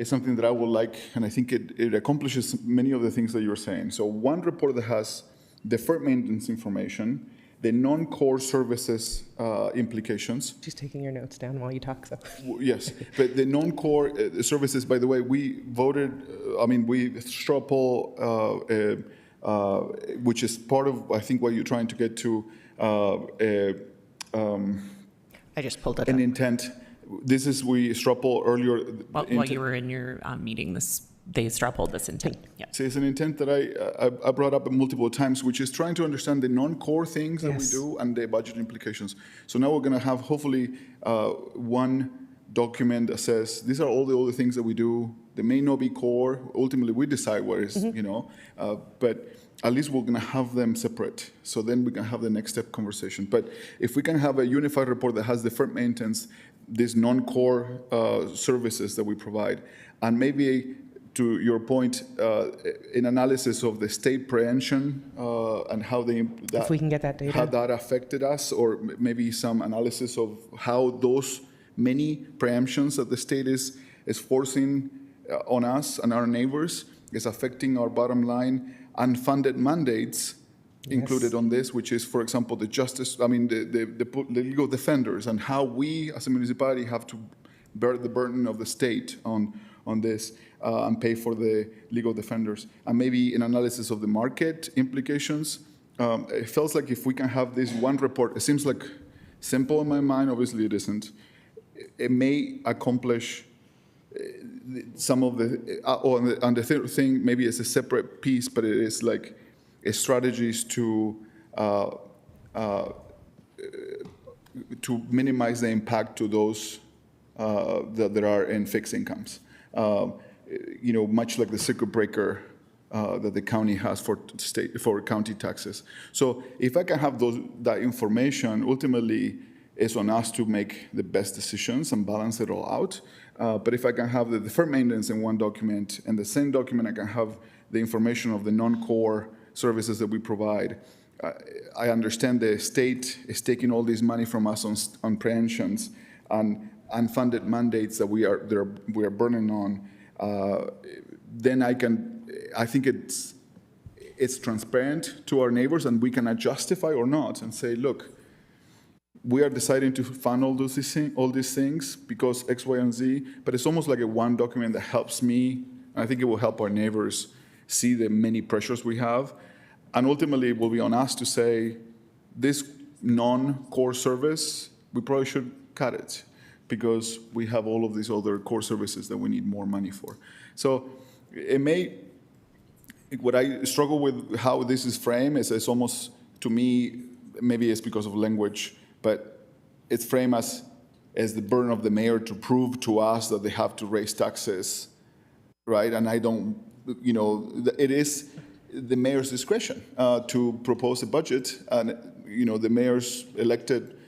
something that I would like, and I think it accomplishes many of the things that you're saying. So one report that has deferred maintenance information, the non-core services implications. She's taking your notes down while you talk, so. Yes, but the non-core services, by the way, we voted, we straw poll, which is part of, I think, what you're trying to get to, I just pulled it an up. intent. This is, we straw poll earlier. While you were in your meeting, they straw polled this intent. Yeah. So it's an intent that I brought up multiple times, which is trying to understand the non-core things that we do and the budget implications. So now we're going to have hopefully one document that says these are all the other things that we do. They may not be core. Ultimately, we decide what is, but at least we're going to have them separate. So then we can have the next step conversation. But if we can have a unified report that has deferred maintenance, these non-core services that we provide, and maybe to your point, an analysis of the state preemption and how if we can get that data, how that affected us, or maybe some analysis of how those many preemptions that the state is forcing on us and our neighbors is affecting our bottom line. Unfunded mandates included on this, which is, for example, the legal defenders, and how we as a municipality have to bear the burden of the state on this and pay for the legal defenders, and maybe an analysis of the market implications. It feels like if we can have this one report, it seems like simple in my mind, obviously it isn't. It may accomplish some of the, and the third thing, maybe it's a separate piece, but it is like strategies to minimize the impact to those that are in fixed incomes. Much like the circuit breaker that the county has for county taxes. So if I can have that information, ultimately it's on us to make the best decisions and balance it all out. But if I can have the deferred maintenance in one document, and the same document I can have the information of the non-core services that we provide, I understand the state is taking all this money from us on preemptions and unfunded mandates that we are burning on. Then I think it's transparent to our neighbors, and we can justify or not and say, look, we are deciding to fund all these things because X, Y, and Z, but it's almost like a one document that helps me, and I think it will help our neighbors see the many pressures we have. And ultimately, it will be on us to say, this non-core service, we probably should cut it because we have all of these other core services that we need more money for. So what I struggle with how this is framed is it's almost, to me, maybe it's because of language, but it's framed as the burden of the mayor to prove to us that they have to raise taxes, right? And I don't, it is the mayor's discretion to propose a budget, and the mayor's elected,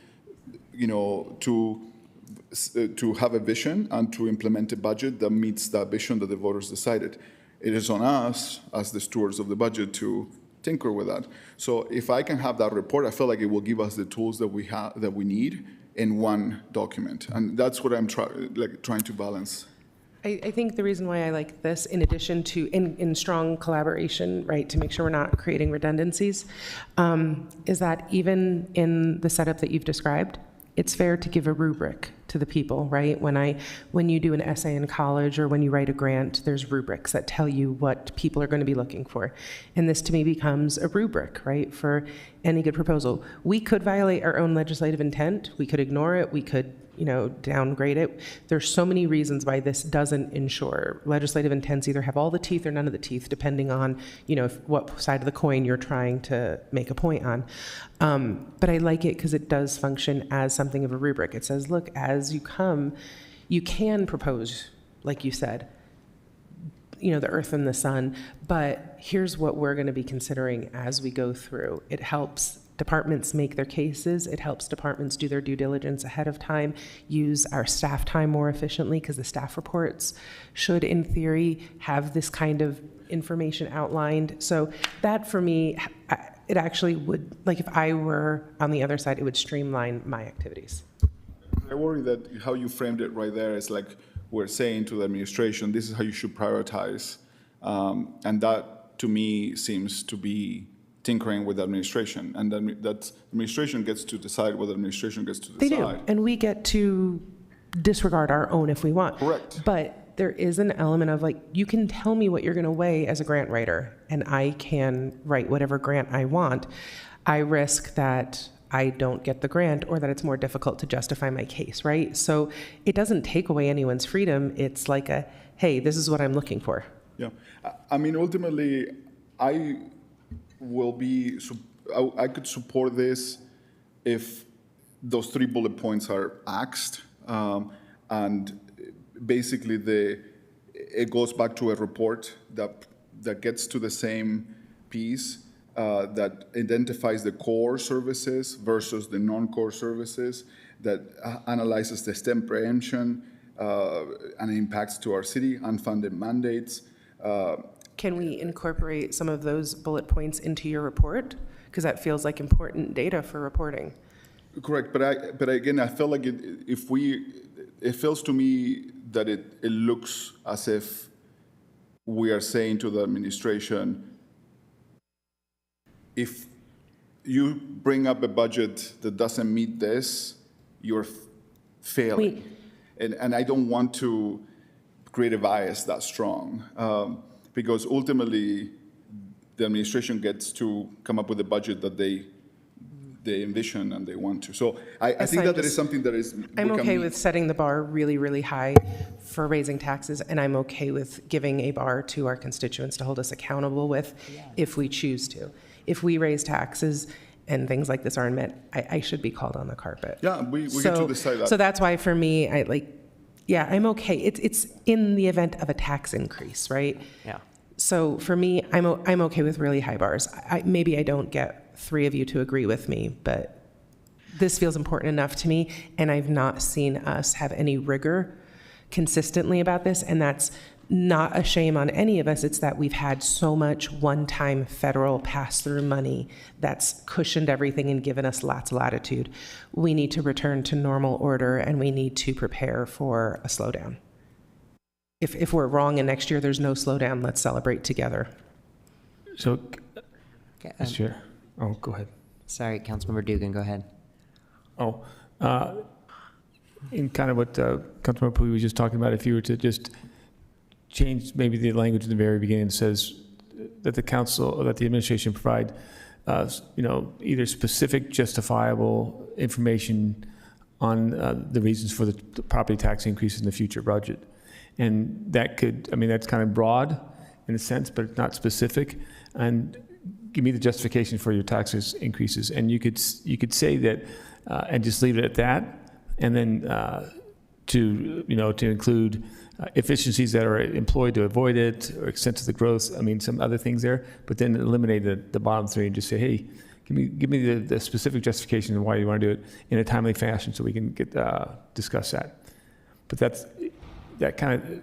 to have a vision and to implement a budget that meets that vision that the voters decided. It is on us as the stewards of the budget to tinker with that. So if I can have that report, I feel like it will give us the tools that we need in one document, and that's what I'm trying to balance. I think the reason why I like this, in addition to, in strong collaboration, right, to make sure we're not creating redundancies, is that even in the setup that you've described, it's fair to give a rubric to the people, right? When you do an essay in college or when you write a grant, there's rubrics that tell you what people are going to be looking for. And this to me becomes a rubric, right, for any good proposal. We could violate our own legislative intent. We could ignore it. We could, downgrade it. There's so many reasons why this doesn't ensure legislative intents either have all the teeth or none of the teeth, depending on, what side of the coin you're trying to make a point on. But I like it because it does function as something of a rubric. It says, look, as you come, you can propose, like you said, the earth and the sun, but here's what we're going to be considering as we go through. It helps departments make their cases. It helps departments do their due diligence ahead of time, use our staff time more efficiently, because the staff reports should, in theory, have this kind of information outlined. So that, for me, it actually would, like if I were on the other side, it would streamline my activities. I worry that how you framed it right there is like we're saying to the administration, this is how you should prioritize. And that, to me, seems to be tinkering with the administration. And then that administration gets to decide what the administration gets to decide. They do. And we get to disregard our own if we want. Correct. But there is an element of you can tell me what you're going to weigh as a grant writer, and I can write whatever grant I want. I risk that I don't get the grant or that it's more difficult to justify my case, right? So it doesn't take away anyone's freedom. It's like hey, this is what I'm looking for. Yeah. I mean, ultimately, I could support this if those 3 bullet points are axed, and basically it goes back to a report that gets to the same piece, that identifies the core services versus the non-core services, that analyzes the STEM preemption and impacts to our city, unfunded mandates. Can we incorporate some of those bullet points into your report? Because that feels like important data for reporting. Correct, but again, I feel like it feels to me that it looks as if we are saying to the administration, if you bring up a budget that doesn't meet this, you're failing. And I don't want to create a bias that strong. Because ultimately, the administration gets to come up with a budget that they envision and they want to. So I think that there is something that is I'm okay with setting the bar really, really high for raising taxes, and I'm okay with giving a bar to our constituents to hold us accountable with if we choose to. If we raise taxes and things like this aren't met, I should be called on the carpet. Yeah, we get to decide that. So that's why, for me, I'm okay. It's in the event of a tax increase, right? Yeah. So for me, I'm okay with really high bars. Maybe I don't get 3 of you to agree with me, but this feels important enough to me, and I've not seen us have any rigor consistently about this, and that's not a shame on any of us. It's that we've had so much one-time federal pass-through money that's cushioned everything and given us lots of latitude. We need to return to normal order, and we need to prepare for a slowdown. If we're wrong and next year there's no slowdown, let's celebrate together. So, Mr. Chair. Oh, go ahead. Sorry, Councilmember Dugan, go ahead. In kind of what Councilmember Puy was just talking about, if you were to just change maybe the language in the very beginning, says that the council, or that the administration provide, either specific justifiable information on the reasons for the property tax increase in the future budget. And that could, that's kind of broad in a sense, but it's not specific. And give me the justification for your taxes increases. And you could say that, and just leave it at that. And then to include efficiencies that are employed to avoid it, or extent of the growth, some other things there, but then eliminate the bottom 3 and just say, hey, give me the specific justification of why you want to do it in a timely fashion so we can discuss that. But that kind of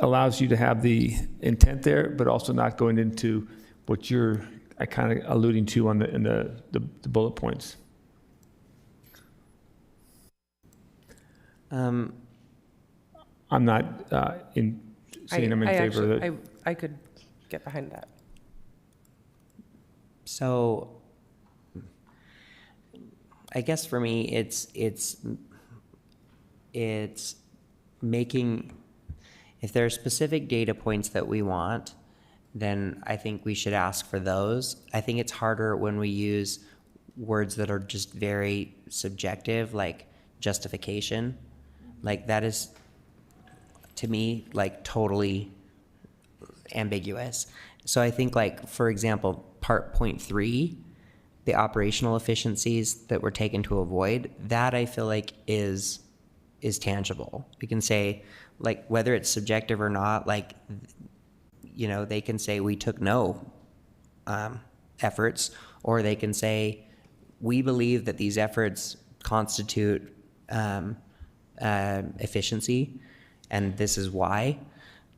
allows you to have the intent there, but also not going into what you're kind of alluding to in the bullet points. I'm not saying I'm in favor of it. I could get behind that. So I guess for me, it's making, if there are specific data points that we want, then I think we should ask for those. I think it's harder when we use words that are just very subjective, like justification. Like that is, to me, like totally ambiguous. So I think, like, for example, part 0.3, the operational efficiencies that we're taken to avoid, that I feel like is tangible. We can say, like, whether it's subjective or not, like, you know, they can say we took no efforts, or they can say we believe that these efforts constitute efficiency, and this is why.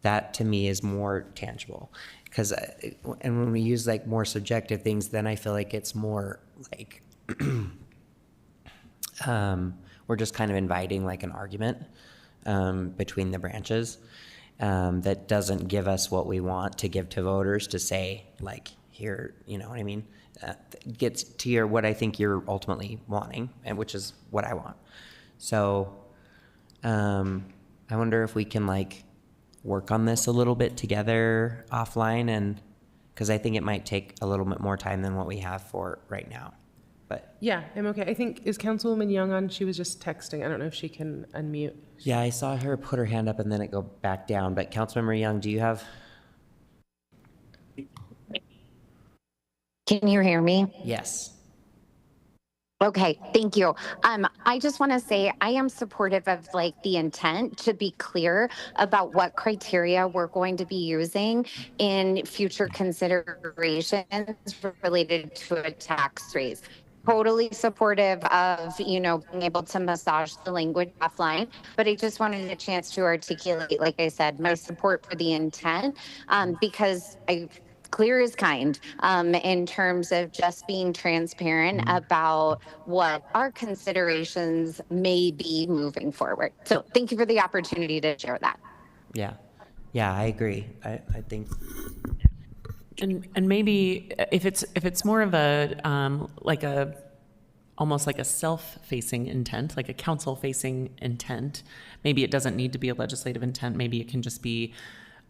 That to me is more tangible. Because, and when we use like more subjective things, then I feel like it's more like we're just kind of inviting like an argument between the branches that doesn't give us what we want to give to voters to say, like, here, you know what I mean? Gets to what I think you're ultimately wanting, and which is what I want. So I wonder if we can like work on this a little bit together offline, and because I think it might take a little bit more time than what we have for right now. But yeah, I'm okay. I think, is Councilwoman Young on? She was just texting. I don't know if she can unmute. Yeah, I saw her put her hand up and then it go back down. But Councilmember Young, do you have? Can you hear me? Yes. Okay, thank you. I just want to say I am supportive of like the intent to be clear about what criteria we're going to be using in future considerations related to a tax raise. Totally supportive of, you know, being able to massage the language offline, but I just wanted a chance to articulate, like I said, my support for the intent, because clear is kind in terms of just being transparent about what our considerations may be moving forward. So thank you for the opportunity to share that. Yeah, I agree. I think. And maybe if it's more of a like a almost like a self-facing intent, like a council-facing intent, maybe it doesn't need to be a legislative intent. Maybe it can just be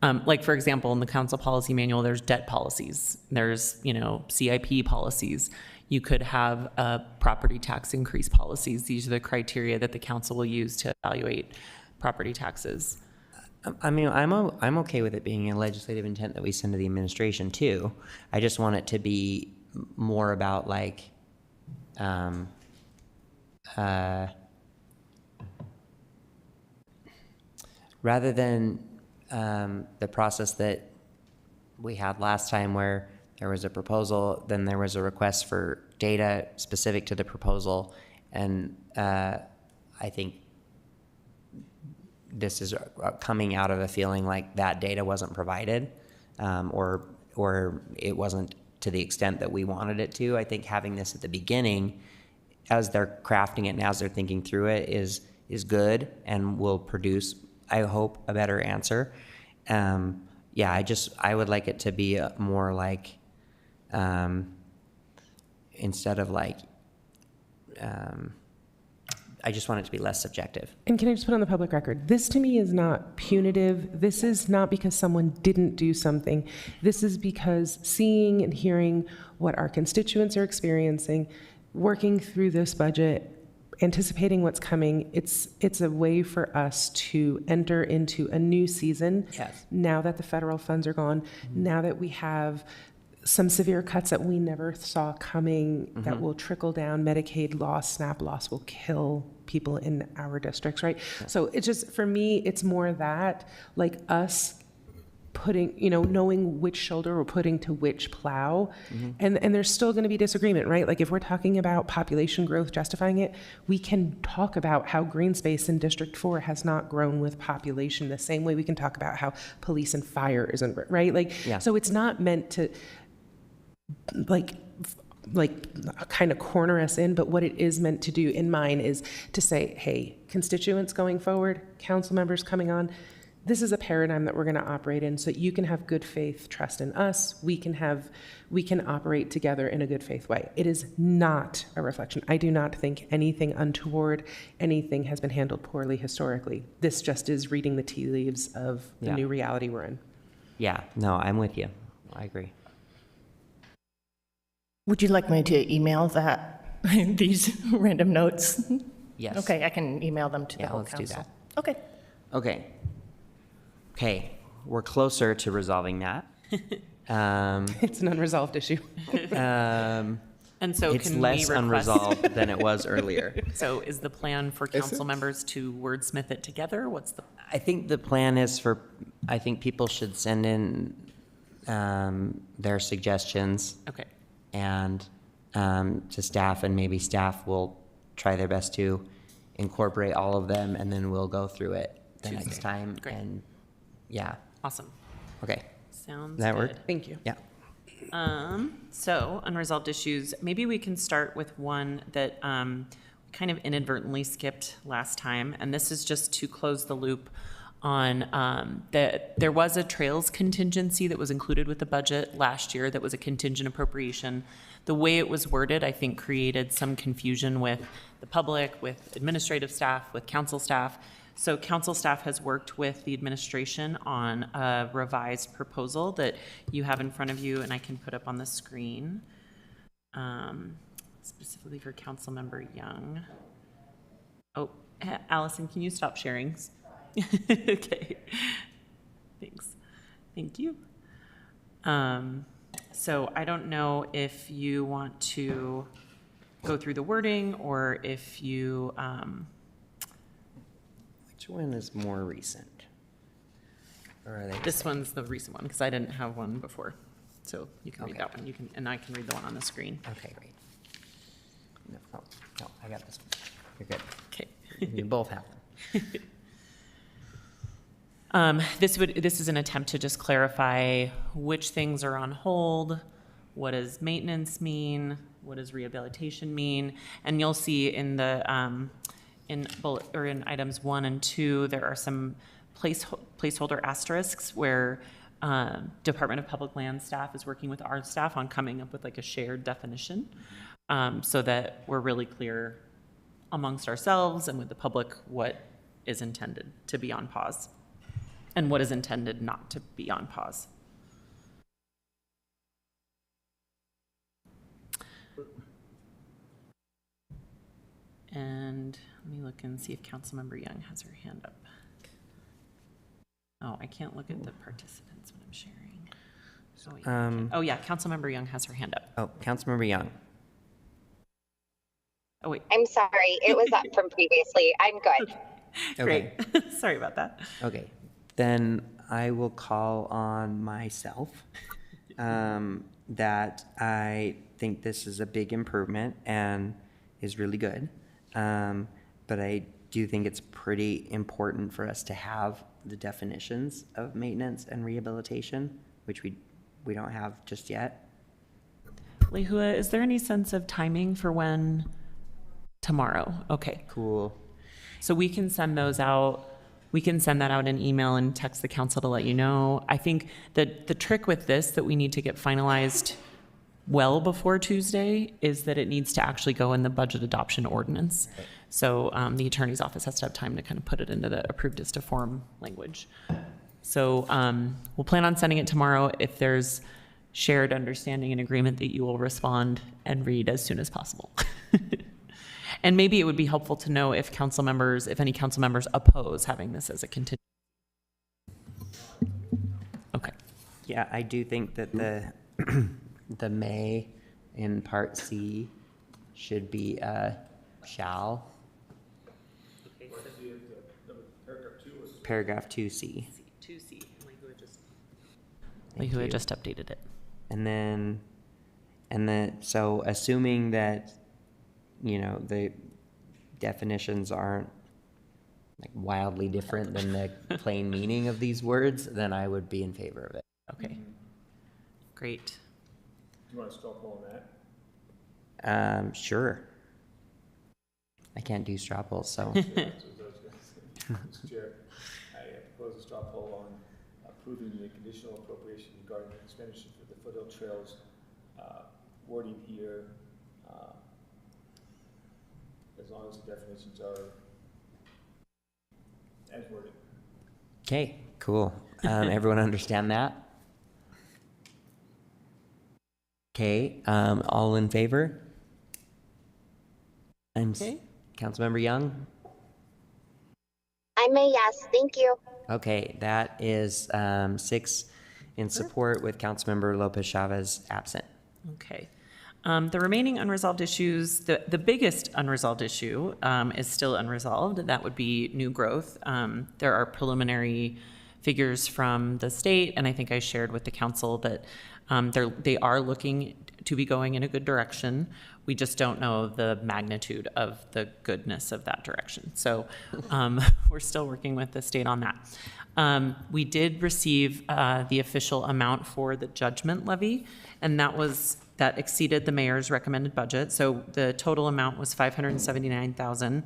like, for example, in the council policy manual, there's debt policies, there's, you know, CIP policies. You could have property tax increase policies. These are the criteria that the council will use to evaluate property taxes. I mean, I'm okay with it being a legislative intent that we send to the administration too. I just want it to be more about like, rather than the process that we had last time where there was a proposal, then there was a request for data specific to the proposal. And I think this is coming out of a feeling like that data wasn't provided, or it wasn't to the extent that we wanted it to. I think having this at the beginning, as they're crafting it and as they're thinking through it, is good and will produce, I hope, a better answer. Yeah, I would like it to be more like, instead of like, I just want it to be less subjective. And can I just put on the public record, this to me is not punitive. This is not because someone didn't do something. This is because seeing and hearing what our constituents are experiencing, working through this budget, anticipating what's coming, it's a way for us to enter into a new season. Yes. Now that the federal funds are gone, now that we have some severe cuts that we never saw coming that will trickle down, Medicaid loss, SNAP loss will kill people in our districts, right? Yeah. So it's just, for me, it's more that, like us putting, you know, knowing which shoulder we're putting to which plow. And there's still going to be disagreement, right? Like if we're talking about population growth justifying it, we can talk about how green space in District 4 has not grown with population the same way we can talk about how police and fire isn't, right? Like, so it's not meant to like like kind of corner us in, but what it is meant to do in mine is to say, hey, constituents going forward, council members coming on, this is a paradigm that we're going to operate in so that you can have good faith trust in us. We can operate together in a good faith way. It is not a reflection. I do not think anything untoward, anything has been handled poorly historically. This just is reading the tea leaves of the new reality we're in. Yeah, no, I'm with you. I agree. Would you like me to email these random notes? Yes. Okay, I can email them to the whole let's do council. that. Okay. Okay, we're closer to resolving that. It's an unresolved issue. And so It's can we less request- unresolved than it was earlier. So is the plan for council members to wordsmith it together? What's the? I think the plan is I think people should send in their suggestions. Okay. And to staff, and maybe staff will try their best to incorporate all of them, and then we'll go through it the next time. Great. And yeah. Awesome. Okay. Sounds Does that good. work? Thank you. Yeah. So unresolved issues, maybe we can start with one that we kind of inadvertently skipped last time, and this is just to close the loop on that there was a trails contingency that was included with the budget last year that was a contingent appropriation. The way it was worded, I think, created some confusion with the public, with administrative staff, with council staff. So council staff has worked with the administration on a revised proposal that you have in front of you, and I can put up on the screen, specifically for Councilmember Young. Oh, Allison, can you stop sharing? Okay, thanks. Thank you. So I don't know if you want to go through the wording or if you, Which one is more recent? Or are they this one's the recent one because I didn't have one before. So you can read that one. You can, and I can read the one on the screen. Okay, great. No, I got this one. You're good. Okay. You both have them. This is an attempt to just clarify which things are on hold, what does maintenance mean, what does rehabilitation mean, and you'll see in the in items 1 and 2 there are some placeholder asterisks where Department of Public Land staff is working with our staff on coming up with like a shared definition, so that we're really clear amongst ourselves and with the public what is intended to be on pause and what is intended not to be on pause. And let me look and see if Councilmember Young has her hand up. Oh, I can't look at the participants when I'm sharing. Oh, yeah, oh yeah, Councilmember Young has her hand up. Oh, Councilmember Young. Oh wait. I'm sorry, it was up from previously. I'm good. Okay. Great. Sorry about that. Okay, then I will call on myself that I think this is a big improvement and is really good. But I do think it's pretty important for us to have the definitions of maintenance and rehabilitation, which we don't have just yet. Lehua, is there any sense of timing for when? Tomorrow. Okay. Cool. So we can send those out. We can send that out in email and text the council to let you know. I think that the trick with this that we need to get finalized well before Tuesday is that it needs to actually go in the budget adoption ordinance. So the attorney's office has to have time to kind of put it into the approved as to form language. So we'll plan on sending it tomorrow. If there's shared understanding and agreement that you will respond and read as soon as possible. And maybe it would be helpful to know if any council members oppose having this as a contingent. Okay. Yeah, I do think that the may in part C should be shall. Paragraph 2C. 2C. Lehua just updated it. And then, so assuming that, the definitions aren't like wildly different than the plain meaning of these words, then I would be in favor of it. Okay. Great. Do you want to straw poll on that? Sure. I can't do straw polls, so. Mr. Chair, I propose a straw poll on approving the conditional appropriation regarding expenditure for the foothill trails, wording here, as long as the definitions are as worded. Okay, cool. Everyone understand that? Okay, all in favor? Councilmember Young? I'm a yes. Thank you. Okay, that is 6 in support with Councilmember Lopez Chavez absent. Okay. The remaining unresolved issues, the biggest unresolved issue is still unresolved. That would be new growth. There are preliminary figures from the state, and I think I shared with the council that they are looking to be going in a good direction. We just don't know the magnitude of the goodness of that direction. So we're still working with the state on that. We did receive the official amount for the judgment levy, and that exceeded the mayor's recommended budget. So the total amount was $579,000,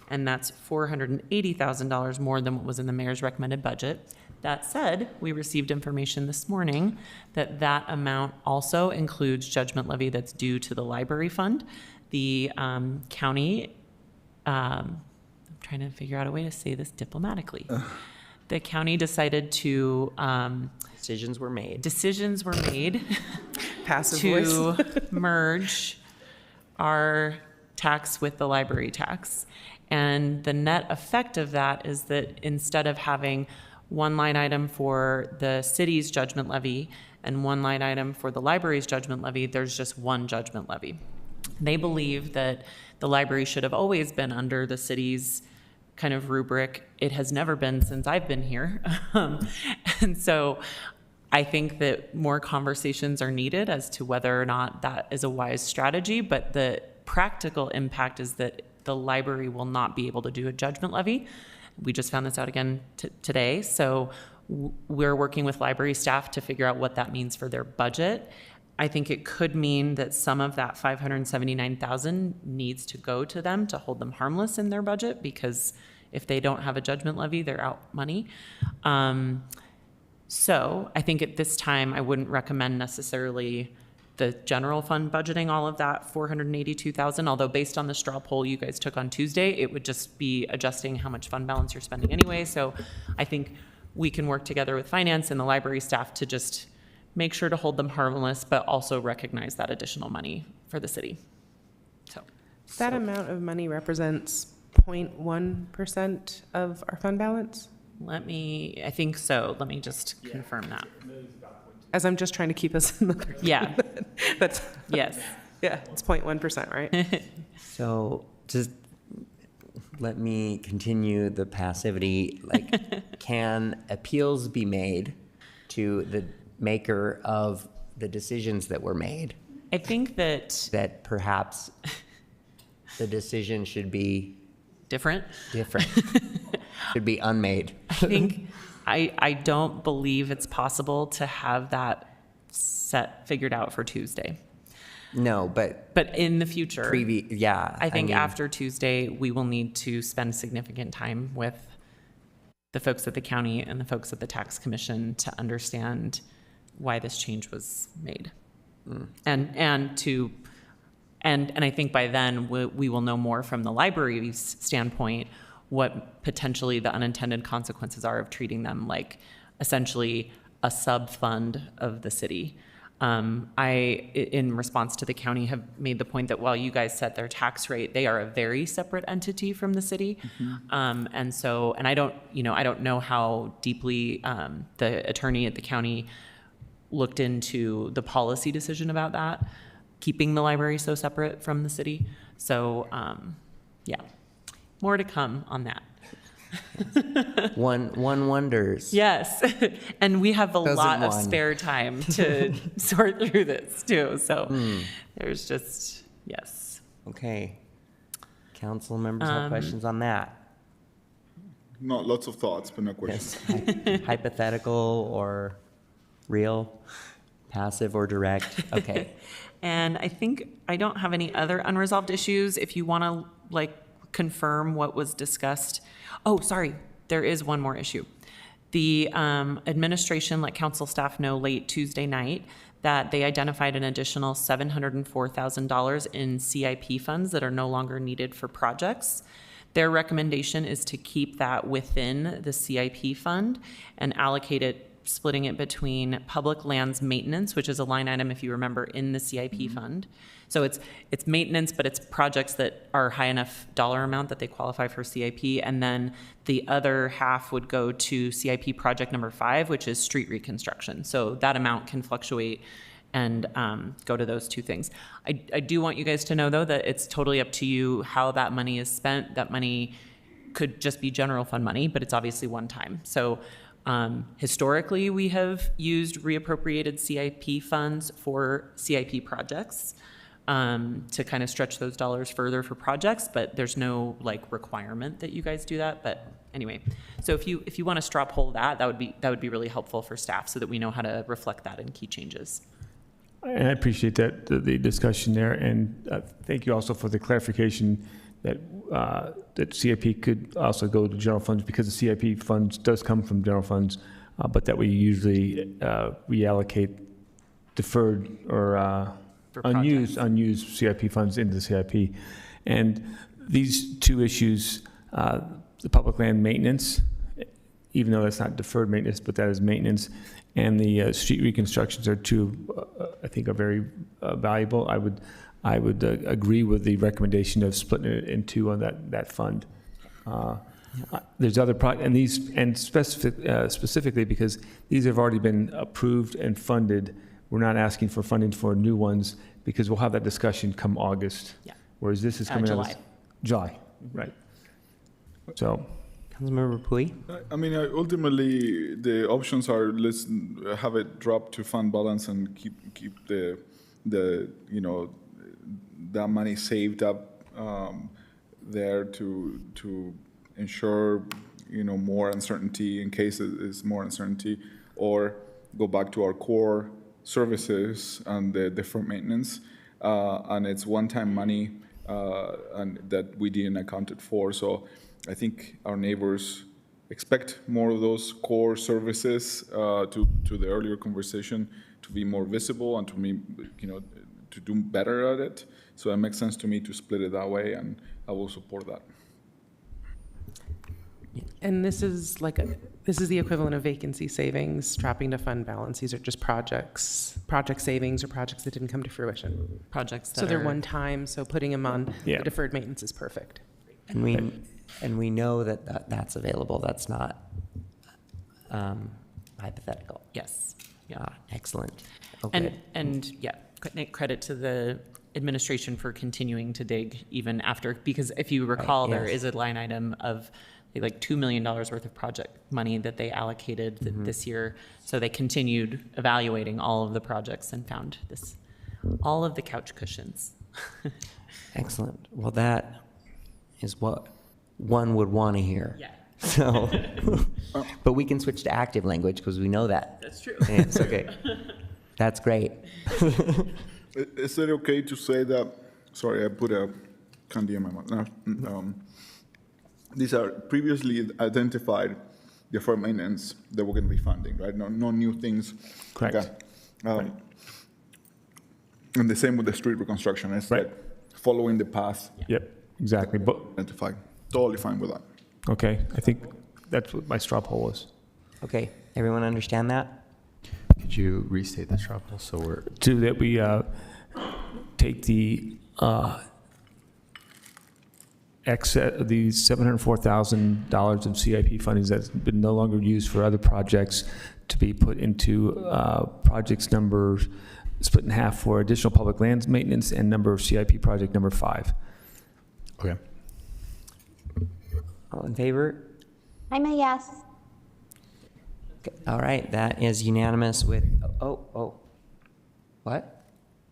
and that's $480,000 more than what was in the mayor's recommended budget. That said, we received information this morning that that amount also includes judgment levy that's due to the library fund. The county, I'm trying to figure out a way to say this diplomatically. The county decided to Decisions were made. Passive to voice. merge our tax with the library tax. And the net effect of that is that instead of having one line item for the city's judgment levy and one line item for the library's judgment levy, there's just one judgment levy. They believe that the library should have always been under the city's kind of rubric. It has never been since I've been here. And so I think that more conversations are needed as to whether or not that is a wise strategy, but the practical impact is that the library will not be able to do a judgment levy. We just found this out again today. So we're working with library staff to figure out what that means for their budget. I think it could mean that some of that $579,000 needs to go to them to hold them harmless in their budget, because if they don't have a judgment levy, they're out money. So I think at this time, I wouldn't recommend necessarily the general fund budgeting all of that $482,000, although based on the straw poll you guys took on Tuesday, it would just be adjusting how much fund balance you're spending anyway. So I think we can work together with finance and the library staff to just make sure to hold them harmless, but also recognize that additional money for the city. That amount of money represents 0.1% of our fund balance? I think so. Let me just confirm that. As I'm just trying to keep us in the. Yeah. That's. Yes. Yeah, it's 0.1%, right? So just let me continue the passivity. Like, can appeals be made to the maker of the decisions that were made? I think that perhaps the decision should be different. Should be unmade. I think I don't believe it's possible to have that figured out for Tuesday. No, but in the future, I think mean, after Tuesday, we will need to spend significant time with the folks at the county and the folks at the tax commission to understand why this change was made. And I think by then we will know more from the library's standpoint what potentially the unintended consequences are of treating them like essentially a sub-fund of the city. I, in response to the county, have made the point that while you guys set their tax rate, they are a very separate entity from the city. And I don't know how deeply the attorney at the county looked into the policy decision about that, keeping the library so separate from the city. So, yeah, more to come on that. One wonders. Yes, and we have a lot of one. spare time to sort through this too. So there's just, yes. Okay. Council members have questions on that? Not lots of thoughts, but no questions. Hypothetical or real? Passive or direct? Okay. And I think I don't have any other unresolved issues. If you want to like confirm what was discussed. Oh, sorry, there is one more issue. The administration let council staff know late Tuesday night that they identified an additional $704,000 in CIP funds that are no longer needed for projects. Their recommendation is to keep that within the CIP fund and allocate it, splitting it between public lands maintenance, which is a line item, if you remember, in the CIP fund. So it's maintenance, but it's projects that are high enough dollar amount that they qualify for CIP. And then the other half would go to CIP project number 5, which is street reconstruction. So that amount can fluctuate and go to those two things. I do want you guys to know, though, that it's totally up to you how that money is spent. That money could just be general fund money, but it's obviously one time. So historically, we have used reappropriated CIP funds for CIP projects to kind of stretch those dollars further for projects, but there's no like requirement that you guys do that. But anyway, so if you want to straw poll that would be really helpful for staff so that we know how to reflect that in key changes. And I appreciate that, the discussion there, and thank you also for the clarification that that CIP could also go to general funds, because the CIP funds does come from general funds, but that we usually reallocate deferred or unused CIP funds into the CIP. And these two issues, the public land maintenance, even though that's not deferred maintenance, but that is maintenance, and the street reconstructions are two, I think, are very valuable. I would agree with the recommendation of splitting it in two on that fund. There's other specifically because these have already been approved and funded. We're not asking for funding for new ones because we'll have that discussion come August. Yeah. Whereas this is coming July. out July, right? So. Councilmember Pui? I mean, ultimately, the options are let's have it drop to fund balance and keep the that money saved up there to ensure more uncertainty in case it is more uncertainty, or go back to our core services and the deferred maintenance, and it's one-time money and that we didn't account it for. So I think our neighbors expect more of those core services to the earlier conversation to be more visible and to do better at it. So it makes sense to me to split it that way, and I will support that. And this is the equivalent of vacancy savings, trapping to fund balance. These are just project savings or projects that didn't come to fruition. Projects that so they're one time. So putting them on Yeah. the deferred maintenance is perfect. And we know that's available. That's not hypothetical. Yes. Yeah. Excellent. Okay. And yeah, credit to the administration for continuing to dig even after, because if you recall, there is a line item of like $2 million worth of project money that they allocated this year. So they continued evaluating all of the projects and found all of the couch cushions. Excellent. Well, that is what one would want to hear. Yeah. So, but we can switch to active language because we know that. That's true. It's okay. That's great. Is it okay to say that? Sorry, I put a candy in my mouth. These are previously identified deferred maintenance that we're going to be funding, right? No new things. Correct. Okay. Right. And the same with the street reconstruction. It's Right. like following the path. Yep, exactly. But Identified. Totally fine with that. okay, I think that's what my straw poll was. Okay. Everyone understand that? Could you restate the straw poll so we're To that we take the the $704,000 of CIP funding that's been no longer used for other projects to be put into projects numbers split in half for additional public lands maintenance and number of CIP project number 5. okay? All in favor? I'm a yes. Okay. All right. That is unanimous with, what?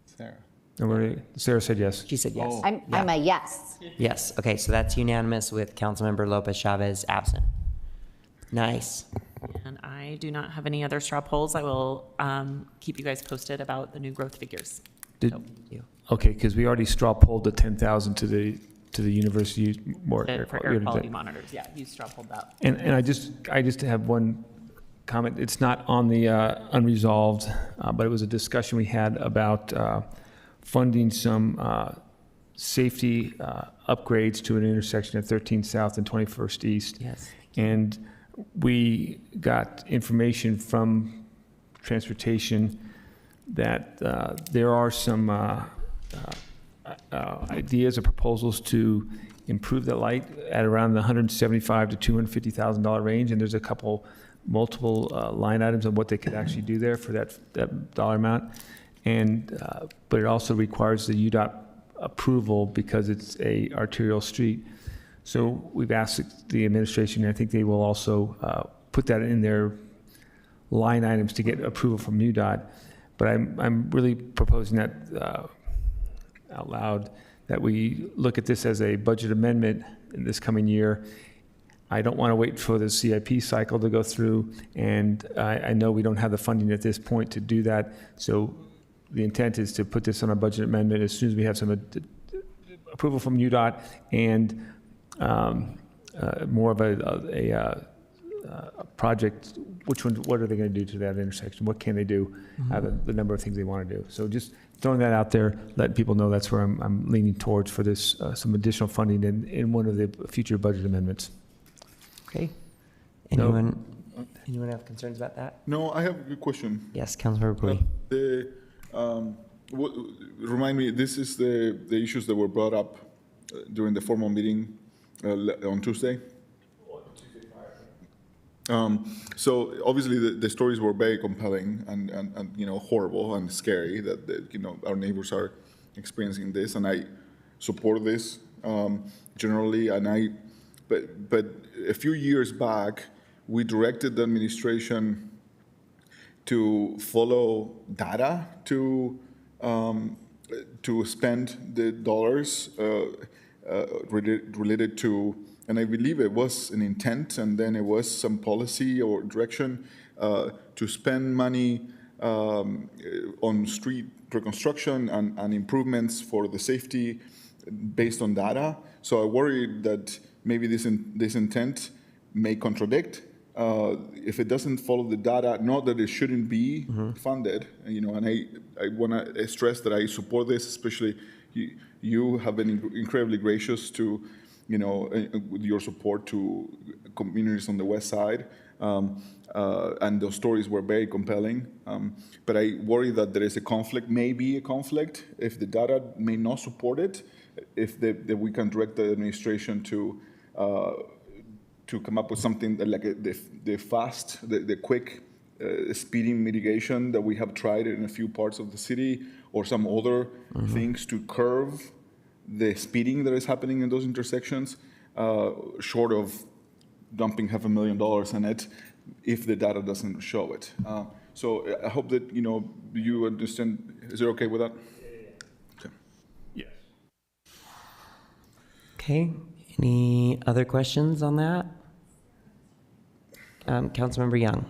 Sarah. Sarah said yes. She said yes. I'm a yes. Yes. Okay. So that's unanimous with Councilmember Lopez Chavez absent. Nice. And I do not have any other straw polls. I will keep you guys posted about the new growth figures. Did- So, Okay, because we already straw polled the 10,000 to the university more. for air quality monitors, yeah, you straw polled that. And I just have one comment. It's not on the unresolved, but it was a discussion we had about funding some safety upgrades to an intersection at 13 South and 21st East. Yes. And we got information from transportation that there are some ideas or proposals to improve the light at around the $175,000 to $250,000 range, and there's a couple multiple line items on what they could actually do there for that dollar amount. And but it also requires the UDOT approval because it's a arterial street. So we've asked the administration, and I think they will also put that in their line items to get approval from UDOT. But I'm really proposing that out loud, that we look at this as a budget amendment in this coming year. I don't want to wait for the CIP cycle to go through, and I know we don't have the funding at this point to do that. So the intent is to put this on a budget amendment as soon as we have some approval from UDOT and more of a project. What are they going to do to that intersection? What can they do? The number of things they want to do. So just throwing that out there, letting people know that's where I'm leaning towards for this, some additional funding in one of the future budget amendments. Okay. Anyone have concerns about that? No, I have a good question. Yes, Councilmember Puy. Remind me, this is the issues that were brought up during the formal meeting on Tuesday? So obviously the stories were very compelling and horrible and scary that our neighbors are experiencing this, and I support this generally. And but a few years back, we directed the administration to follow data to spend the dollars related to. And I believe it was an intent, and then it was some policy or direction to spend money on street reconstruction and improvements for the safety based on data. So I worry that maybe this intent may contradict if it doesn't follow the data. Not that it shouldn't be funded, And I want to stress that I support this, especially you have been incredibly gracious to. With your support to communities on the west side. And those stories were very compelling. But I worry that there is a conflict, maybe a conflict, if the data may not support it, if that we can direct the administration to come up with something that like the quick speeding mitigation that we have tried in a few parts of the city, or some other things to curb the speeding that is happening in those intersections, short of dumping $500,000 in it if the data doesn't show it. So I hope that you understand. Is it okay with that? Okay. Yes. Okay. Any other questions on that? Councilmember Young.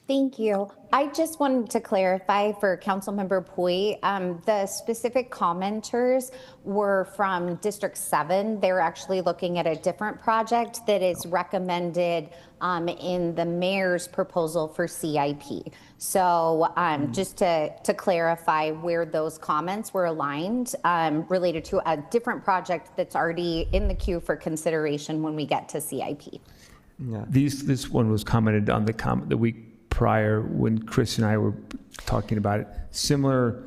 Thank you. I just wanted to clarify for Councilmember Puy, the specific commenters were from District 7. They're actually looking at a different project that is recommended in the mayor's proposal for CIP. So just to clarify where those comments were aligned, related to a different project that's already in the queue for consideration when we get to CIP. Yeah. This one was commented on the week prior when Chris and I were talking about it. Similar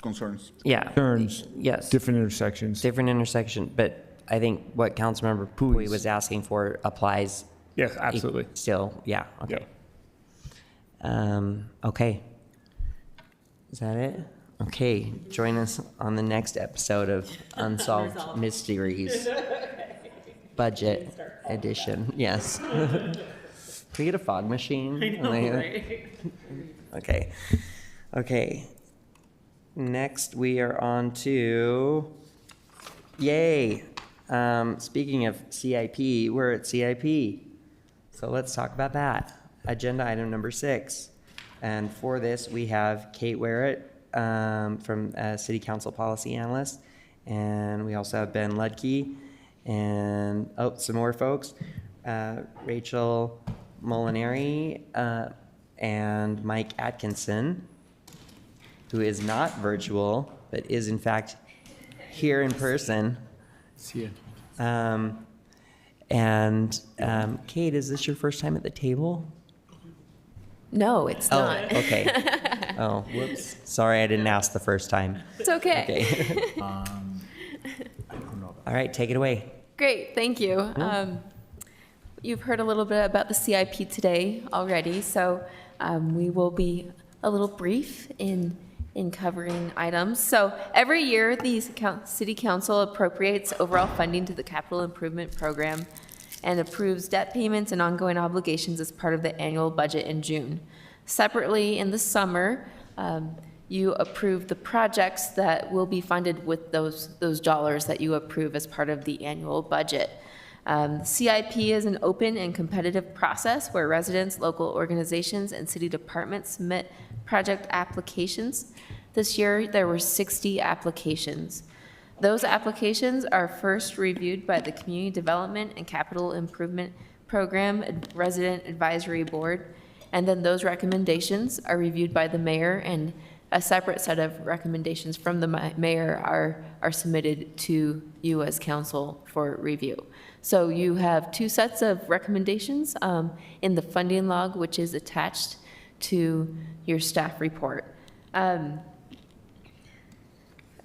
concerns. Yeah. Concerns. Yes. Different intersections. Different intersection, but I think what Councilmember Puy was asking for applies. Yes, absolutely. Still, yeah. Okay. Okay. Is that it? Okay. Join us on the next episode of Unsolved Mysteries. Budget edition. Yes. Can we get a fog machine? I know, right? Okay. Okay. Next, we are on to, yay, Speaking of CIP, we're at CIP. So let's talk about that. Agenda item number 6. And for this, we have Kate Warrett from City Council Policy Analyst. And we also have Ben Ludke and, some more folks. Rachel Molinari and Mike Atkinson, who is not virtual, but is in fact here in person. See you. Kate, is this your first time at the table? No, it's not. Okay. Oh, whoops. Sorry, I didn't ask the first time. It's okay. Okay. All right, take it away. Great, thank you. You've heard a little bit about the CIP today already, so we will be a little brief in covering items. So every year, the City Council appropriates overall funding to the capital improvement program and approves debt payments and ongoing obligations as part of the annual budget in June. Separately, in the summer, you approve the projects that will be funded with those dollars that you approve as part of the annual budget. CIP is an open and competitive process where residents, local organizations, and city departments submit project applications. This year, there were 60 applications. Those applications are first reviewed by the Community Development and Capital Improvement Program Resident Advisory Board, and then those recommendations are reviewed by the mayor, and a separate set of recommendations from the mayor are submitted to you as council for review. So you have 2 sets of recommendations in the funding log, which is attached to your staff report.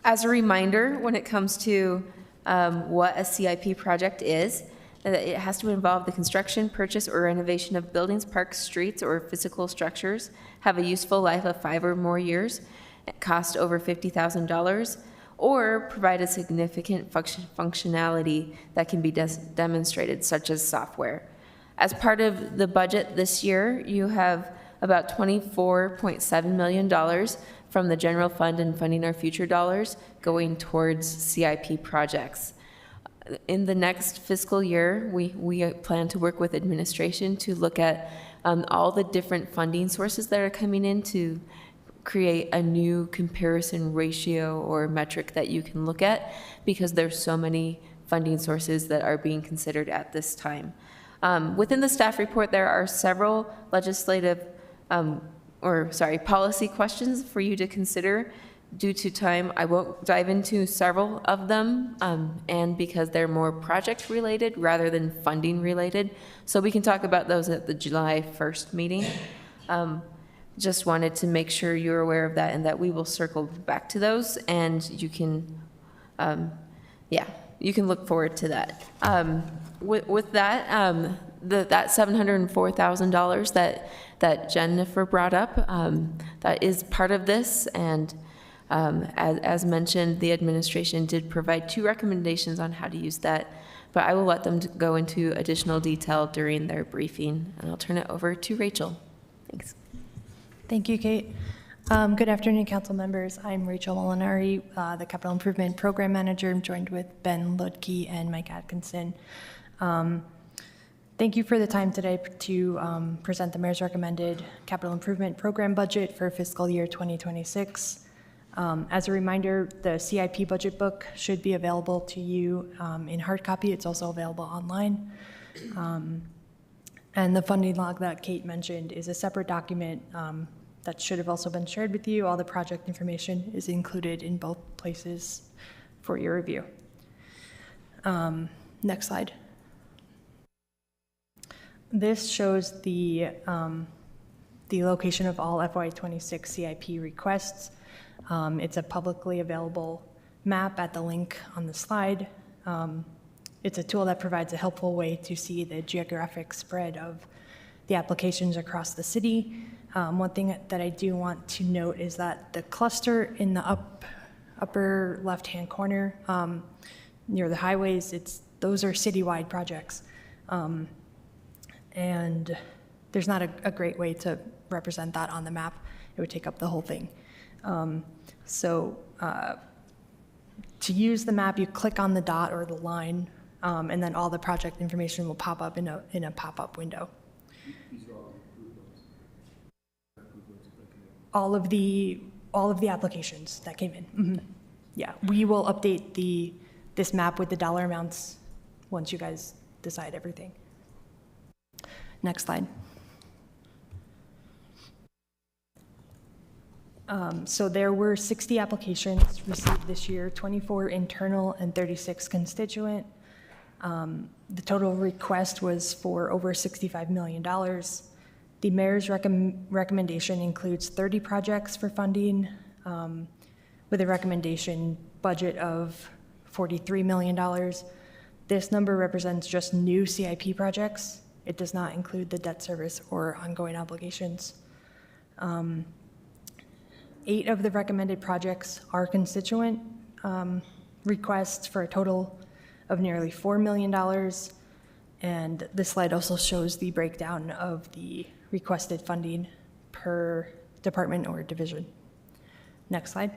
As a reminder, when it comes to what a CIP project is, it has to involve the construction, purchase, or renovation of buildings, parks, streets, or physical structures, have a useful life of 5 or more years, cost over $50,000, or provide a significant functionality that can be demonstrated, such as software. As part of the budget this year, you have about $24.7 million from the general fund and Funding Our Future dollars going towards CIP projects. In the next fiscal year, we plan to work with administration to look at all the different funding sources that are coming in to create a new comparison ratio or metric that you can look at, because there's so many funding sources that are being considered at this time. Within the staff report, there are several legislative policy questions for you to consider. Due to time, I won't dive into several of them, and because they're more project related rather than funding related. So we can talk about those at the July 1st meeting. Just wanted to make sure you're aware of that and that we will circle back to those, and you can, you can look forward to that. With that, that $704,000 that Jennifer brought up, that is part of this, and as mentioned, the administration did provide 2 recommendations on how to use that, but I will let them go into additional detail during their briefing, and I'll turn it over to Rachel. Thanks. Thank you, Kate. Good afternoon, council members. I'm Rachel Molinari, the Capital Improvement Program Manager. I'm joined with Ben Ludke and Mike Atkinson. Thank you for the time today to present the mayor's recommended capital improvement program budget for fiscal year 2026. As a reminder, the CIP budget book should be available to you in hard copy. It's also available online. And the funding log that Kate mentioned is a separate document that should have also been shared with you. All the project information is included in both places for your review. Next slide. This shows the location of all FY26 CIP requests. It's a publicly available map at the link on the slide. It's a tool that provides a helpful way to see the geographic spread of the applications across the city. One thing that I do want to note is that the cluster in the upper left-hand corner near the highways, those are citywide projects. And there's not a great way to represent that on the map. It would take up the whole thing. to use the map, you click on the dot or the line, and then all the project information will pop up in a pop-up window. All of the applications that came in. Yeah, we will update this map with the dollar amounts once you guys decide everything. Next slide. So there were 60 applications received this year, 24 internal and 36 constituent. The total request was for over $65 million. The mayor's recommendation includes 30 projects for funding, with a recommendation budget of $43 million. This number represents just new CIP projects. It does not include the debt service or ongoing obligations. 8 of the recommended projects are constituent requests for a total of nearly $4 million. And this slide also shows the breakdown of the requested funding per department or division. Next slide.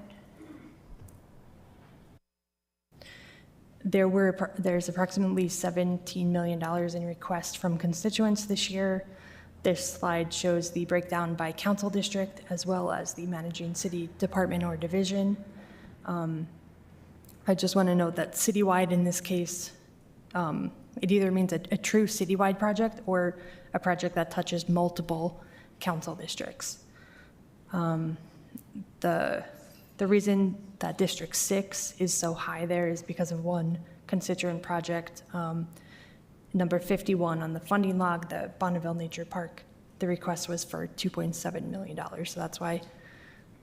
There's approximately $17 million in requests from constituents this year. This slide shows the breakdown by council district as well as the managing city department or division. I just want to note that citywide in this case, it either means a true citywide project or a project that touches multiple council districts. The reason that District 6 is so high there is because of one constituent project, number 51 on the funding log, the Bonneville Nature Park. The request was for $2.7 million, so that's why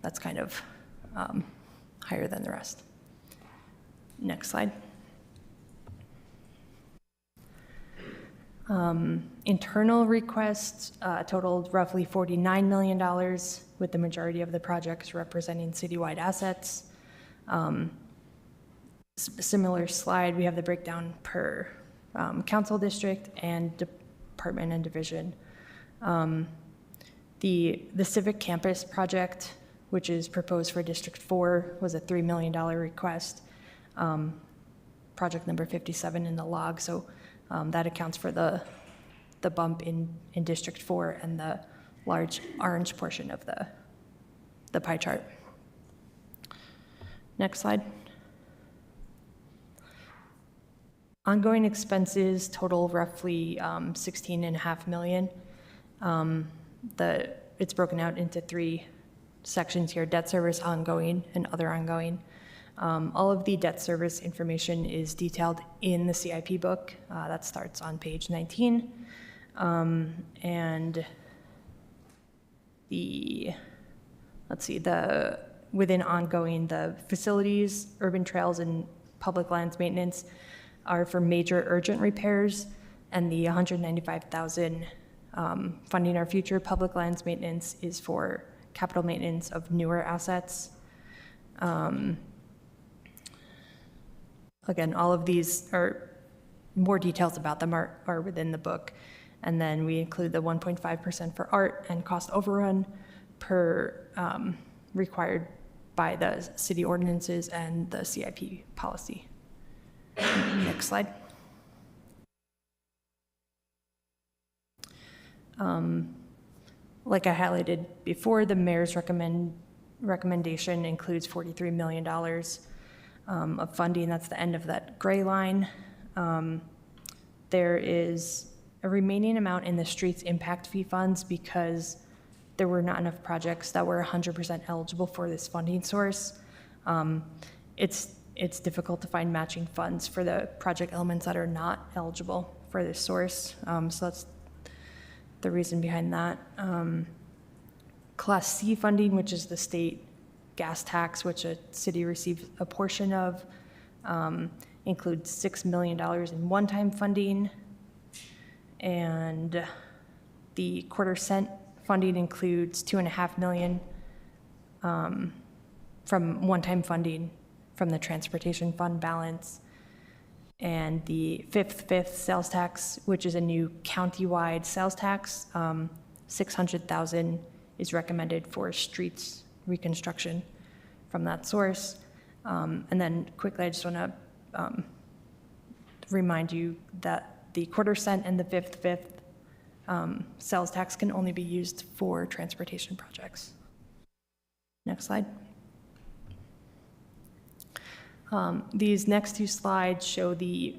that's kind of higher than the rest. Next slide. Internal requests totaled roughly $49 million, with the majority of the projects representing citywide assets. Similar slide, we have the breakdown per council district and department and division. The Civic Campus project, which is proposed for District 4, was a $3 million request. Project number 57 in the log, so that accounts for the bump in District 4 and the large orange portion of the pie chart. Next slide. Ongoing expenses total roughly $16.5 million. It's broken out into 3 sections here: debt service, ongoing, and other ongoing. All of the debt service information is detailed in the CIP book. That starts on page 19. And within ongoing, the facilities, urban trails, and public lands maintenance are for major urgent repairs, and the $195,000 funding our future public lands maintenance is for capital maintenance of newer assets. Again, all of these are more details about them are within the book. And then we include the 1.5% for art and cost overrun per required by the city ordinances and the CIP policy. Next slide. Like I highlighted before, the mayor's recommendation includes $43 million of funding. That's the end of that gray line. There is a remaining amount in the streets impact fee funds because there were not enough projects that were 100% eligible for this funding source. It's difficult to find matching funds for the project elements that are not eligible for this source. So that's the reason behind that. Class C funding, which is the state gas tax, which a city receives a portion of, includes $6 million in one-time funding. And the quarter cent funding includes $2.5 million from one-time funding from the transportation fund balance. And the fifth sales tax, which is a new county-wide sales tax, $600,000 is recommended for streets reconstruction from that source. And then quickly, I just want to remind you that the quarter cent and the fifth sales tax can only be used for transportation projects. Next slide. These next two slides show the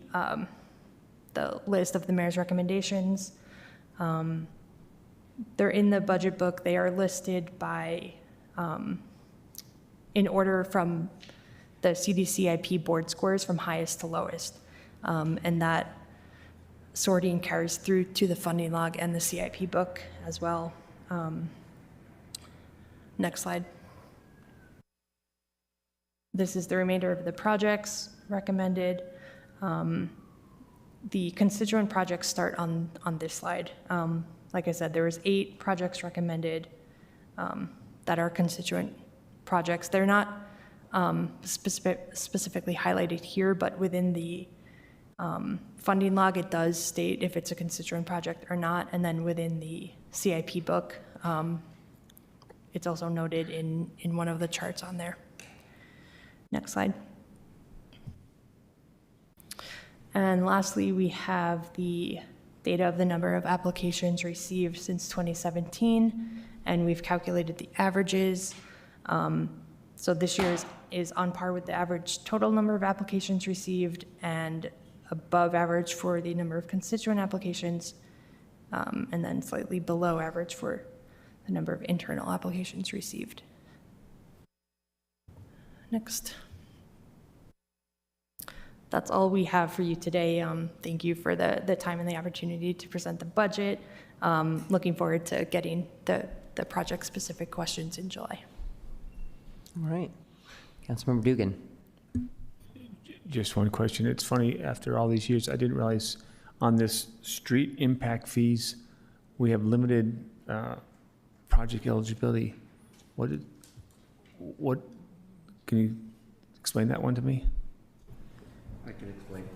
list of the mayor's recommendations. They're in the budget book. They are listed by, in order from the CDCIP board scores from highest to lowest. And that sorting carries through to the funding log and the CIP book as well. Next slide. This is the remainder of the projects recommended. The constituent projects start on this slide. Like I said, there was 8 projects recommended that are constituent projects. They're not specifically highlighted here, but within the funding log, it does state if it's a constituent project or not. And then within the CIP book, it's also noted in one of the charts on there. Next slide. And lastly, we have the data of the number of applications received since 2017, and we've calculated the averages. So this year is on par with the average total number of applications received and above average for the number of constituent applications, and then slightly below average for the number of internal applications received. Next. That's all we have for you today. Thank you for the time and the opportunity to present the budget. Looking forward to getting the project-specific questions in July. All right. Councilmember Dugan. Just one question. It's funny, after all these years, I didn't realize on this street impact fees, we have limited project eligibility. What can you explain that one to me? I can explain.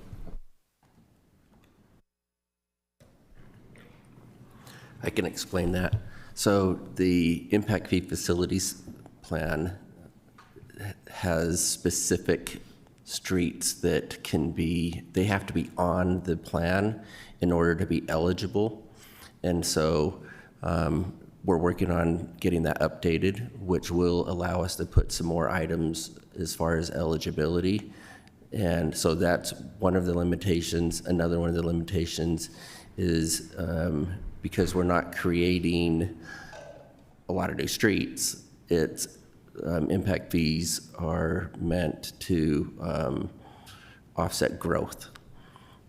I can explain that. So the impact fee facilities plan has specific streets that can be, they have to be on the plan in order to be eligible. And so we're working on getting that updated, which will allow us to put some more items as far as eligibility. And so that's one of the limitations. Another one of the limitations is because we're not creating a lot of new streets, it's impact fees are meant to offset growth.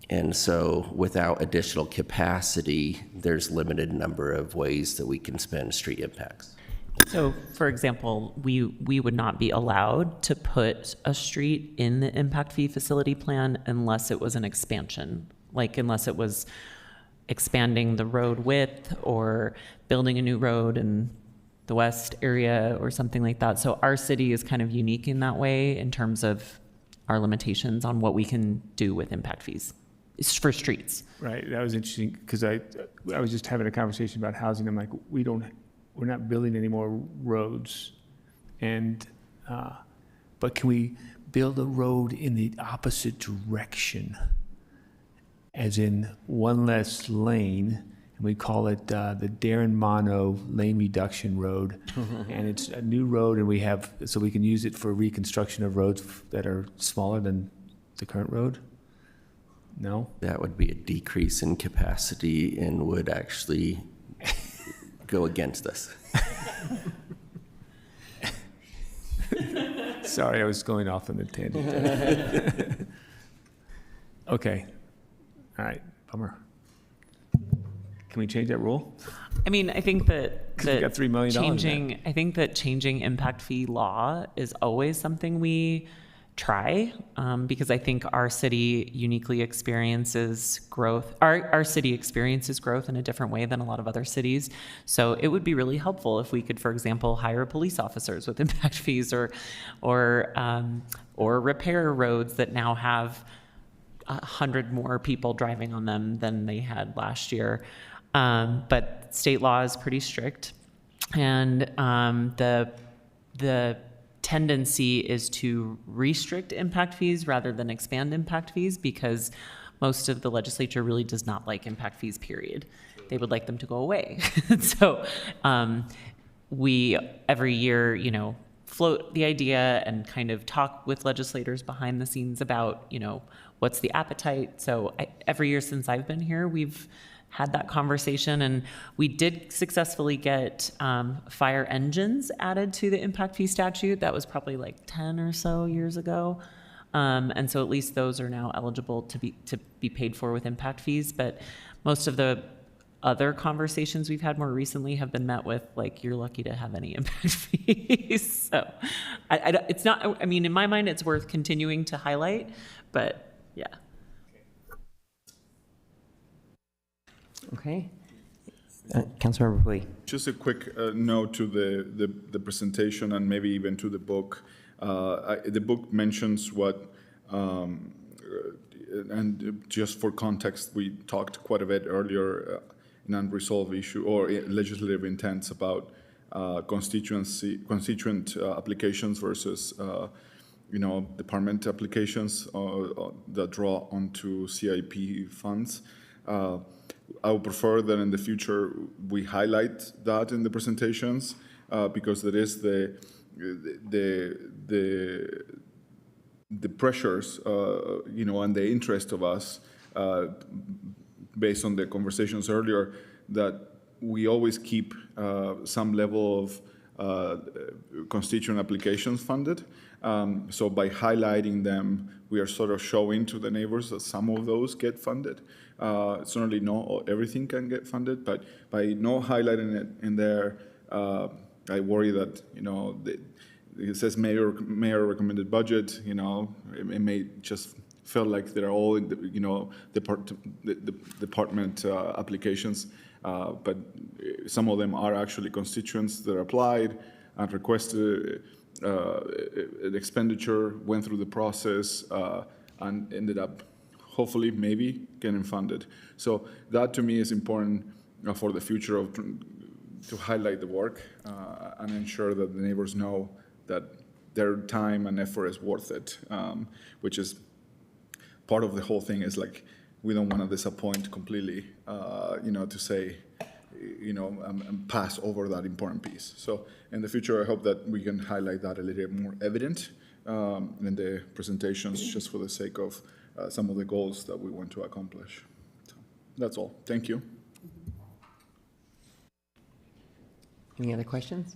And so without additional capacity, there's limited number of ways that we can spend street impacts. So, for example, we would not be allowed to put a street in the impact fee facility plan unless it was an expansion, like unless it was expanding the road width or building a new road in the west area or something like that. So our city is kind of unique in that way in terms of our limitations on what we can do with impact fees. It's for streets. Right, that was interesting because I was just having a conversation about housing. I'm like, we're not building any more roads, and but can we build a road in the opposite direction, as in one less lane, and we call it the Darren Mono Lane Reduction Road, and it's a new road, and we have, so we can use it for reconstruction of roads that are smaller than the current road? No? That would be a decrease in capacity and would actually go against us. Sorry, I was going off on the tangent. Okay. All right. Bummer. Can we change that rule? I mean, I think that we got $3 million I think that changing impact fee law is always something we try, because I think our city uniquely experiences growth. Our city experiences growth in a different way than a lot of other cities. So it would be really helpful if we could, for example, hire police officers with impact fees, or repair roads that now have 100 more people driving on them than they had last year. But state law is pretty strict, and the tendency is to restrict impact fees rather than expand impact fees, because most of the legislature really does not like impact fees, period. They would like them to go away. So we, every year, you know, float the idea and kind of talk with legislators behind the scenes about, you know, what's the appetite. So every year since I've been here, we've had that conversation, and we did successfully get fire engines added to the impact fee statute. That was probably like 10 or so years ago. And so at least those are now eligible to be paid for with impact fees. But most of the other conversations we've had more recently have been met with, like, you're lucky to have any impact fees. So it's not, I mean, in my mind, it's worth continuing to highlight, but yeah. Okay. Councilmember Hui. Just a quick note to the presentation and maybe even to the book. The book mentions what, and just for context, we talked quite a bit earlier in unresolved issue or legislative intents about constituent applications versus department applications that draw onto CIP funds. I would prefer that in the future we highlight that in the presentations because there is the pressures, and the interest of us, based on the conversations earlier, that we always keep some level of constituent applications funded. So by highlighting them, we are sort of showing to the neighbors that some of those get funded. Certainly not everything can get funded, but by not highlighting it in there, I worry that, it says mayor recommended budget, it may just feel like they're all in the, department applications, but some of them are actually constituents that applied and requested an expenditure, went through the process, and ended up hopefully maybe getting funded. So that to me is important for the future of to highlight the work and ensure that the neighbors know that their time and effort is worth it, which is part of the whole thing. Is like we don't want to disappoint completely, to say, and pass over that important piece. So in the future, I hope that we can highlight that a little bit more evident in the presentations, just for the sake of some of the goals that we want to accomplish. So that's all. Thank you. Any other questions?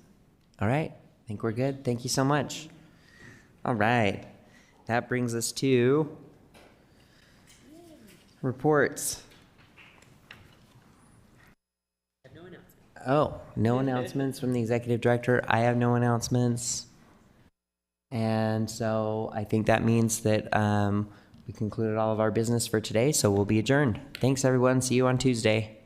All right. I think we're good. Thank you so much. All right. That brings us to reports. Oh, no announcements from the executive director. I have no announcements. And so I think that means that we concluded all of our business for today, so we'll be adjourned. Thanks, everyone. See you on Tuesday.